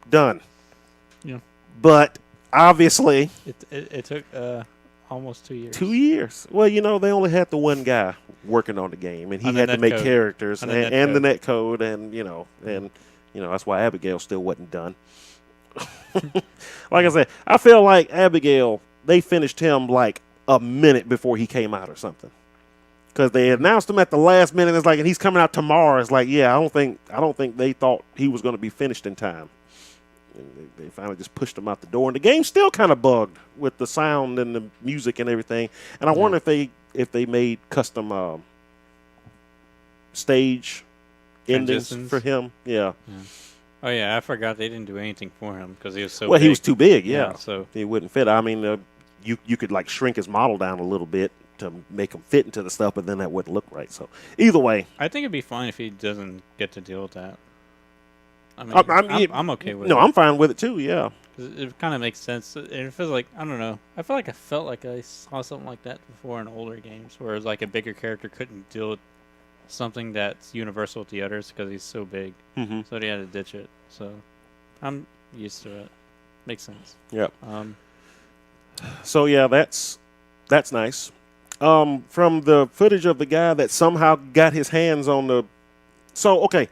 done. Yeah, but obviously it took almost 2 years. 2 years. Well, they only had the one guy working on the game, and he had to make characters and the net code, and that's why Abigail still wasn't done. Like I said, I feel like Abigail, they finished him like a minute before he came out or something, because they announced him at the last minute. It's like, and he's coming out tomorrow. It's like, yeah, I don't think they thought he was going to be finished in time. And they finally just pushed him out the door, and the game's still kind of bugged with the sound and the music and everything. And I wonder if they made custom stage endings for him. Yeah. Oh yeah, I forgot they didn't do anything for him because he was so. Well, big. He was too big. Yeah, so he wouldn't fit. I mean, you could like shrink his model down a little bit to make them fit into the stuff, but then that wouldn't look right. So either way, I think it'd be fine if he doesn't get to deal with that. I mean, I'm okay with it. No, I'm fine with it too. Yeah. 'Cause it kind of makes sense. It feels like, I don't know. I felt like I saw something like that before in older games, where it's like a bigger character couldn't deal with something that's universal with the others because he's so big. Mm-hmm. So they had to ditch it. So I'm used to it. Makes sense. Yep. Um, So yeah, that's nice. From the footage of the guy that somehow got his hands on the. So okay,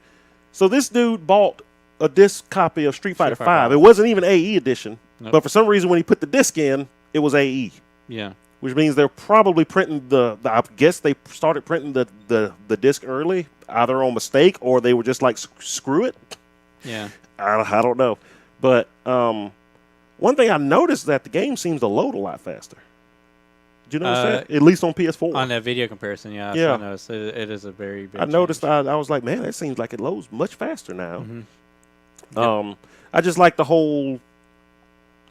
so this dude bought a disc copy of Street Fighter V. It wasn't even AE edition, Nope. but for some reason when he put the disc in, it was AE. Yeah. Which means they're probably printing the I guess they started printing the disc early, either on mistake or they were just like screw it. Yeah. I don't know, but one thing I noticed is that the game seems to load a lot faster. Did you notice that? At least on PS4. On that video comparison, yeah. Yeah. I noticed it is a very big I noticed. change. I was like, man, it seems like it loads much faster now. Mhm. I just like the whole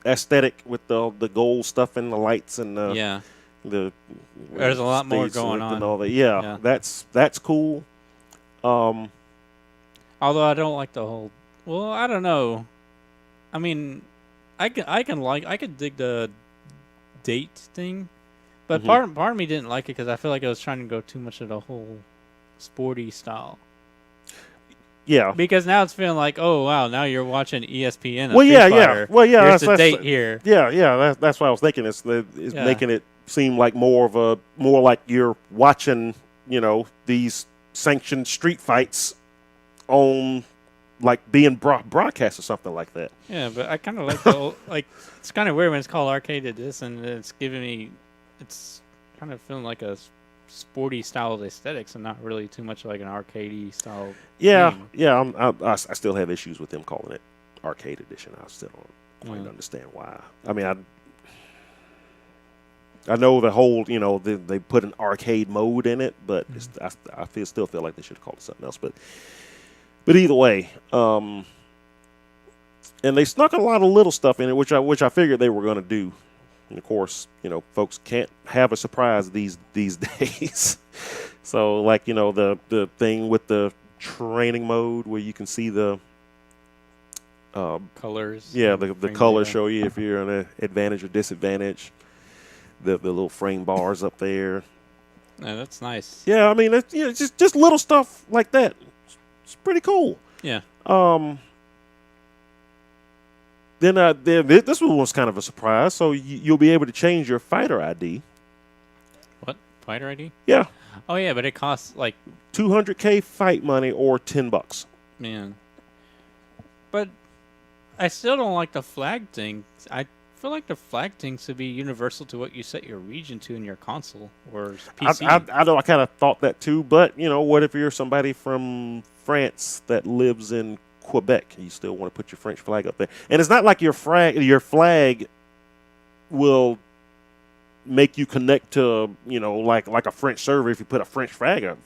aesthetic with the gold stuff and the lights and Yeah. the. There's a lot more stage going select and on. all that. Yeah, Yeah. that's cool. Although I don't like the whole. Well, I don't know. I mean, I could dig the date thing, but Mhm. part of me didn't like it because I feel like I was trying to go too much of the whole sporty style. Yeah. Because now it's feeling like, oh wow, now you're watching ESPN. Well, yeah, yeah. Well, yeah. Here's the that's date here. Yeah. That's what I was thinking. It's Yeah. making it seem like more like you're watching, these sanctioned street fights on like being broadcast or something like that. Yeah, but I kind of like the old, like it's kind of weird when it's called Arcade Edition, and it's giving me, it's kind of feeling like a sporty style of aesthetics and not really too much like an arcadey style. Yeah, game. yeah. I still have issues with them calling it Arcade Edition. I still don't quite understand why. I mean, I know the whole, they put an arcade mode in it, but I still feel like they should have called it something else. But either way, and they snuck a lot of little stuff in it, which I figured they were going to do. And of course, folks can't have a surprise these days. So, like, the thing with the training mode where you can see the Colors. yeah, the colors show you if you're an advantage or disadvantage. The little frame bars up there. Yeah, that's nice. Yeah, I mean, it's, just little stuff like that. It's pretty cool. Yeah. Then this one was kind of a surprise. So you'll be able to change your fighter ID. What? Fighter ID? Yeah, Oh yeah, but it costs like, $200K fight money or $10. man. But I still don't like the flag thing. I feel like the flag thing should be universal to what you set your region to in your console or PC. I know I kind of thought that too, but what if you're somebody from France that lives in Quebec? You still want to put your French flag up there, and it's not like your flag will make you connect to like a French server if you put a French flag up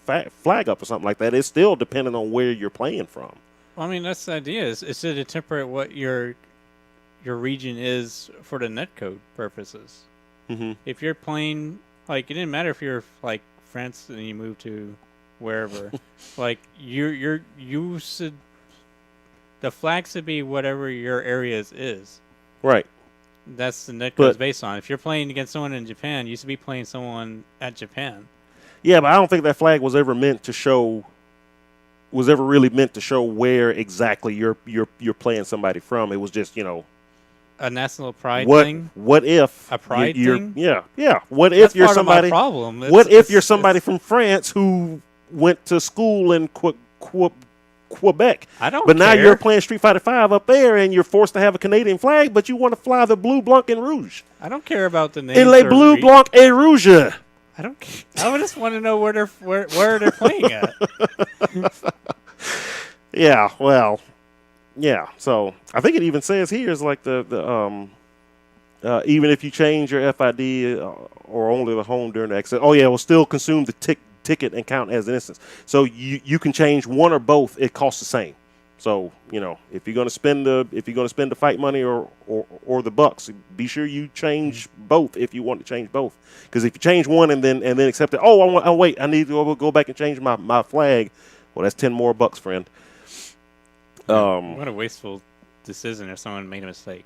or something like that. It's still depending on where you're playing from. Well, I mean, that's the idea. Is to temper what your region is for the netcode purposes. Mm-hmm. If you're playing, like, it didn't matter if you're like France and you move to wherever. Like you should, the flag should be whatever your areas is. Right. That's the netcode's based on. If you're playing against someone in Japan, you should be playing someone at Japan. Yeah, but I don't think that flag was ever meant to show. Was ever really meant to show where exactly you're playing somebody from. It was just A national pride what thing. what if A pride you're thing? yeah. What That's if you're part of my somebody? problem. What if you're somebody from France who went to school in Quebec? I don't. But now care. you're playing Street Fighter V up there, and you're forced to have a Canadian flag, but you want to fly the blue, blanc, and rouge. I don't care about the name. Et les bleu, blanc, et rouge. I don't. I just want to know where they're playing at. Yeah, well, yeah. So I think it even says here is like the even if you change your FID or only the home during the exit. Oh yeah, it will still consume the ticket and count as an instance. So you can change one or both. It costs the same. So if you're gonna spend the fight money or the bucks, be sure you change both if you want to change both. Because if you change one and then accept it, I need to go back and change my flag. Well, that's $10 more, friend. What a wasteful decision if someone made a mistake.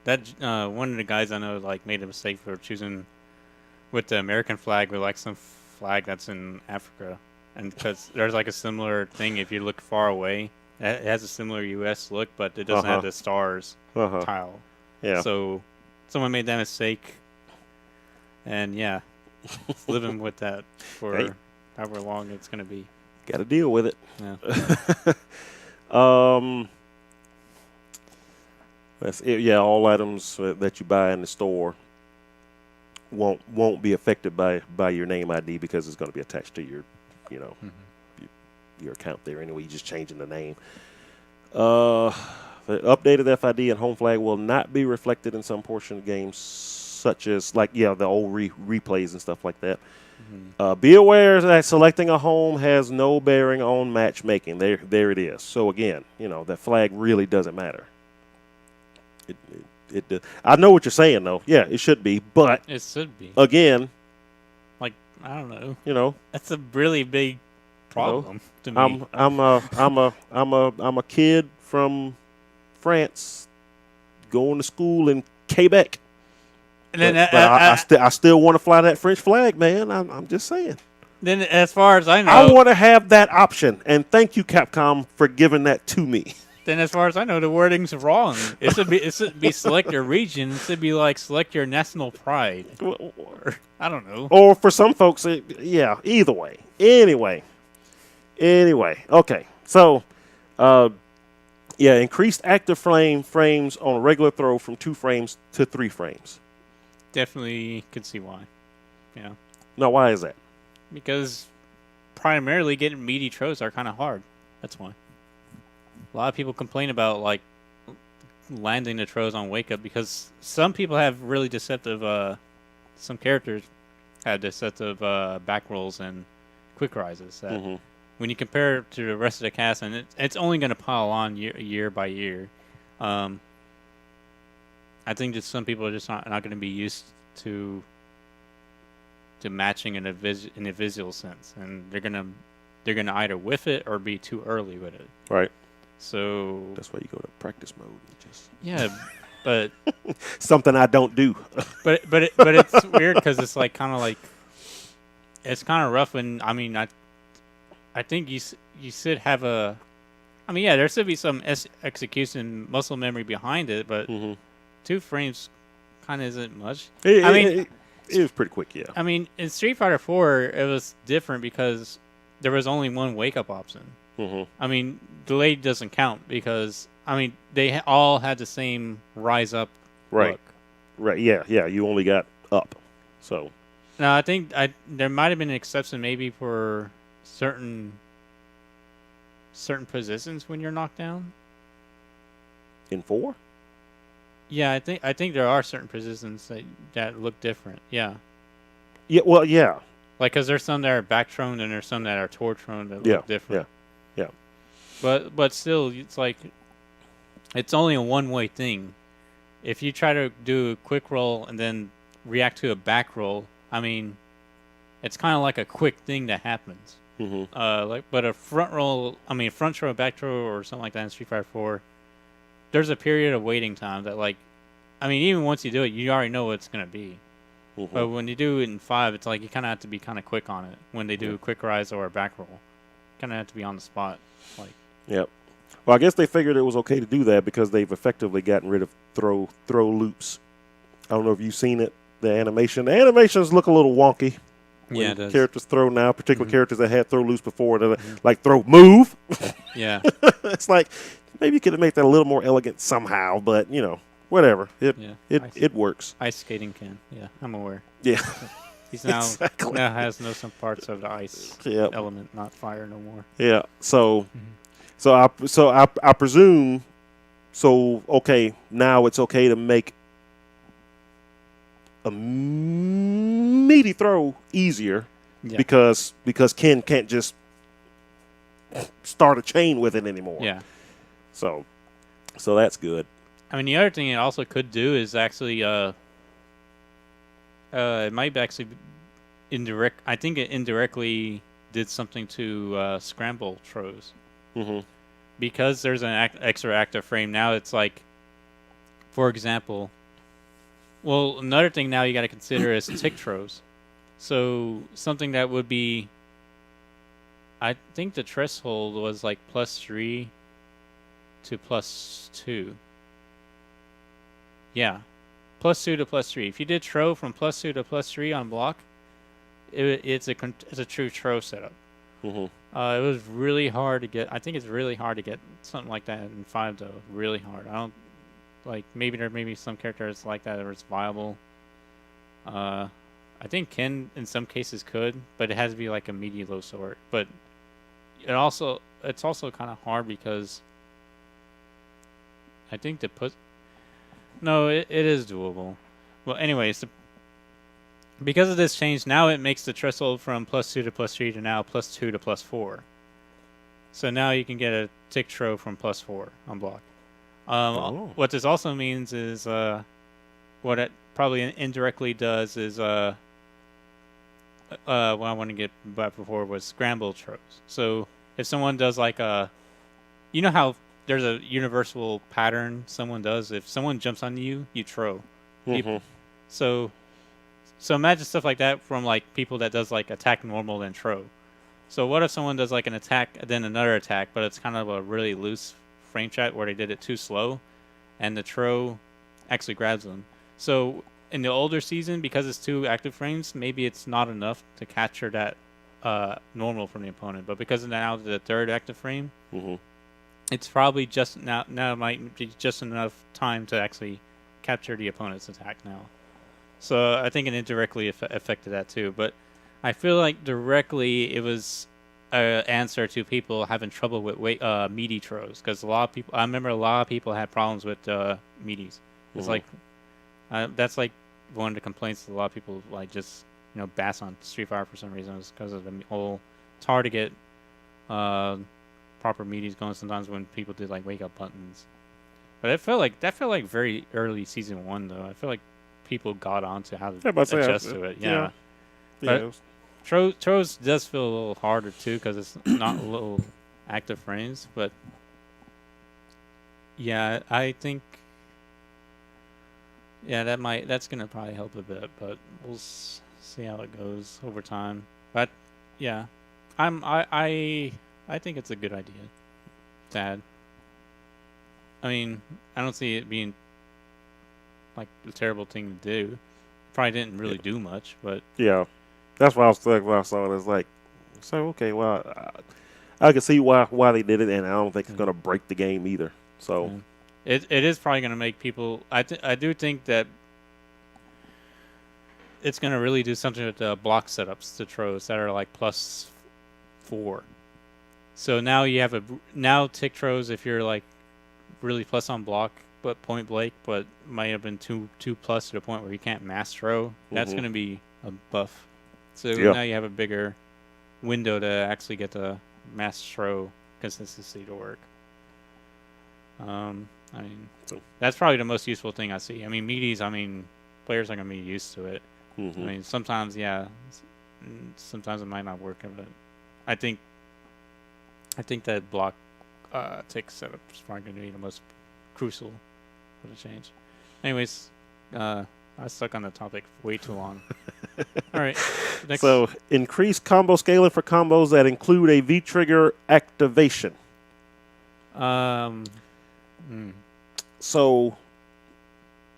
That one of the guys I know made a mistake for choosing with the American flag with some flag that's in Africa, and because there's a similar thing if you look far away. It has a similar U.S. look, but it doesn't have the stars tile. Yeah. So someone made that mistake, and living with that for however long it's going to be. Got to deal with it. Yeah. That's it. Yeah, all items that you buy in the store won't be affected by your name ID because it's going to be attached to your your account there anyway. You're just changing the name. The updated FID and home flag will not be reflected in some portion of games, such as the old replays and stuff like that. Be aware that selecting a home has no bearing on matchmaking. There it is. So again, that flag really doesn't matter. It I know what you're saying though. Yeah, it should be, but it should be. Again, I don't know. That's a really big problem to me. I'm a kid from France going to school in Quebec. And then I still want to fly that French flag, man. I'm just saying. Then, as far as I know, I want to have that option, and thank you, Capcom, for giving that to me. Then, as far as I know, the wording's wrong. It should be select your region. It should be select your national pride. I don't know. Or for some folks, either way. Anyway, okay. So, increased active frames on a regular throw from 2 frames to 3 frames. Definitely could see why. Yeah. Now, why is that? Because primarily getting meaty throws are kind of hard. That's why. A lot of people complain about landing the throws on wake up because some people have really deceptive. Some characters have deceptive back rolls and quick rises. That when you compare it to the rest of the cast, and it's only going to pile on year by year. I think just some people are just not going to be used to matching in a visual sense, and they're gonna either whiff it or be too early with it. Right. So that's why you go to practice mode. But something I don't do. but it's weird because it's it's kind of rough. And I think you should have there should be some execution muscle memory behind it, but 2 frames kind of isn't much. It was pretty quick, yeah. In Street Fighter 4, it was different because there was only one wake up option. Delayed doesn't count because they all had the same rise up look. Right. Yeah. You only got up. So now I think there might have been an exception maybe for certain positions when you're knocked down. In 4? Yeah, I think there are certain positions that look different. Yeah. Yeah. Well, yeah. Because there's some that are back thrown and there's some that are toward thrown that look different. Yeah. But still, it's it's only a one-way thing. If you try to do a quick roll and then react to a back roll, it's kind of like a quick thing that happens. But a front roll, front throw, back throw, or something like that in Street Fighter 4, there's a period of waiting time that even once you do it, you already know what it's gonna be. But when you do it in 5, it's you kind of have to be kind of quick on it. When they do a quick rise or a back roll, kind of have to be on the spot. Yep. Well, I guess they figured it was okay to do that because they've effectively gotten rid of throw loops. I don't know if you've seen it. The animations look a little wonky. Yeah, it does. Characters throw now, particular characters that had throw loops before, they're throw move. Yeah. It's maybe you could have made that a little more elegant somehow, but whatever. It works. Ice skating can. Yeah, I'm aware. Yeah. He's now has some parts of the ice element, not fire no more. Yeah. So I presume. So okay, now it's okay to make a meaty throw easier because Ken can't just start a chain with it anymore. Yeah. So that's good. I mean, the other thing it also could do is actually, it might actually indirect. I think it indirectly did something to scramble throws Mm-hmm. because there's an extra active frame. Now it's like, for example, well, another thing now you got to consider is tick throws. So something that would be, I think the threshold was like +3 to +2. Yeah, +2 to +3. If you did throw from +2 to +3 on block, it's a true throw setup. Mm-hmm. It was really hard to get. I think it's really hard to get something like that in 5 though. Really hard. I don't like. Maybe there may be some characters like that where it's viable. I think Ken in some cases could, but it has to be like a medium low sort. But it's also kind of hard because I think no, it is doable. Well, anyways, because of this change, now it makes the threshold from +2 to +3 to now +2 to +4. So now you can get a tick throw from +4 on block. What this also means is what it probably indirectly does is what I want to get back before was scramble throws. So if someone does like you know how there's a universal pattern someone does. If someone jumps on you, you throw. Mm-hmm. So imagine stuff like that from like people that does like attack normal then throw. So what if someone does like an attack then another attack, but it's kind of a really loose frame chat where they did it too slow, and the throw actually grabs them. So in the older season, because it's 2 active frames, maybe it's not enough to capture that normal from the opponent. But because now the 3rd active frame, Mm-hmm. it's probably just now it might be just enough time to actually capture the opponent's attack now. So I think it indirectly affected that too. But I feel like directly it was an answer to people having trouble with meaty throws, because I remember a lot of people had problems with meaties. It's like that's like one of the complaints that a lot of people like just bass on Street Fighter for some reason, is because of the whole. It's hard to get proper meaties going sometimes when people did like wake up buttons. But that felt like very early season 1 though. I feel like people got onto how to adjust to it. Yeah. But throws does feel a little harder too because it's not little active frames. But yeah, I think that's gonna probably help a bit. But we'll see how it goes over time. But yeah, I think it's a good idea to add. I mean, I don't see it being like a terrible thing to do. Probably didn't really do much, but yeah, that's what I was thinking when I saw it. It's like, so okay, well, I can see why they did it, and I don't think it's gonna break the game either. So it is probably gonna make people. I do think that it's gonna really do something with the block setups to throws that are like +4. So now you have now tick throws if you're like really plus on block but point blank, but might have been two plus to the point where you can't mass throw. That's going to be a buff. So now you have a bigger window to actually get the mass throw consistency to work. I mean, that's probably the most useful thing I see. I mean, meaties. I mean, players are going to be used to it. Mm-hmm. I mean, sometimes it might not work, but I think that block tick setup is probably going to be the most crucial for the change. Anyways, I stuck on the topic way too long. All right. Next. So, increase combo scaling for combos that include a V-trigger activation. So,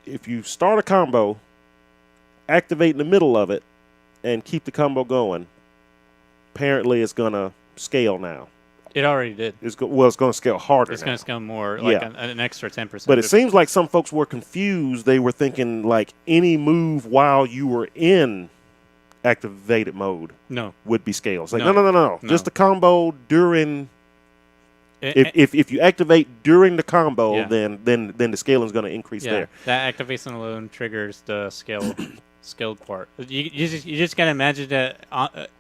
if you start a combo, activate in the middle of it, and keep the combo going, apparently it's going to scale now. It already did. It's going to scale harder. It's going to scale more, like an extra 10%. But it seems like some folks were confused. They were thinking like any move while you were in activated mode would be scaled. It's like, no. Just the combo during. If you activate during the combo, then the scaling is going to increase there. That activation alone triggers the scaled part. You just got to imagine that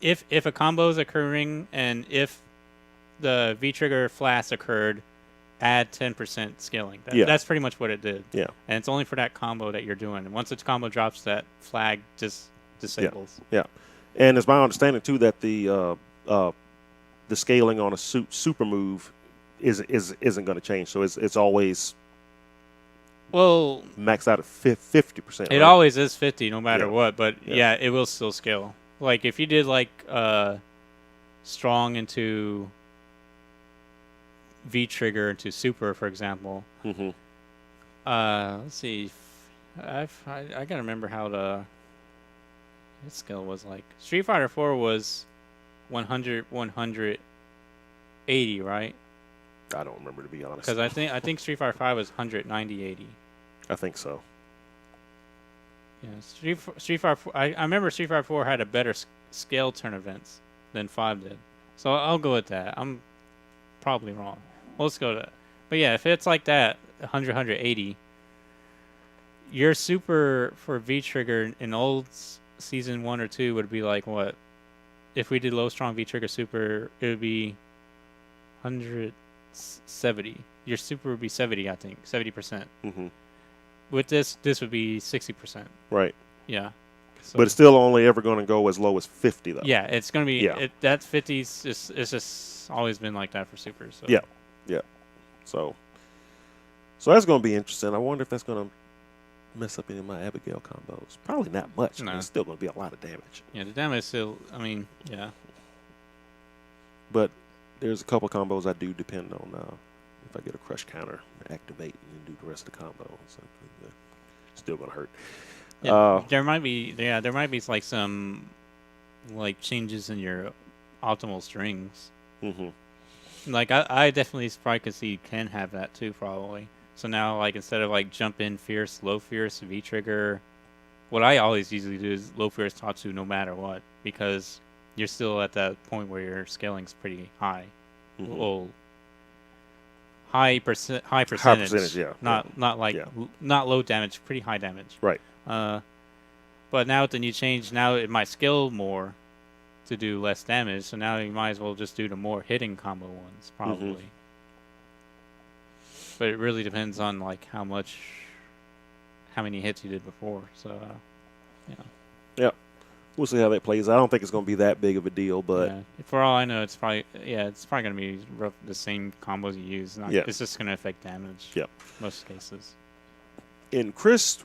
if a combo is occurring and if the V-trigger flash occurred add 10% scaling. Yeah. That's pretty much what it did. Yeah. And it's only for that combo that you're doing. And once the combo drops, that flag just disables. Yeah. And it's my understanding too that the scaling on a super move isn't going to change. So it's always maxed out at 50%. It always is 50 no matter Yeah. what. But Yeah. it will still scale. Like if you did like strong into V trigger into super, for example. Mm-hmm. Let's see. I gotta remember how its skill was like. Street Fighter 4 was 100, 180, right? I don't remember, to be honest. Because I think Street Fighter 5 was 190, 80. I think so. Yeah, Street Fighter 4, I remember Street Fighter 4 had a better scale turn events than 5 did. So I'll go with that. I'm probably wrong. Well, let's go to that. But yeah, if it's like that, 100, 180, your super for V-Trigger in old Season 1 or 2 would be like what? If we did low strong V-Trigger super, it would be 170. Your super would be 70, I think. 70%. Mm-hmm. With this would be 60%. Right. Yeah. So, But it's still only ever going to go as low as 50, though. yeah, it's going to be... Yeah. That 50's it's just always been like that for supers. So. Yeah. Yeah. So that's going to be interesting. I wonder if that's going to mess up any of my Abigail combos. Probably not much. No. It's still going to be a lot of damage. Yeah, the damage is still... I mean, yeah. But there's a couple combos I do depend on if I get a crush counter, activate, and do the rest of the combo. So still going to hurt. Yeah, there might be like some like changes in your optimal strings. Mm-hmm. Like I definitely probably could see can have that too, probably. So now like instead of like jump in fierce, low fierce, V trigger, what I always usually do is low fierce Tatsu no matter what, because you're still at that point where your scaling's pretty high. Mm-hmm. Well, high percentage. High percentage, yeah. Not like not low damage, pretty high damage. Right. But now with the new change, now it might scale more to do less damage. So now you might as well just do the more hitting combo ones, probably. Mm-hmm. But it really depends on like how many hits you did before. So, yeah. Yeah. We'll see how that plays. I don't think it's going to be that big of a deal, but yeah. For all I know, it's probably going to be the same combos you use. It's just going to affect damage. Yeah. Most cases. Increased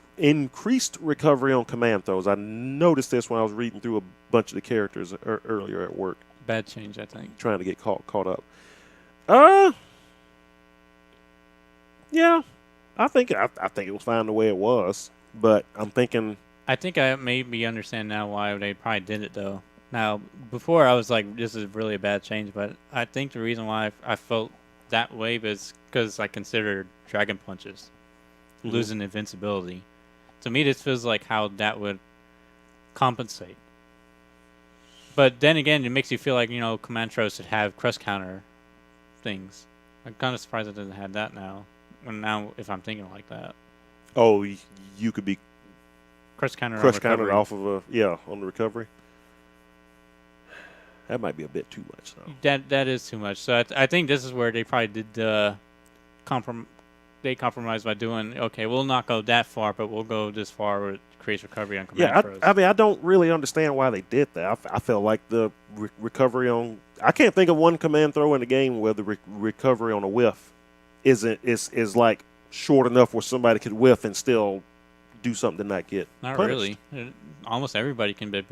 recovery on command throws. I noticed this when I was reading through a bunch of the characters earlier at work. Bad change, I think. Trying to get caught up. Yeah, I think it was fine the way it was, but I'm thinking. I think I maybe understand now why they probably did it though. Now, before I was like, this is really a bad change, but I think the reason why I felt that way is because I considered Dragon Punches. Mm-hmm. Losing invincibility. To me, this feels like how that would compensate. But then again, it makes you feel like, command throws should have crush counter things. I'm kind of surprised it doesn't have that now. Now, if I'm thinking like that. Oh, you could be crush countered off of on the recovery. That might be a bit too much, though. That is too much. So I think this is where they probably did They compromised by doing, okay, we'll not go that far, but we'll go this far with increased recovery on command throws. I mean, I don't really understand why they did that. I felt like the recovery on... I can't think of one command throw in the game where the recovery on a whiff is like short enough where somebody could whiff and still do something to not get Not punished. really. Almost everybody can be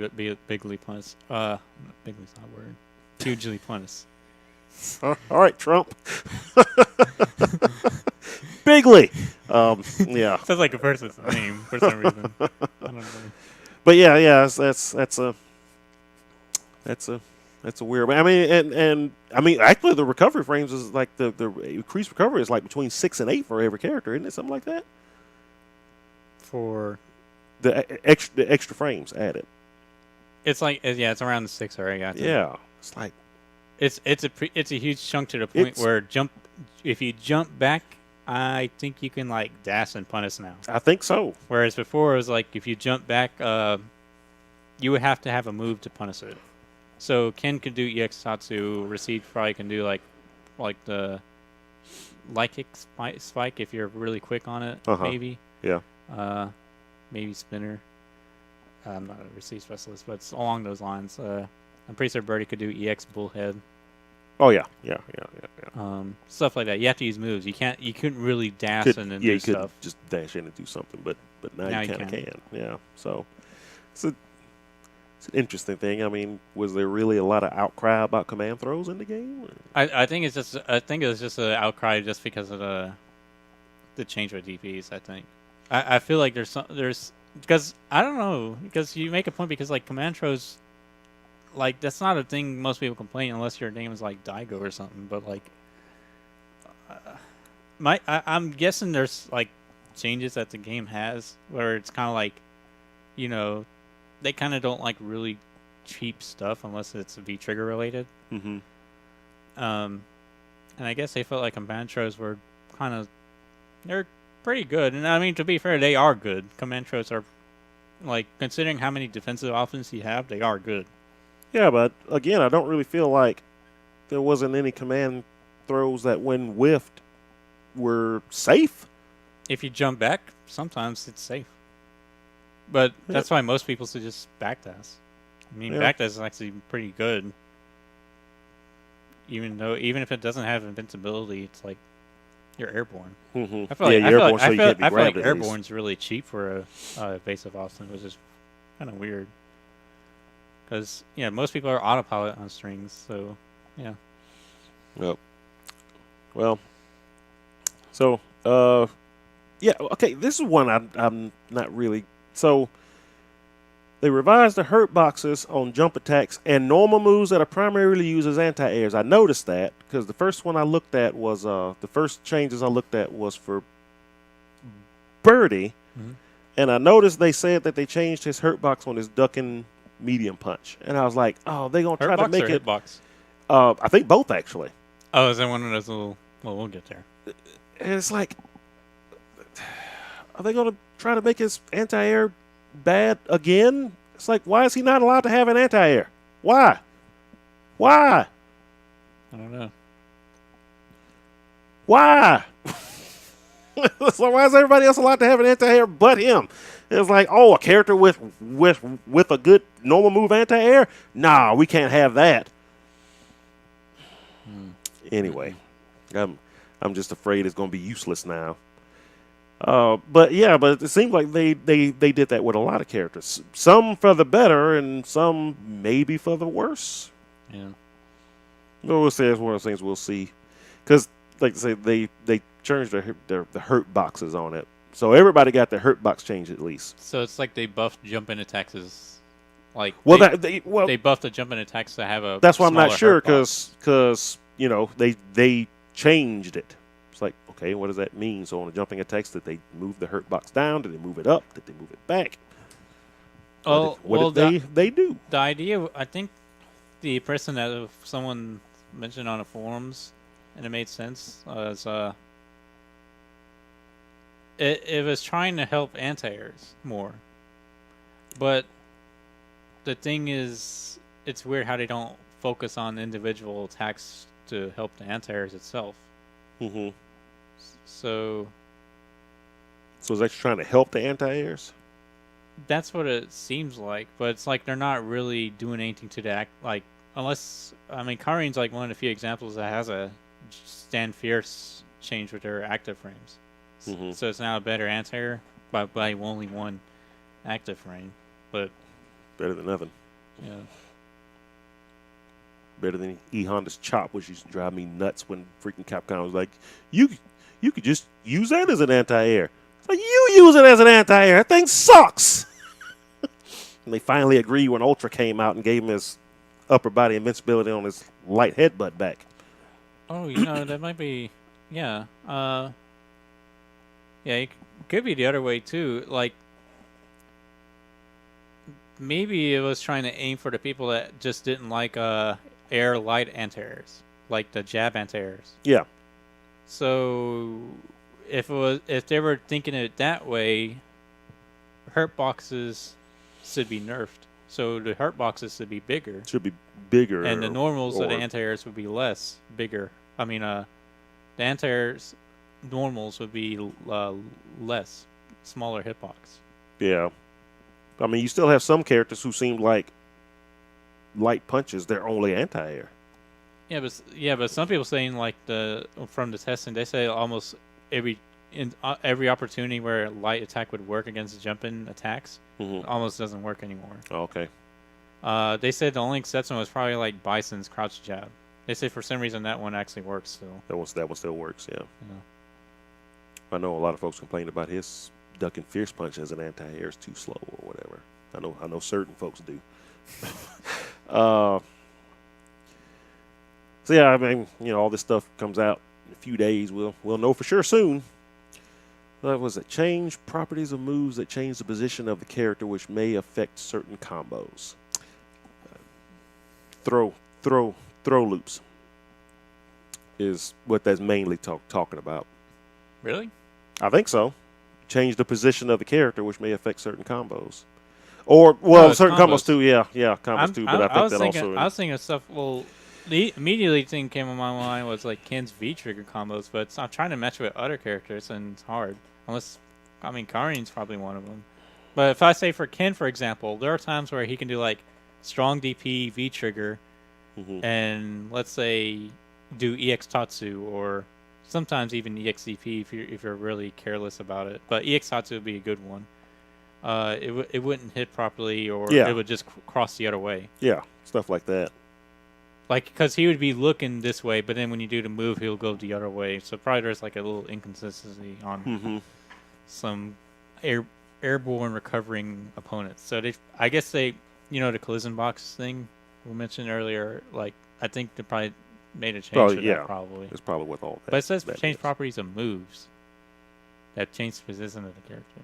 bigly punished. Bigly's not a word. Hugely punished. All right, Trump. Bigly. Yeah. Sounds like a person's name for some reason. I don't know. But yeah, that's a weird. I mean, actually, the recovery frames is like the increased recovery is like between 6 and 8 for every character, isn't it? Something like that. For the extra frames added. It's like it's around the 6 already. Yeah, it's like it's a huge chunk to the point where if you jump back, I think you can like dash and punish now. I think so. Whereas before it was like if you jump back, you would have to have a move to punish it. So Ken could do EX Tatsu. Receive probably can do like the light kick spike if you're really quick on it. Uh-huh. Maybe. Yeah. Maybe spinner. I'm not a receive specialist, but it's along those lines. I'm pretty sure Birdie could do EX bullhead. Oh yeah. Stuff like that. You have to use moves. You couldn't really dash and then you do could stuff. just dash in and do something, but now Now you you kind of can. can. Yeah. So it's an interesting thing. I mean, was there really a lot of outcry about command throws in the game? I think it was just an outcry just because of the change with DPS. I think. I feel like there's because I don't know, because you make a point, because like command throws, like that's not a thing most people complain unless your name is like Daigo or something. But like, I'm guessing there's like changes that the game has where it's kind of like, you know, they kind of don't like really cheap stuff unless it's V trigger related. Mm-hmm. And I guess they felt like command throws were they're pretty good. And I mean, to be fair, they are good. Command throws are, like, considering how many defensive options you have, they are good. Yeah, but again, I don't really feel like there wasn't any command throws that, when whiffed, were safe. If you jump back, sometimes it's safe. But that's why most people suggest backdash. I mean, backdash is actually pretty good. Even if it doesn't have invincibility, it's like you're airborne. Mm-hmm. I feel you're airborne, so you can't be I feel like grabbed at least. airborne's really cheap for a evasive option, which is kind of weird. Because most people are autopilot on strings, so yeah. Yep. Well, so yeah, okay. This is one I'm not really. So they revised the hurt boxes on jump attacks and normal moves that are primarily used as anti-airs. I noticed that because the first one I looked at was the first changes I looked at was for Birdie, and I noticed they said that they changed his hurt box on his ducking medium punch, and I was like, oh, they gonna try to make it hitbox. I think both actually. Oh, is that one of those little? Well, we'll get there. And it's like, are they gonna try to make his anti-air bad again? It's like, why is he not allowed to have an anti-air? Why? I don't know. Why? So why is everybody else allowed to have an anti-air but him? It's like, oh, a character with a good normal move anti-air? Nah, we can't have that. Anyway, I'm just afraid it's gonna be useless now. But it seems like they did that with a lot of characters. Some for the better, and some maybe for the worse. Yeah. But we'll say it's one of those things we'll see, because like I say, they changed the hurt boxes on it, so everybody got their hurt box changed at least. So it's like they buffed jumping attacks as, like, they buffed the jumping attacks to have a. That's why I'm not smaller sure, hurt box. because they changed it. It's like, okay, what does that mean? So on the jumping attacks, did they move the hurt box down? Did they move it up? Did they move it back? What did they do? The idea, I think, the person that someone mentioned on the forums, and it made sense, was it was trying to help anti-airs more. But the thing is, it's weird how they don't focus on individual attacks to help the anti-airs itself. Mm-hmm. So it's actually trying to help the anti-airs? That's what it seems like, but it's like they're not really doing anything to the act, like, unless, I mean, Karin's like one of the few examples that has a stand fierce change with their active frames. Mm-hmm. So it's now a better anti-air by only one active frame, but better than nothing. Yeah. Better than E Honda's chop, which used to drive me nuts when freaking Capcom was like, you could just use that as an anti-air. It's like, you use it as an anti-air. That thing sucks. And they finally agreed when Ultra came out and gave him his upper body invincibility on his light headbutt back. Oh, that might be, yeah. Yeah, it could be the other way too. Like, maybe it was trying to aim for the people that just didn't like air light anti-airs, like the jab anti-airs. Yeah. So if they were thinking it that way, hurt boxes should be nerfed. So the hurt boxes should be bigger. Should be bigger. And the normals of the anti-airs would be bigger. I mean, the anti-air's normals would be smaller hitbox. Yeah. I mean, you still have some characters who seem like light punches. They're only anti-air. But some people saying like from the testing, they say almost every opportunity where light attack would work against jumping attacks almost doesn't work anymore. Okay. They said the only exception was probably like Bison's crouch jab. They say for some reason that one actually works still. That one still works. Yeah. I know a lot of folks complained about his ducking fierce punch as an anti-air is too slow or whatever. I know certain folks do. So yeah, I mean, all this stuff comes out in a few days. We'll know for sure soon. That was it. Change properties of moves that change the position of the character, which may affect certain combos. Throw loops is what that's mainly talking about. Really? I think so. Change the position of the character, which may affect certain combos. Or, well, certain combos too. Yeah, combos too. But I think that also. I was thinking of stuff. Well, the immediately thing came on my mind was like Ken's V trigger combos, but I'm trying to match with other characters, and it's hard. Unless, I mean, Karin's probably one of them. But if I say for Ken, for example, there are times where he can do like strong DP V trigger, and let's say do EX Tatsu or sometimes even EXDP if you're really careless about it. But EX Tatsu would be a good one. It wouldn't hit properly, or it would just cross the other way. Yeah, stuff like that. Like, because he would be looking this way, but then when you do the move, he'll go the other way. So probably there's like a little inconsistency on some airborne recovering opponents. So I guess the collision box thing we mentioned earlier. Like, I think they probably made a change to that. Probably it's probably with all that. But it says change properties of moves that change the position of the character.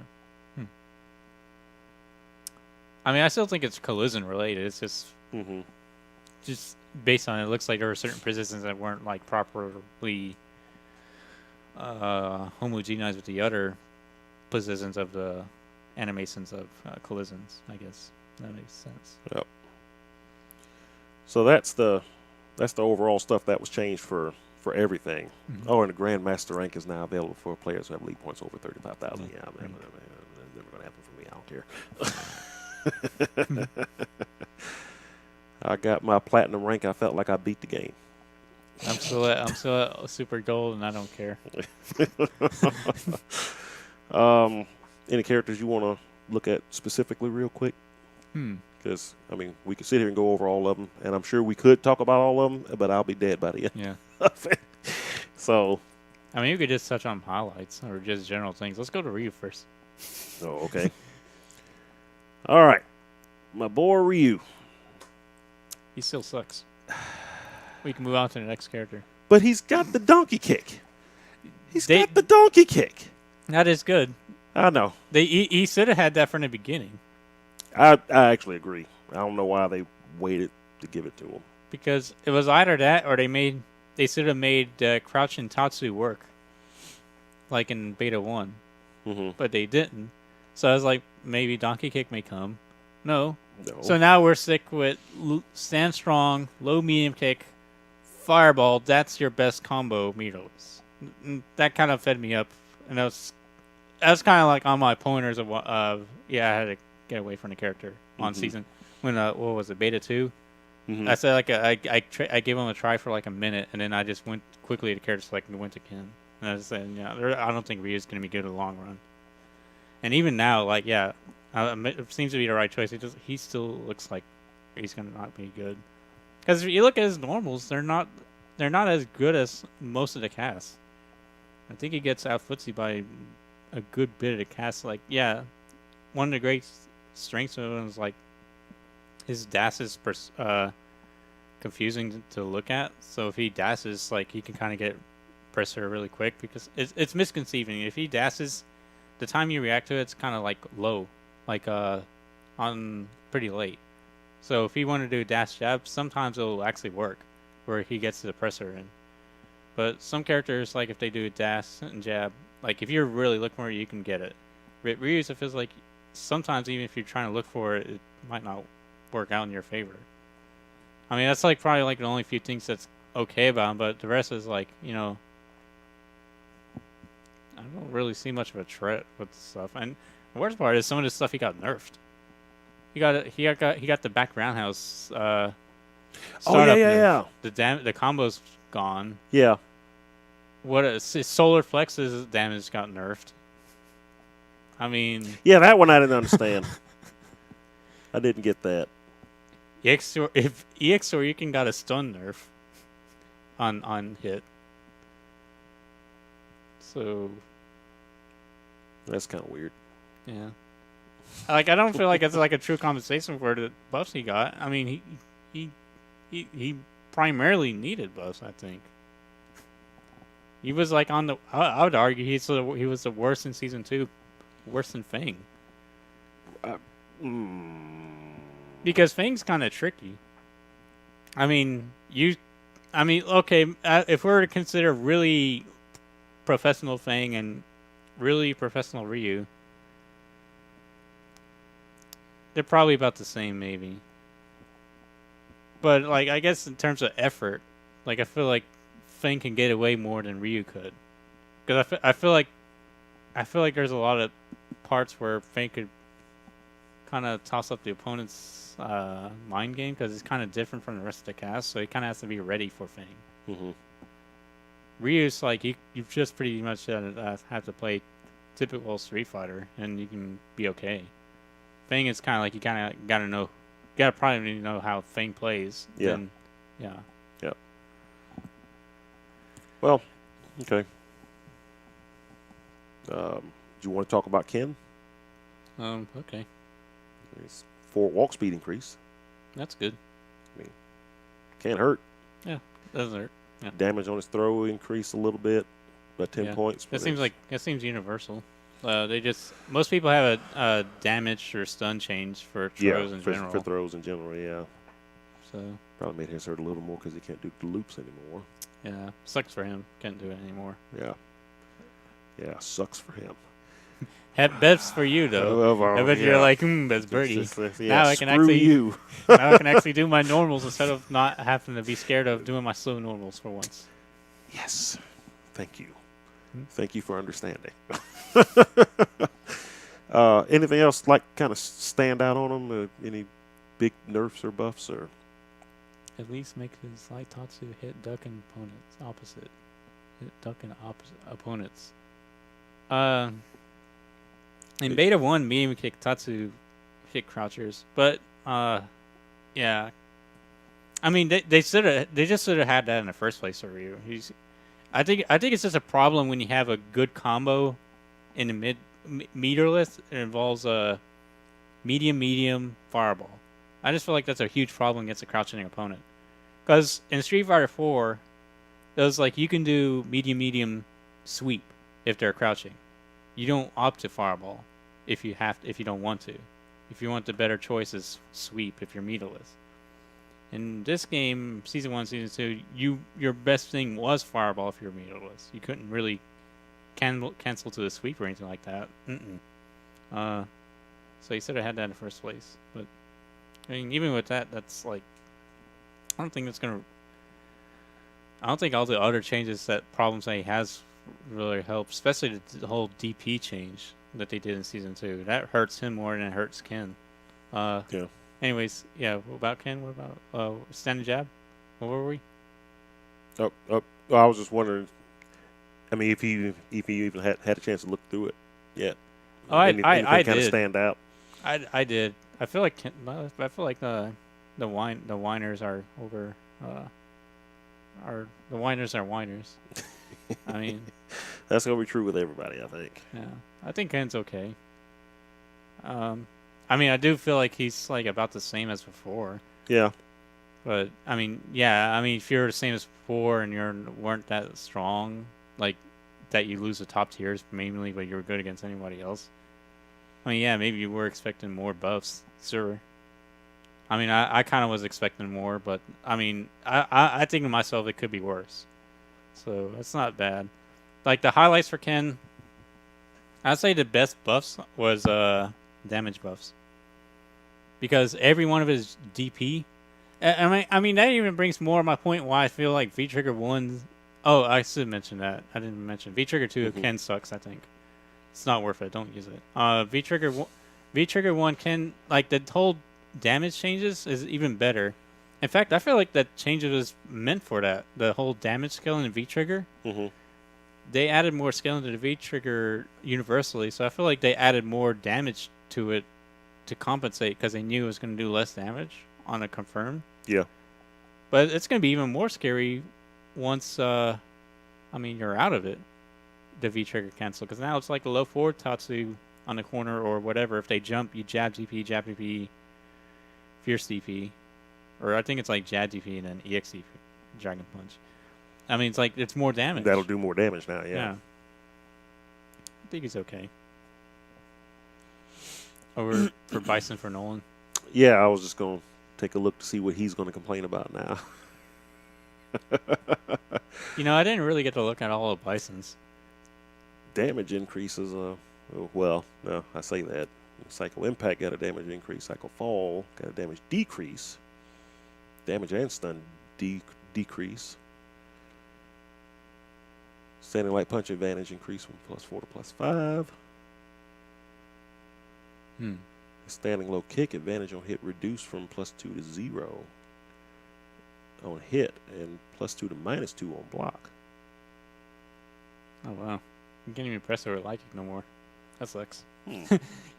I mean, I still think it's collision related. It's just just based on it looks like there were certain positions that weren't like properly homogenized with the other positions of the animations of collisions. I guess that makes sense. Yep. So that's the overall stuff that was changed for everything. Oh, and the Grandmaster rank is now available for players who have league points over 35,000. Yeah, man, that's never going to happen for me. I don't care. I got my platinum rank. I felt like I beat the game. I'm still at super gold, and I don't care. Any characters you want to look at specifically, real quick? Because I mean, we could sit here and go over all of them, and I'm sure we could talk about all of them, but I'll be dead by the end. Yeah. So, I mean, you could just touch on highlights or just general things. Let's go to Ryu first. Oh, okay. All right, my boy Ryu. He still sucks. We can move on to the next character. But he's got the donkey kick. He's got the donkey kick. That is good. I know. He should have had that from the beginning. I actually agree. I don't know why they waited to give it to him. Because it was either that or they should have made Crouch and Tatsu work. Like in Beta 1. But they didn't. So I was like, maybe Donkey Kick may come. No. So now we're stuck with Stand Strong, Low Medium Kick, Fireball. That's your best combo meters. That kind of fed me up. And that's kind of like on my pointers of I had to get away from the character on season. When, what was it, Beta 2? I said, like, I gave him a try for like a minute, and then I just went quickly to character select and went to Ken. And I was saying, I don't think Ryu's going to be good in the long run. And even now, like, it seems to be the right choice. He still looks like he's going to not be good. Because if you look at his normals, they're not as good as most of the cast. I think he gets out footsie by a good bit of the cast. Like, one of the great strengths of him is like his dash is confusing to look at. So if he dashes, like, he can kind of get presser really quick because it's misconceiving. If he dashes, the time you react to it's kind of like low, like on pretty late. So if he wanted to do a dash jab, sometimes it'll actually work where he gets the presser in. But some characters, like if they do a dash and jab, like if you're really looking for it, you can get it. Ryu's, it feels like sometimes even if you're trying to look for it, it might not work out in your favor. I mean, that's like probably like the only few things that's okay about him, but the rest is like, don't really see much of a threat with stuff. And the worst part is some of the stuff he got nerfed. He got the back roundhouse Oh startup yeah. nerf. The combo's gone. Yeah. Solar Flex's damage got nerfed. I mean, Yeah, that one I didn't understand. I didn't get that. EX Soriuken got a stun nerf on hit. So That's kind of weird. yeah. Like I don't feel like it's like a true compensation for the buffs he got. I mean, he primarily needed buffs. I think he was like on the. I would argue he was the worst in season 2, worse than Fang. Because Fang's kind of tricky. I mean, okay. If we were to consider really professional Fang and really professional Ryu. They're probably about the same, maybe. But like, I guess in terms of effort, like I feel like Fang can get away more than Ryu could, because I feel like there's a lot of parts where Fang could kind of toss up the opponent's mind game because it's kind of different from the rest of the cast, so he kind of has to be ready for Fang. Mm-hmm. Ryu's like you just pretty much have to play typical Street Fighter and you can be okay. Fang is kind of like you kind of gotta probably know how Fang plays. Yeah. Then, yeah. Yeah. Well, okay. Do you want to talk about Ken? Okay. His 4 walk speed increase. That's good. I mean, can't hurt. Yeah, doesn't hurt. Yeah. Damage on his throw increased a little bit, about 10 points. That seems universal. Most people have a damage or stun change for throws in general. For throws in general, yeah. So probably made his hurt a little more because he can't do the loops anymore. Yeah, sucks for him. Can't do it anymore. Yeah, sucks for him. Best for you though. I bet you're like, that's birdie. Now I can actually do my normals instead of not having to be scared of doing my slow normals for once. Yes, thank you. Thank you for understanding. Anything else like kind of stand out on him? Any big nerfs or buffs or? At least make his light Tatsu hit ducking opponents opposite. Hit ducking opponents. In beta 1, medium kick Tatsu hit crouchers, but yeah. I mean, they just should have had that in the first place for Ryu. I think it's just a problem when you have a good combo in the meterless. It involves a medium fireball. I just feel like that's a huge problem against a crouching opponent. Because in Street Fighter 4, it was like you can do medium sweep if they're crouching. You don't opt to fireball if you don't want to. If you want the better choice is sweep if you're meterless. In this game, Season 1, Season 2, your best thing was fireball if you're meterless. You couldn't really cancel to the sweep or anything like that. So you should have had that in the first place. But I mean, even with that, that's like, I don't think all the other changes problems that he has really help, especially the whole DP change that they did in Season 2. That hurts him more than it hurts Ken. Yeah. Anyways, yeah, what about Ken? What about standing jab? What were we? Well, I was just wondering, I mean, if you even had a chance to look through it yet. Oh, I kind did. of stand out. I did. I feel like the whiners are over. The whiners are whiners. I mean, that's gonna be true with everybody, I think. Yeah, I think Ken's okay. I mean, I do feel like he's like about the same as before. Yeah. But I mean, yeah, if you're the same as before and weren't that strong, like that you lose the top tiers mainly, but you were good against anybody else. I mean, yeah, maybe you were expecting more buffs, sure. I mean, I kind of was expecting more, but I mean, I think to myself it could be worse. So that's not bad. Like the highlights for Ken, I'd say the best buffs was damage buffs. Because every one of his DP, I mean that even brings more of my point why I feel like V-Trigger 1 Oh, I should mention that. I didn't mention V-Trigger 2 Mhm. can sucks, I think. It's not worth it. Don't use it. V-Trigger 1 can, like, the whole damage changes is even better. In fact, I feel like that change was meant for that. The whole damage scaling in V-Trigger. Mhm. They added more scaling to the V-Trigger universally, so I feel like they added more damage to it to compensate because they knew it was going to do less damage on a confirm. Yeah. But it's going to be even more scary once, you're out of it, the V-Trigger cancel. Because now it's like a low forward Tatsu on the corner or whatever. If they jump, you jab DP, fierce DP. Or I think it's like jab DP and then EX DP, Dragon Punch. I mean, it's more damage. That'll do more damage now, yeah. I think he's okay. Over for Bison for Nolan. Yeah, I was just going to take a look to see what he's going to complain about now. I didn't really get to look at all of Bison's. Damage increases, well, no, I say that. Cycle Impact got a damage increase. Cycle Fall got a damage decrease. Damage and stun decrease. Standing Light Punch advantage increase from +4 to +5. Standing Low Kick advantage on hit reduced from +2 to 0 on hit and +2 to -2 on block. Oh, wow. You can't even press over light kick no more. That sucks. Hmm.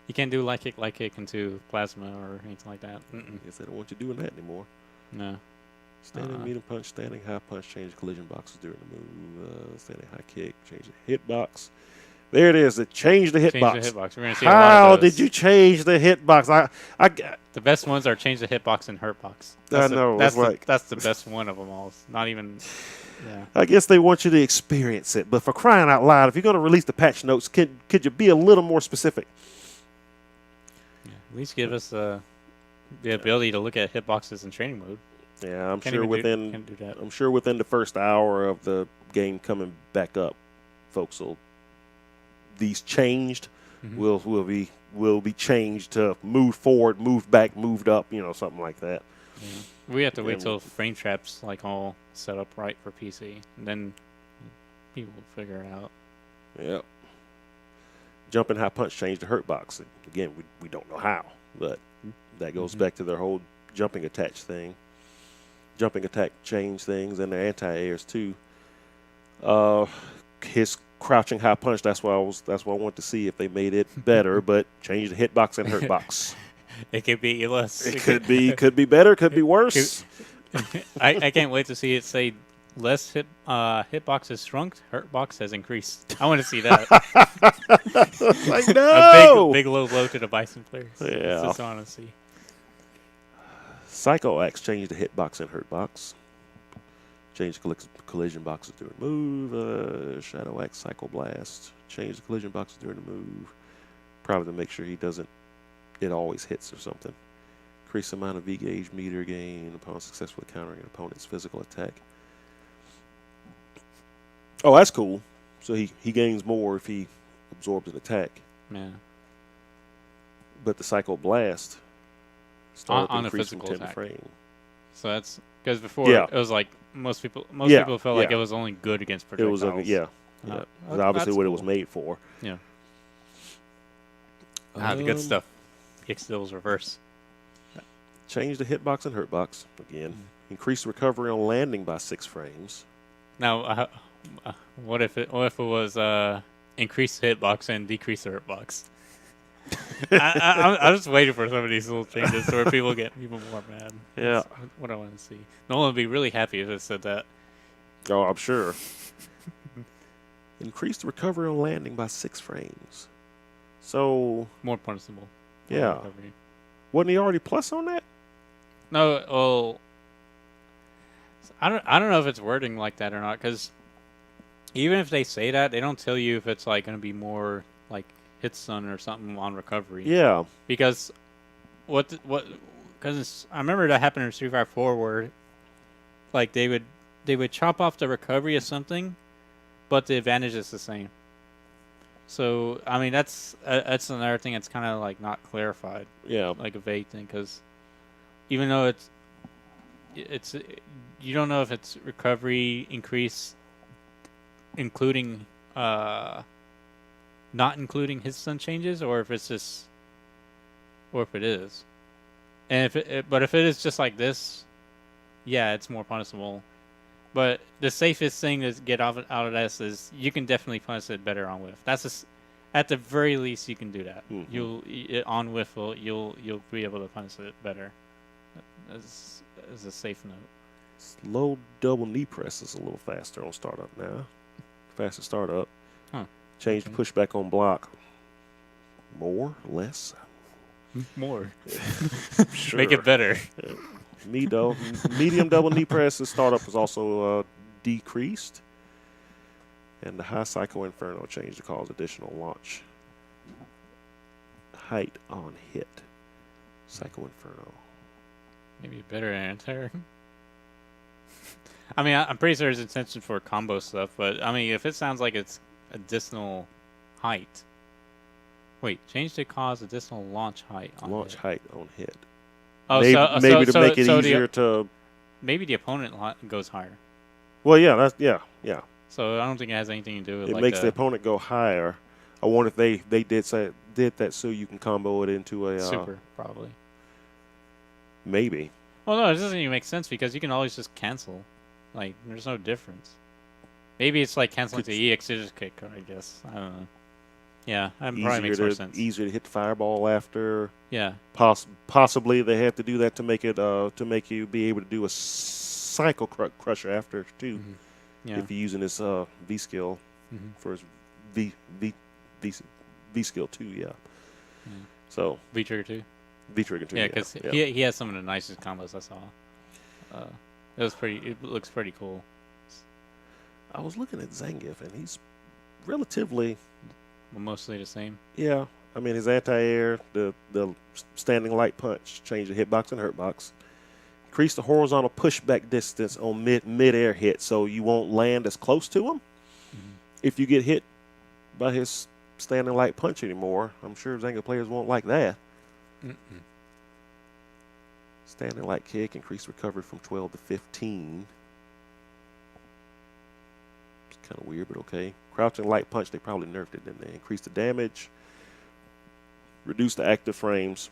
You can't do light kick into plasma or anything like that. Guess they don't want you doing that anymore. No. Standing medium punch, standing high punch, change collision boxes during the move. Standing high kick, change the hitbox. There it is. It changed the hitbox. Change the hitbox. We're gonna see a lot How of those. did you change the hitbox? The best ones are change the hitbox and hurtbox. I know. That's the best one of them all. It's not even. Yeah. I guess they want you to experience it, but for crying out loud, if you're going to release the patch notes, could you be a little more specific? Yeah, at least give us the ability to look at hitboxes in training mode. Yeah, I'm Can't sure do that. I'm sure within the first hour of the game coming back up, folks will these changed will be changed to move forward, move back, moved up, something like that. Yeah. We have to wait till frame traps all set up right for PC, and then people will figure it out. Yeah. Jumping high punch changed the hurt box. Again, we don't know how, but that goes back to their whole jumping attach thing. Jumping attack changed things, and their anti-airs too. His crouching high punch. That's why I wanted to see if they made it better, but changed the hitbox and hurt box. It could be less. It could be better, could be worse. I can't wait to see it say less hitbox has shrunk, hurtbox has increased. I want to see that. Like, no! A big low blow to the Bison players. Yeah. That's just what I want to see. Psycho Axe changed the hitbox and hurtbox. Change collision boxes during the move. Shadow Axe Psycho Blast. Change the collision boxes during the move. Probably to make sure it always hits or something. Increase the amount of V-gauge meter gain upon successfully countering an opponent's physical attack. Oh, that's cool. So he gains more if he absorbs an attack. Yeah. But the Psycho Blast started on a increasing physical 10 attack. frame. So that's because before it was like most people felt like it was only good against projectiles. It was It's obviously what it was made for. Yeah. The good stuff. Kick stills reverse. Change the hitbox and hurtbox again. Increase recovery on landing by 6 frames. Now, what if it was increase the hitbox and decrease the hurtbox? I'm just waiting for some of these little changes where people get even more mad. Yeah. That's what I want to see. Nolan would be really happy if it said that. Oh, I'm sure. Increase the recovery on landing by 6 frames. So More punishable. yeah. Wasn't he already plus on that? No, well, I don't know if it's wording like that or not, because even if they say that, they don't tell you if it's like going to be more like hit stun or something on recovery. Yeah. Because because I remember that happened in Street Fighter 4 where like they would chop off the recovery of something, but the advantage is the same. So I mean that's another thing that's kind of like not clarified. Yeah. Like a vague thing, because even though it's you don't know if it's recovery increase including not including his stun changes, or if it's just, or if it is, and but if it is just like this, yeah, it's more punishable. But the safest thing to get out of this is you can definitely punish it better on whiff. At the very least you can do that. On whiff you'll be able to punish it better. As a safe note. Slow double knee press is a little faster on startup now. Faster startup. Huh. Change pushback on block. More, less. More. Sure. Make it better. Medium double knee press and startup is also decreased. And the high Psycho Inferno change to cause additional launch height on hit. Psycho Inferno. Maybe better anti. I mean, I'm pretty sure there's intention for combo stuff, but I mean, if it sounds like it's additional height. Wait, change to cause additional launch height on launch hit. Height on hit. Oh, maybe to make it easier to. Maybe the opponent goes higher. Well, yeah, yeah. So I don't think it has anything to do with. It makes the opponent go higher. I wonder if they did that so you can combo it into a super probably. Maybe. Well, no, it doesn't even make sense because you can always just cancel. Like, there's no difference. Maybe it's like canceling the EX kick, I guess. I don't know. Yeah, that probably makes more sense. Easier to hit the fireball after. Yeah. Possibly they have to do that to make it to make you be able to do a cycle crusher after too. Mm-hmm. Yeah. If you're using this V skill for his V skill too, yeah. So V trigger too. V trigger too. Yeah, because he has some of the nicest combos I saw. It looks pretty cool. I was looking at Zangief and he's relatively mostly the same. Yeah, I mean his anti-air, the standing light punch, change the hitbox and hurtbox. Increase the horizontal pushback distance on mid-air hit so you won't land as close to him. If you get hit by his standing light punch anymore, I'm sure Zanga players won't like that. Standing light kick, increase recovery from 12 to 15. It's kind of weird, but okay. Crouching light punch, they probably nerfed it, didn't they? Increase the damage, reduce the active frames,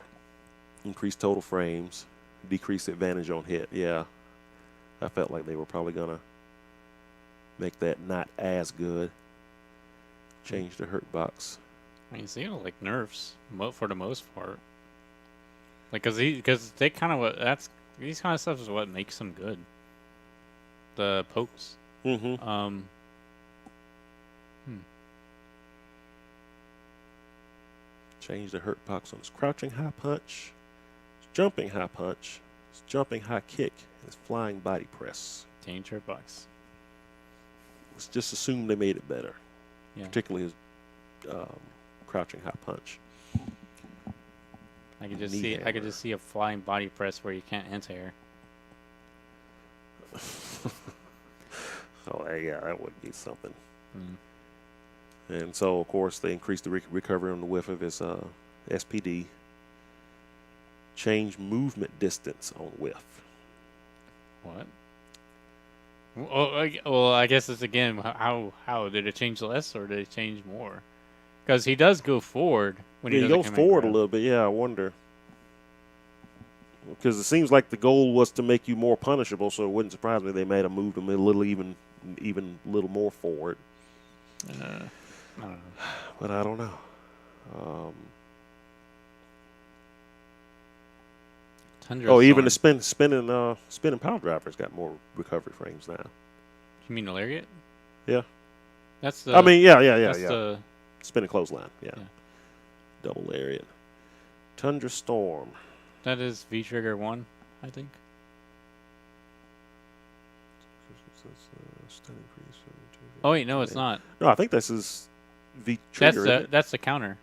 increase total frames, decrease the advantage on hit. Yeah, I felt like they were probably going to make that not as good. Change the hurt box. I mean, see, like nerfs for the most part. Like, because they kind of these kind of stuff is what makes them good. The pokes. Change the hurt box on his crouching high punch, his jumping high punch, his jumping high kick, and his flying body press. Change hurt box. Let's just assume they made it better. Yeah. Particularly his crouching high punch. I could just see a flying body press where you can't anti-air. Oh yeah, that would be something. And so, of course, they increased the recovery on the whiff of his SPD. Change movement distance on whiff. What? Well, I guess it's again how did it change less or did it change more? Because he does go forward when he goes forward a little bit. Yeah, I wonder. Because it seems like the goal was to make you more punishable, so it wouldn't surprise me they might have moved him a little even a little more forward. I don't know. But I don't know. Even the spinning power driver's got more recovery frames now. You mean the lariat? Yeah. That's the. I mean, yeah. The spinning clothesline. Yeah. Double lariat. Tundra Storm. That is V Trigger 1, I think. Oh wait, no, it's not. No, I think this is V Trigger. That's the counter.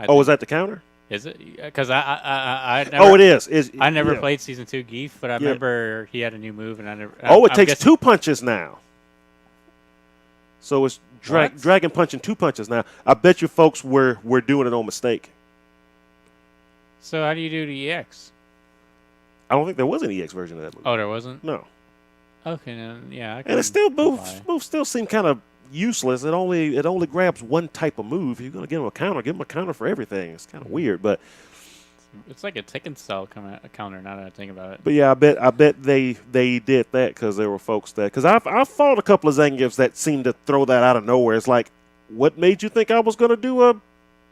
Is that the counter? Is it? Because I never, it is. I never played Season 2 Geef, but I remember he had a new move, and I never. It takes 2 punches now. So it's dragon punching 2 punches now. I bet you folks were doing it on mistake. So how do you do the EX? I don't think there was an EX version of that movie. Oh, there wasn't? No. Okay, then, yeah, I And it can still buy. moves still seem kind of useless. It only grabs one type of move. If you're gonna give him a counter for everything. It's kind of Mhm. weird, but It's like a Tekken style counter. Now that I think about it. I bet they did that because there were folks that because I've fought a couple of Zangiefs that seemed to throw that out of nowhere. It's like, what made you think I was gonna do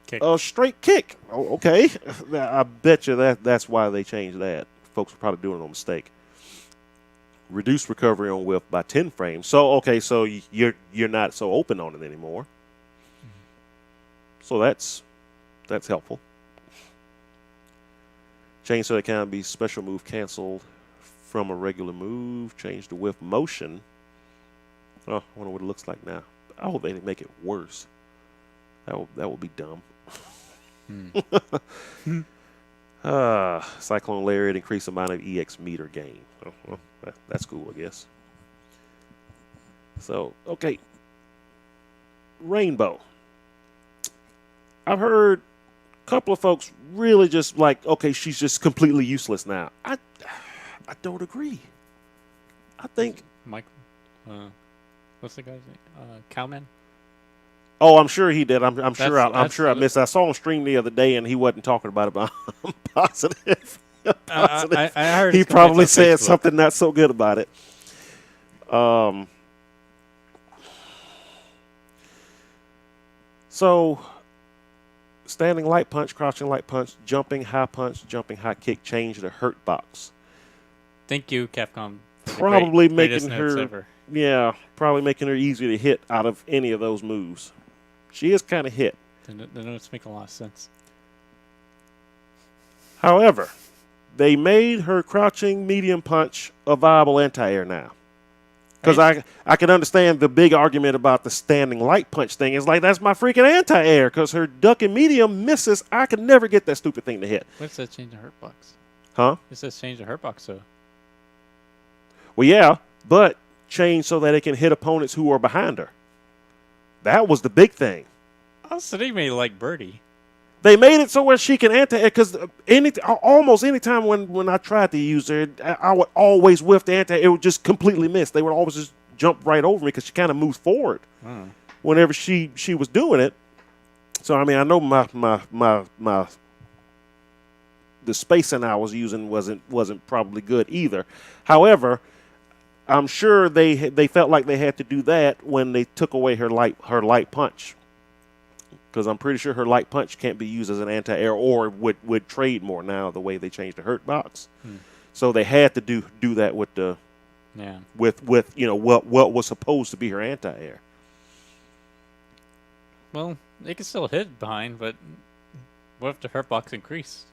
Kick. a straight kick? Oh, okay, I bet you that's why they changed that. Folks were probably doing it on mistake. Reduce recovery on whiff by 10 frames. So okay, so you're not so open on it anymore. So that's helpful. Change so it can be special move canceled from a regular move. Change the whiff motion. Oh, I wonder what it looks like now. I hope they didn't make it worse. That would be dumb. Hmm. Cyclone Lariat increase amount of EX meter gain. Oh, well, that's cool, I guess. So, okay. Rainbow. I've heard a couple of folks really just like, okay, she's just completely useless now. I don't agree. I think. Mike, what's the guy's name? Cowman. Oh, I'm sure he did. I'm sure. I'm That's sure I missed. I saw him stream the other day, and he wasn't talking about it. But I'm positive. Positive. I heard He his comments probably on said Facebook. something not so good about it. So, standing light punch, crouching light punch, jumping high kick, change the hurt box. Thank you, Capcom. for the Probably greatest making notes her, ever. yeah, probably making her easier to hit out of any of those moves. She is kind of hit. The notes make a lot of sense. However, they made her crouching medium punch a viable anti-air now. Because I can understand the big argument about the standing light punch thing. It's like, that's my freaking anti-air. Because her ducking medium misses. I can never get that stupid thing to hit. What says change the hurt box? Huh? It says change the hurt box, so. Well, yeah, but change so that it can hit opponents who are behind her. That was the big thing. Oh, so they made it like Birdie. They made it so where she can anti-air. Because almost any time when I tried to use her, I would always whiff the anti-air. It would just completely miss. They would always just jump right over me because she kind of moves forward whenever she was doing it. So, I mean, I know my the spacing I was using wasn't probably good either. However, I'm sure they felt like they had to do that when they took away her light punch. Because I'm pretty sure her light punch can't be used as an anti-air or would trade more now the way they changed the hurt box. So they had to do that with the with what was supposed to be her anti-air. Well, they can still hit behind, but what if the hurt box increased?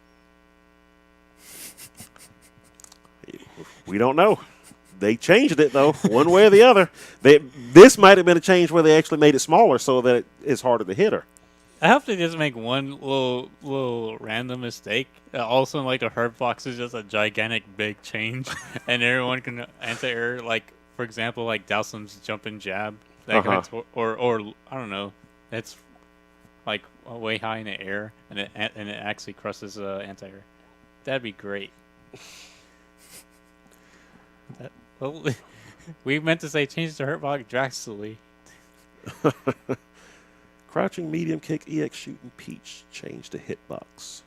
We don't know. They changed it though, one way or the other. This might have been a change where they actually made it smaller so that it's harder to hit her. I hope they just make one little random mistake. Also, like a hurt box is just a gigantic big change, and everyone can anti-air. Like for example, like Dowson's jumping jab, or I don't know, it's like way high in the air, and it actually crosses anti-air. That'd be great. Well, we meant to say change the hurt box drastically. Crouching medium kick EX shooting peach. Change the hitbox.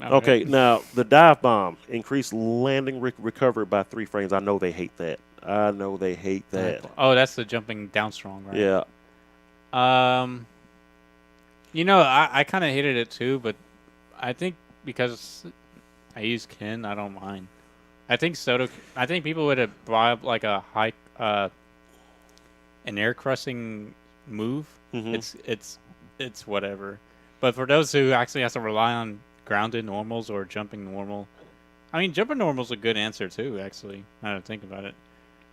Okay, now the dive bomb. Increase landing recovery by 3 frames. I know they hate that. Oh, that's the jumping down strong, right? Yeah. I kind of hated it too, but I think because I use Ken, I don't mind. I think people would have brought like a high an air crushing move. It's whatever. But for those who actually have to rely on grounded normals or jumping normal, I mean jumping normal is a good answer too. Actually, now that I think about it.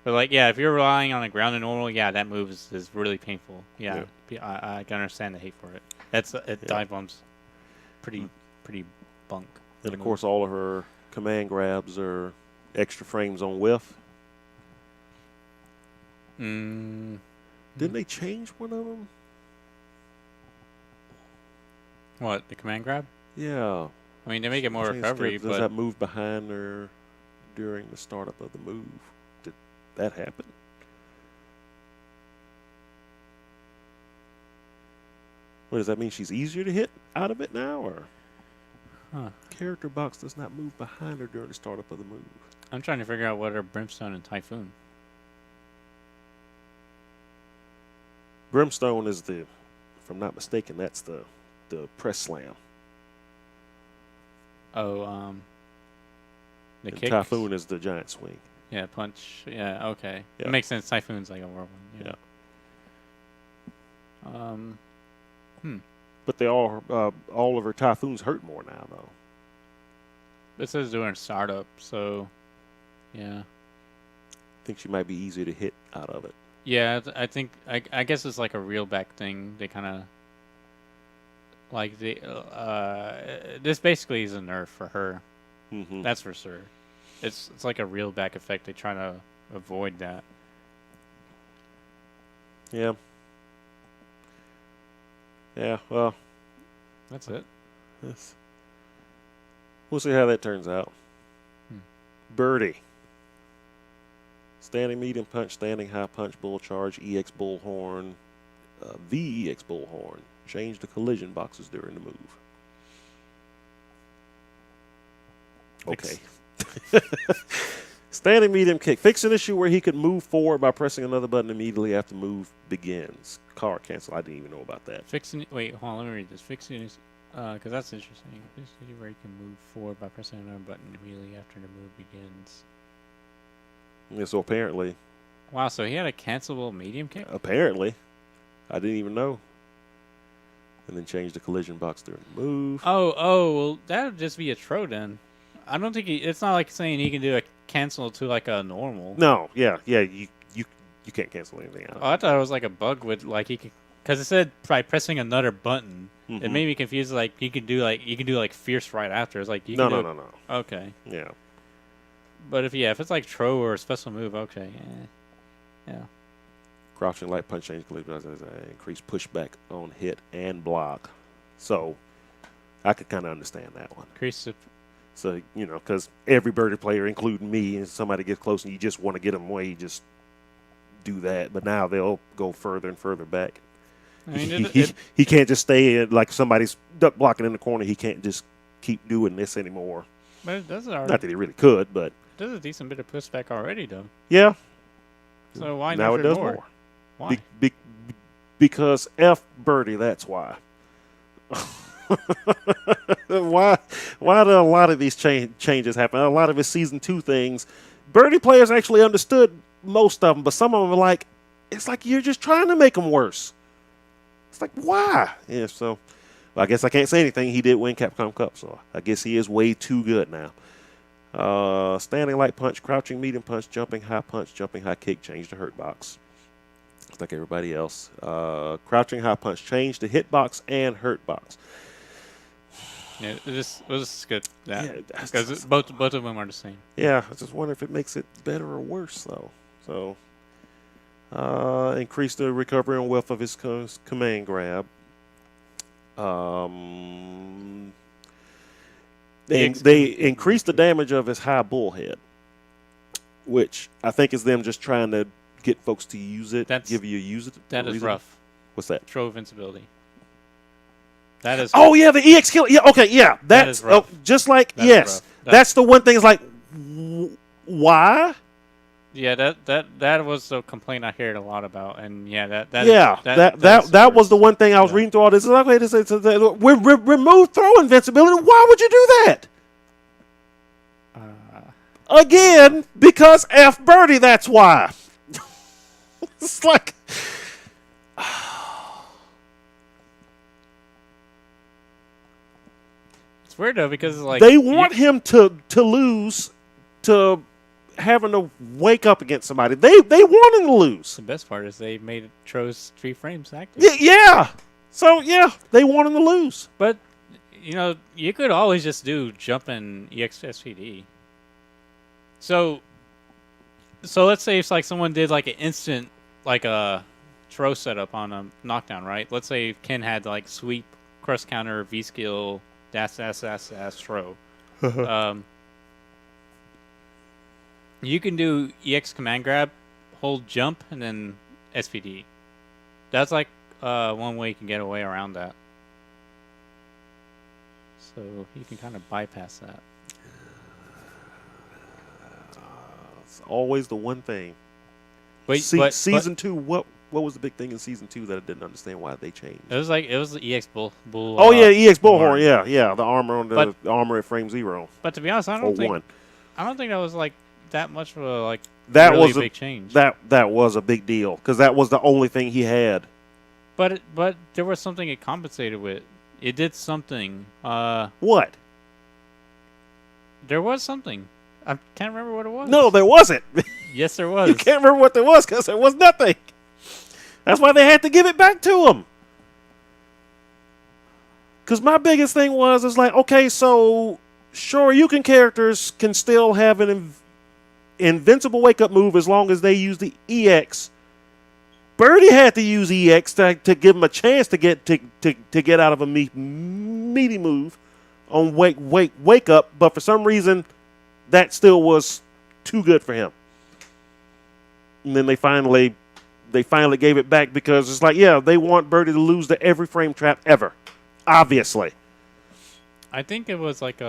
But like, yeah, if you're relying on a grounded normal, yeah, that move is really painful. Yeah. I can understand the hate for it. Dive bombs, pretty bunk. And of course, all of her command grabs are extra frames on whiff. Didn't they change one of them? What, the command grab? Yeah. I mean, they make it more recovery, does that move behind her during the startup of the move. Did that happen? What does that mean? She's easier to hit out of it now, or character box does not move behind her during the startup of the move? I'm trying to figure out what are Brimstone and Typhoon. Brimstone is the, if I'm not mistaken, that's the press slam. Oh, the kick. Typhoon is the giant swing. Yeah, punch. Yeah, okay. Yeah. It makes sense. Typhoon's like a whirlwind. Yeah. But they all of her Typhoons hurt more now, though. It says during startup, so yeah. I think she might be easier to hit out of it. Yeah, I think I guess it's like a reel back thing. They kind of like this basically is a nerf for her. Mm-hmm. That's for sure. It's like a reel back effect. They try to avoid that. Yeah. Yeah. Well, that's it. Yes. We'll see how that turns out. Birdie. Standing medium punch, standing high punch, bull charge, EX bullhorn, the EX bullhorn. Change the collision boxes during the move. Okay. Standing medium kick. Fix an issue where he could move forward by pressing another button immediately after move begins. Card cancel. I didn't even know about that. Wait, hold on. Let me read this. Fixing is, because that's interesting. Fix an issue where you can move forward by pressing another button immediately after the move begins. Yeah, so apparently. Wow, so he had a cancelable medium kick? Apparently. I didn't even know. And then change the collision box during the move. Oh, well, that would just be a throw then. I don't think it's not like saying he can do a cancel to like a normal. No, yeah, you can't cancel anything out. Oh, I thought it was like a bug with like he could, because it said by pressing another button. Mm-hmm. It made me confused. Like you can do like fierce right after. It's like no. Okay. Yeah. But if it's like throw or a special move, okay. Yeah. Crouching light punch change increase pushback on hit and block. So I could kind of understand that one. Increase. So, because every birdie player, including me, and somebody gets close and you just want to get them away, you just do that. But now they'll go further and further back. I mean, he can't just stay in, like somebody's duck blocking in the corner. He can't just keep doing this anymore. But it does already. Not that he really could, but. It does a decent bit of pushback already, though. Yeah. So why now not it does more? Why? Because F birdie, that's why. Why do a lot of these changes happen? A lot of his season 2 things, birdie players actually understood most of them, but some of them are like, it's like you're just trying to make them worse. It's like, why? Yeah, so I guess I can't say anything. He did win Capcom Cup, so I guess he is way too good now. Standing light punch, crouching medium punch, jumping high punch, jumping high kick, change to hurt box. It's like everybody else. Crouching high punch, change to hit box and hurt box. Yeah, it was good. Because both of them are the same. Yeah, I just wonder if it makes it better or worse, though. So, increase the recovery and wealth of his command grab. They increase the damage of his high bullhead, which I think is them just trying to get folks to use it, give you a use it. That is rough. What's that? Throw invincibility. That is. Oh yeah, the EX kill. Yeah, okay, yeah. That is rough. Just like yes, that's the one thing. Is like, why? Yeah, that was a complaint I heard a lot about, and yeah, that was the one thing I was reading through all this. Like, wait, remove throw invincibility. Why would you do that? Again, because F birdie. That's why. It's like. It's weird though because like they want him to lose to. Having to wake up against somebody. They want him to lose. The best part is they made Tro's 3 frames active. Yeah. So, yeah, they want him to lose. But, you could always just do jumping EXSPD. So let's say it's like someone did like an instant, like a Tro setup on a knockdown, right? Let's say Ken had like sweep, cross counter, V-skill, dash, Tro. You can do EX command grab, hold jump, and then SPD. That's like one way you can get away around that. So you can kind of bypass that. It's always the one thing. Wait, season 2. What was the big thing in season 2 that I didn't understand why they changed? It was the EX bull. Oh yeah, EX Bullhorn. Yeah, the armor on the armor at frame 0. But to be honest, I don't think that was like that much of a that really was a big change. That was a big deal because that was the only thing he had. But there was something it compensated with. It did something. What? There was something. I can't remember what it was. No, there wasn't. Yes, there was. You can't remember what there was because there was nothing. That's why they had to give it back to him. Because my biggest thing is like, okay, so sure, you characters can still have an invincible wake-up move as long as they use the EX. Birdie had to use EX to give him a chance to get out of a meaty move on wake up, but for some reason that still was too good for him. And then they finally gave it back because it's like, yeah, they want Birdie to lose to every frame trap ever. Obviously. I think it was like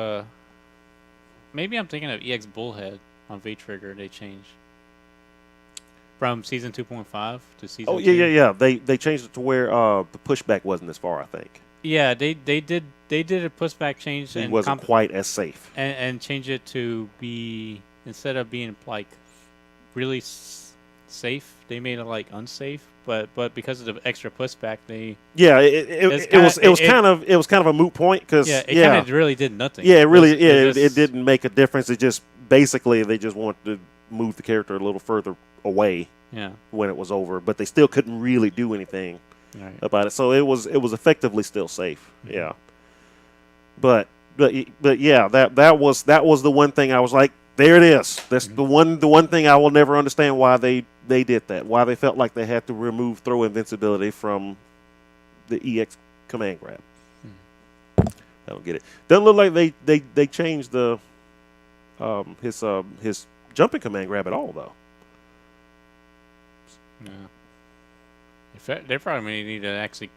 maybe I'm thinking of EX Bullhead on V-Trigger they changed. From season 2.5 to season 2. Oh, yeah. They changed it to where the pushback wasn't as far, I think. Yeah, they did a pushback change. It wasn't quite as safe. And change it to be, instead of being like really safe, they made it like unsafe. But because of the extra pushback, it was kind of a moot point because it kind of really did nothing. Yeah, it didn't make a difference. It just basically they just wanted to move the character a little further away. Yeah. When it was over, but they still couldn't really do anything about it. So it was effectively still safe. Mm-hmm. Yeah. But yeah, that was the one thing I was like, there it is. That's the one thing I will never understand why they did that. Why they felt like they had to remove throw invincibility from the EX command grab. I don't get it. Doesn't look like they changed the his jumping command grab at all though. Yeah. They probably need to actually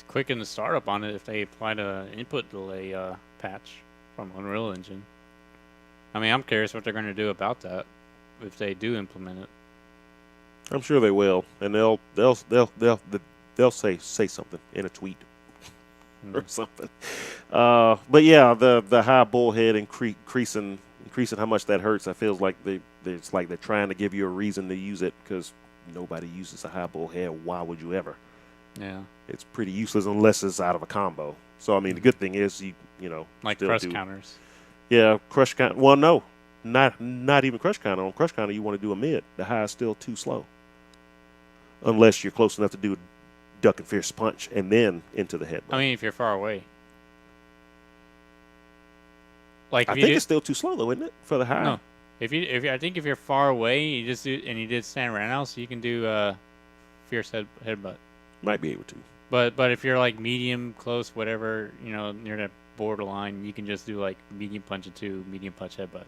quicken the startup on it if they apply the input delay patch from Unreal Engine. I mean, I'm curious what they're going to do about that if they do implement it. I'm sure they will, and they'll say something in a tweet or something. But yeah, the high bullhead increasing how much that hurts. I feels like it's like they're trying to give you a reason to use it because nobody uses a high bullhead. Why would you ever? Yeah, it's pretty useless unless it's out of a combo. So I mean, the good thing is you like crush counters. Yeah, crush count. Well, no, not even crush counter. On crush counter, you want to do a mid. The high is still too slow, unless you're close enough to do a duck and fierce punch and then into the head. I mean, if you're far away. Like I think it's still too slow though, isn't it, for the high? No, I think if you're far away, you just do, and you did stand right now, so you can do fierce headbutt. Might be able to. But if you're like medium, close, whatever, near that borderline, you can just do like medium punch into medium punch headbutt,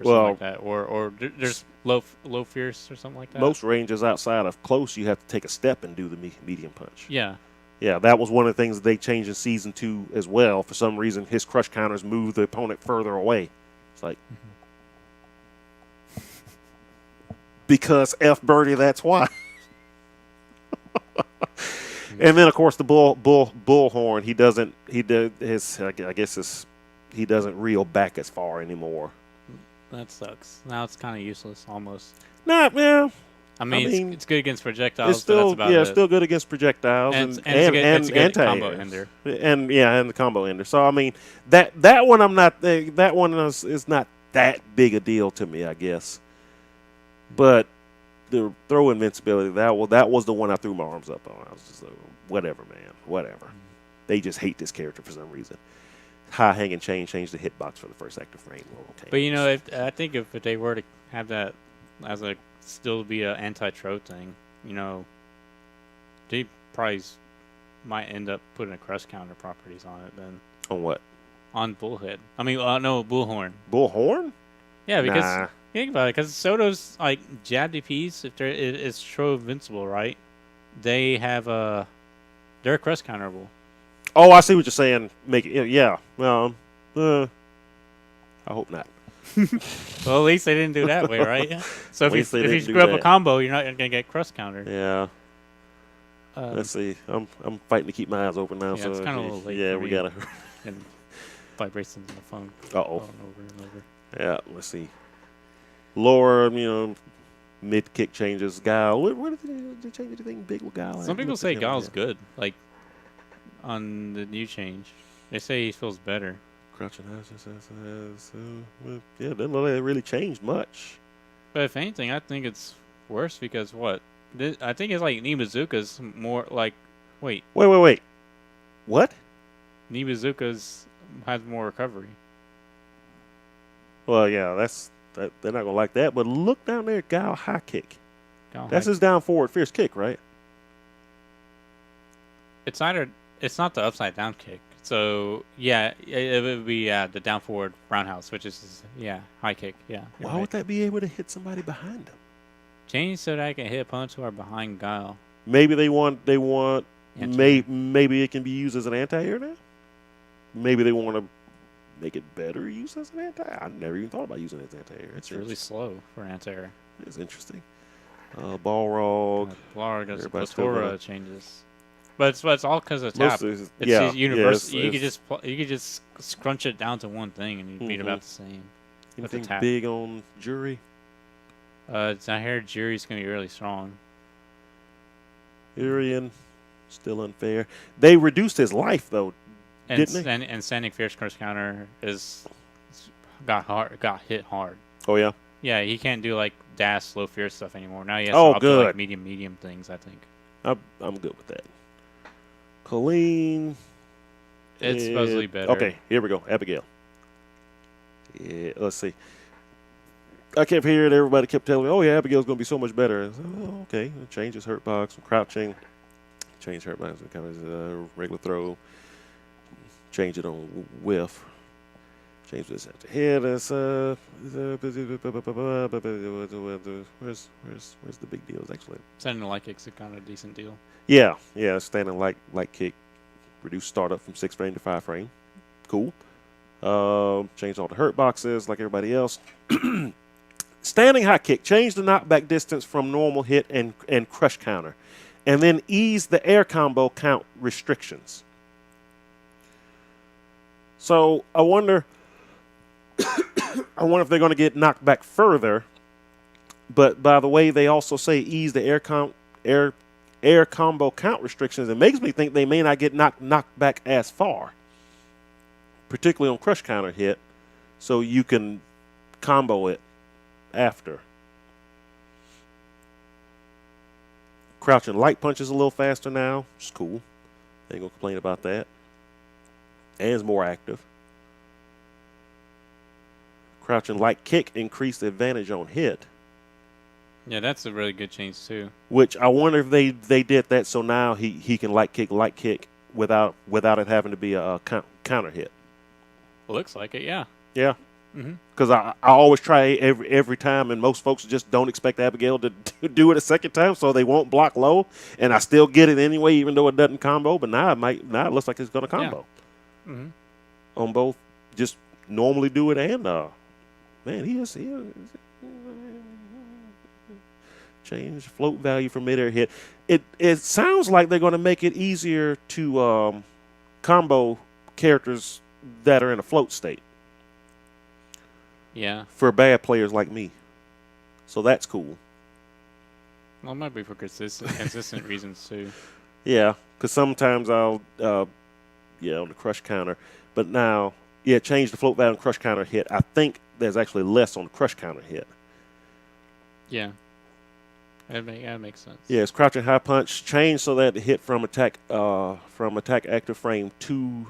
or something like that. Or there's low fierce or something like that. Most ranges outside of close, you have to take a step and do the medium punch. Yeah. Yeah, that was one of the things that they changed in season 2 as well. For some reason, his crush counters move the opponent further away. It's like, because F Birdie, that's why. And then of course the bullhorn, he doesn't reel back as far anymore. That sucks. Now it's kind of useless almost. Yeah. I mean, it's good against projectiles. It's still, but that's about it. Still good against projectiles and it's a good combo ender. And the combo ender. So I mean, that one that one is not that big a deal to me, I guess. But the throw invincibility, that was the one I threw my arms up on. I was just like, whatever, man, whatever. They just hate this character for some reason. High hanging chain changed the hitbox for the first active frame. But I think if they were to have that as a still be an anti-tro thing, they probably might end up putting a crush counter properties on it then. On what? On bullhead. I mean, no, bullhorn. Bullhorn? Yeah, because Think about it, because Soto's like jab DPs, if it's true invincible, right? They have they're crust counterable. Oh, I see what you're saying. Make it, yeah. Well, I hope not. Well, at least they didn't do that way, right? So At least they if you didn't do screw up a that. combo, you're not gonna get crust countered. Yeah. Um, Let's see. I'm fighting to keep my eyes open now. Yeah, So it's kind of a little late. yeah, for we me. gotta. And vibrations on the phone. Uh oh. Over and over. Yeah. Let's see. Lower, mid kick changes. Guile. What did they change anything big with Guile? Some people say Gal's good, like on the new change. They say he feels better. Crouching yeah, doesn't look like it really changed much. But if anything, I think it's worse because what? I think it's like Nibazuka's more like. Wait, Wait. What? Nibazuka's has more recovery. Well, yeah, they're not gonna like that. But look down there, Guile high kick. That's his down forward fierce kick, right? It's not the upside down kick. So yeah, it would be the down forward roundhouse, which is high kick. Yeah. Why would that be able to hit somebody behind him? Change so that I can hit opponents who are behind Guile. Maybe they want Anti-air. maybe it can be used as an anti-air now. Maybe they want to make it better used as an anti-air. I never even thought about using it as anti-air. It's really slow for anti-air. It's interesting. Balrog. Balrog does Everybody's still Plethora gonna- changes. But it's all because of tap. It's universal. You could just scrunch it down to one thing and you'd beat about the same. Anything tap. big on Jury? I heard Jury's gonna be really strong. Urian, still unfair. They reduced his life though, didn't they? And Standing Fierce Curse Counter got hit hard. Oh yeah. Yeah, he can't do like dash slow fierce stuff anymore. Now he has Oh, to up to good. like medium things, I think. I'm good with that. Colleen. It's supposedly better. Okay, here we go. Abigail. Yeah, let's see. I kept hearing everybody kept telling me, "Oh yeah, Abigail's going to be so much better." I said, oh, okay, changes hurt box from crouching. Change hurt box kind of regular throw. Change it on whiff. Change this at the head. Where's the big deals actually? Standing light kick's a kind of decent deal. Yeah, standing light kick. Reduce startup from 6 frame to 5 frame. Cool. Change all the hurt boxes like everybody else. Standing high kick. Change the knockback distance from normal hit and crush counter. And then ease the air combo count restrictions. So I wonder if they're going to get knocked back further. But by the way, they also say ease the air combo count restrictions. It makes me think they may not get knocked back as far, particularly on crush counter hit, so you can combo it after. Crouching light punch is a little faster now, which is cool. Ain't gonna complain about that. And it's more active. Crouching light kick increased the advantage on hit. Yeah, that's a really good change too. Which I wonder if they did that so now he can light kick without it having to be a counter hit. Looks like it, yeah. Yeah. Mm-hmm. Because I always try every time, and most folks just don't expect Abigail to do it a second time, so they won't block low, and I still get it anyway, even though it doesn't combo. But now it looks like it's going to combo on both. Just normally do it, and man, he is change float value for midair hit. It sounds like they're going to make it easier to combo characters that are in a float state. Yeah. For bad players like me. So that's cool. Well, it might be for consistent reasons too. Yeah, because sometimes I'll, on the crush counter. But now, change the float value on crush counter hit. I think there's actually less on the crush counter hit. Yeah. That makes sense. Yeah, it's crouching high punch. Change so that the hit from attack active frame 2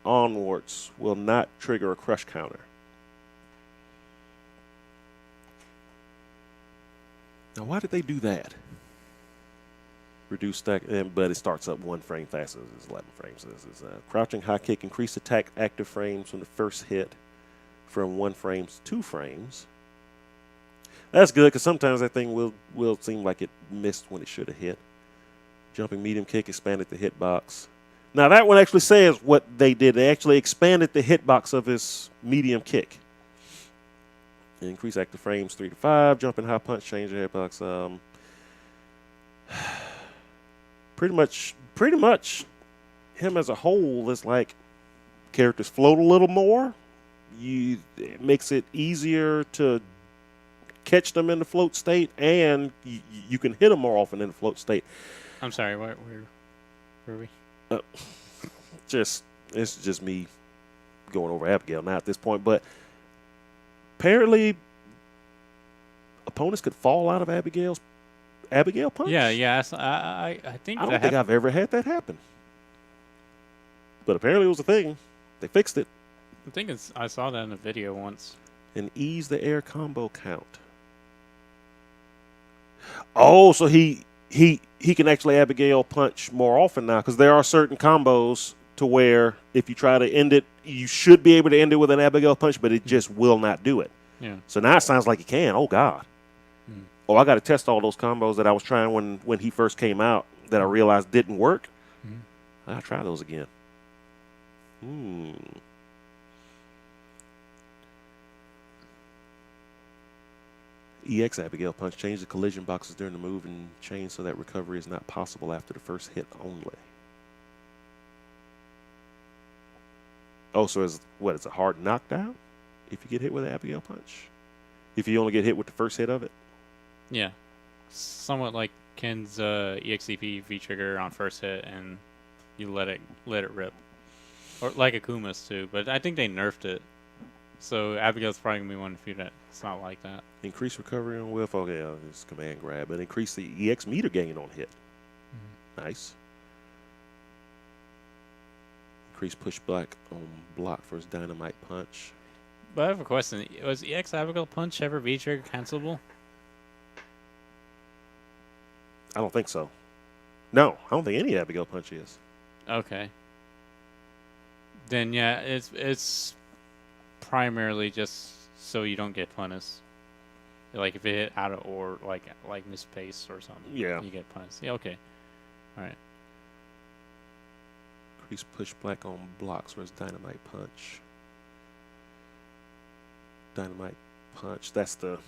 onwards will not trigger a crush counter. Now, why did they do that? Reduce stack, but it starts up 1 frame faster. It's 11 frames. So this is crouching high kick. Increase attack active frames from the first hit from 1 frame to 2 frames. That's good because sometimes that thing will seem like it missed when it should have hit. Jumping medium kick expanded the hitbox. Now that one actually says what they did. They actually expanded the hitbox of his medium kick. Increase active frames 3 to 5. Jumping high punch change the hitbox. Pretty much, him as a whole is like characters float a little more. It makes it easier to catch them in the float state, and you can hit them more often in the float state. I'm sorry, where were we? It's just me going over Abigail now at this point, but apparently opponents could fall out of Abigail punch. Yeah. I think I don't think I've ever had that happen, but apparently it was a thing. They fixed it. I saw that in a video once. And ease the air combo count. Oh, so he can actually Abigail punch more often now, because there are certain combos to where if you try to end it, you should be able to end it with an Abigail punch, but it just will not do it. Yeah. So now it sounds like he can. Oh God. Oh, I got to test all those combos that I was trying when he first came out that I realized didn't work. I'll try those again. EX Abigail punch. Change the collision boxes during the move and change so that recovery is not possible after the first hit only. Oh, so it's a hard knockdown if you get hit with an Abigail punch? If you only get hit with the first hit of it? Yeah. Somewhat like Ken's EXCP V-trigger on first hit, and you let it rip. Or like Akuma's too, but I think they nerfed it. So Abigail's probably going to be one of the few that it's not like that. Increase recovery on whiff. Okay, it's command grab. And increase the EX meter gain on hit. Nice. Increase pushback on block for his dynamite punch. But I have a question. Was EX Abigail punch ever V-trigger cancelable? I don't think so. No, I don't think any Abigail punch is. Okay. Then yeah, it's primarily just so you don't get punished. Like if it hit out of or like mispace or something. Yeah. You get punished. Yeah, okay. Alright. Increase pushback on blocks for his dynamite punch. Dynamite punch. That's the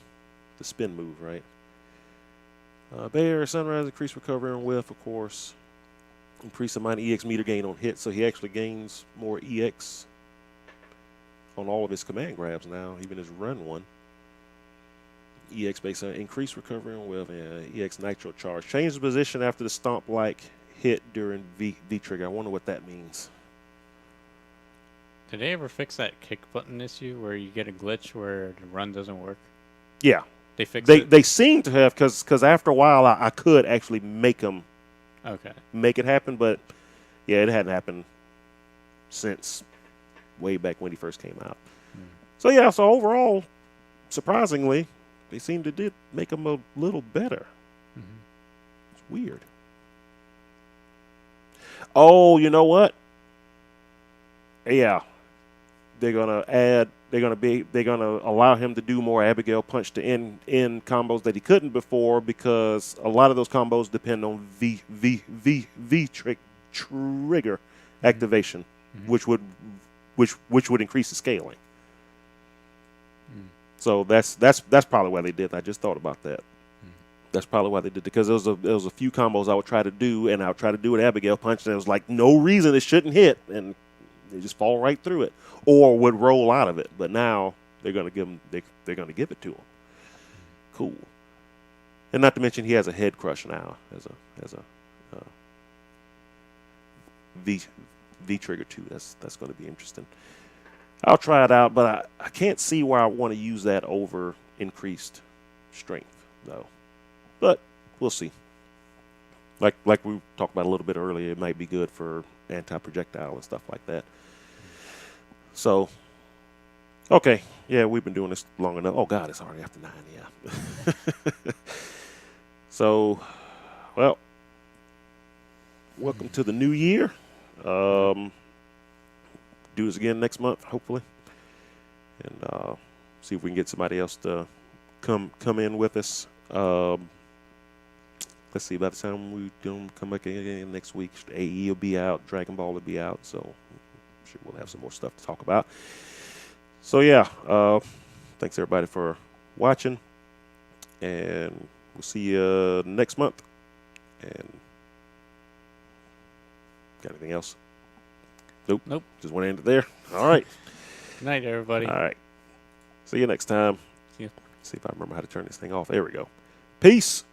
spin move, right? Bear, Sunrise, increase recovery on whiff, of course. Increase the amount of EX meter gain on hit, so he actually gains more EX on all of his command grabs now, even his run one. EX based on increase recovery on whiff, EX nitro charge. Change the position after the stomp-like hit during V-trigger. I wonder what that means. Did they ever fix that kick button issue where you get a glitch where the run doesn't work? Yeah. They fixed it? They seem to have, because after a while I could actually make it happen, but yeah, it hadn't happened since way back when he first came out. So yeah, so overall, surprisingly, they seem to did make him a little better. It's weird. Oh, you know what? Yeah, they're gonna allow him to do more Abigail punch to end combos that he couldn't before, because a lot of those combos depend on V trigger activation, which would increase the scaling. So that's probably why they did. I just thought about that. That's probably why they did it, because there was a few combos I would try to do, and I would try to do an Abigail punch, and it was like no reason it shouldn't hit, and they just fall right through it, or would roll out of it. But now they're gonna give him they're gonna give it to him. Cool. And not to mention he has a head crush now as a V trigger too. That's going to be interesting. I'll try it out, but I can't see why I want to use that over increased strength though. But we'll see. Like we talked about a little bit earlier, it might be good for anti-projectile and stuff like that. So, okay, yeah, we've been doing this long enough. Oh God, it's already after 9. Yeah. So, well, welcome to the new year. Do this again next month, hopefully, and see if we can get somebody else to come in with us. Let's see. By the time we come back again next week, AE will be out, Dragon Ball will be out, so I'm sure we'll have some more stuff to talk about. So yeah, thanks everybody for watching, and we'll see you next month. And got anything else? Nope. Just want to end it there. All right. Good night, everybody. All right. See you next time. See ya. See if I remember how to turn this thing off. There we go. Peace.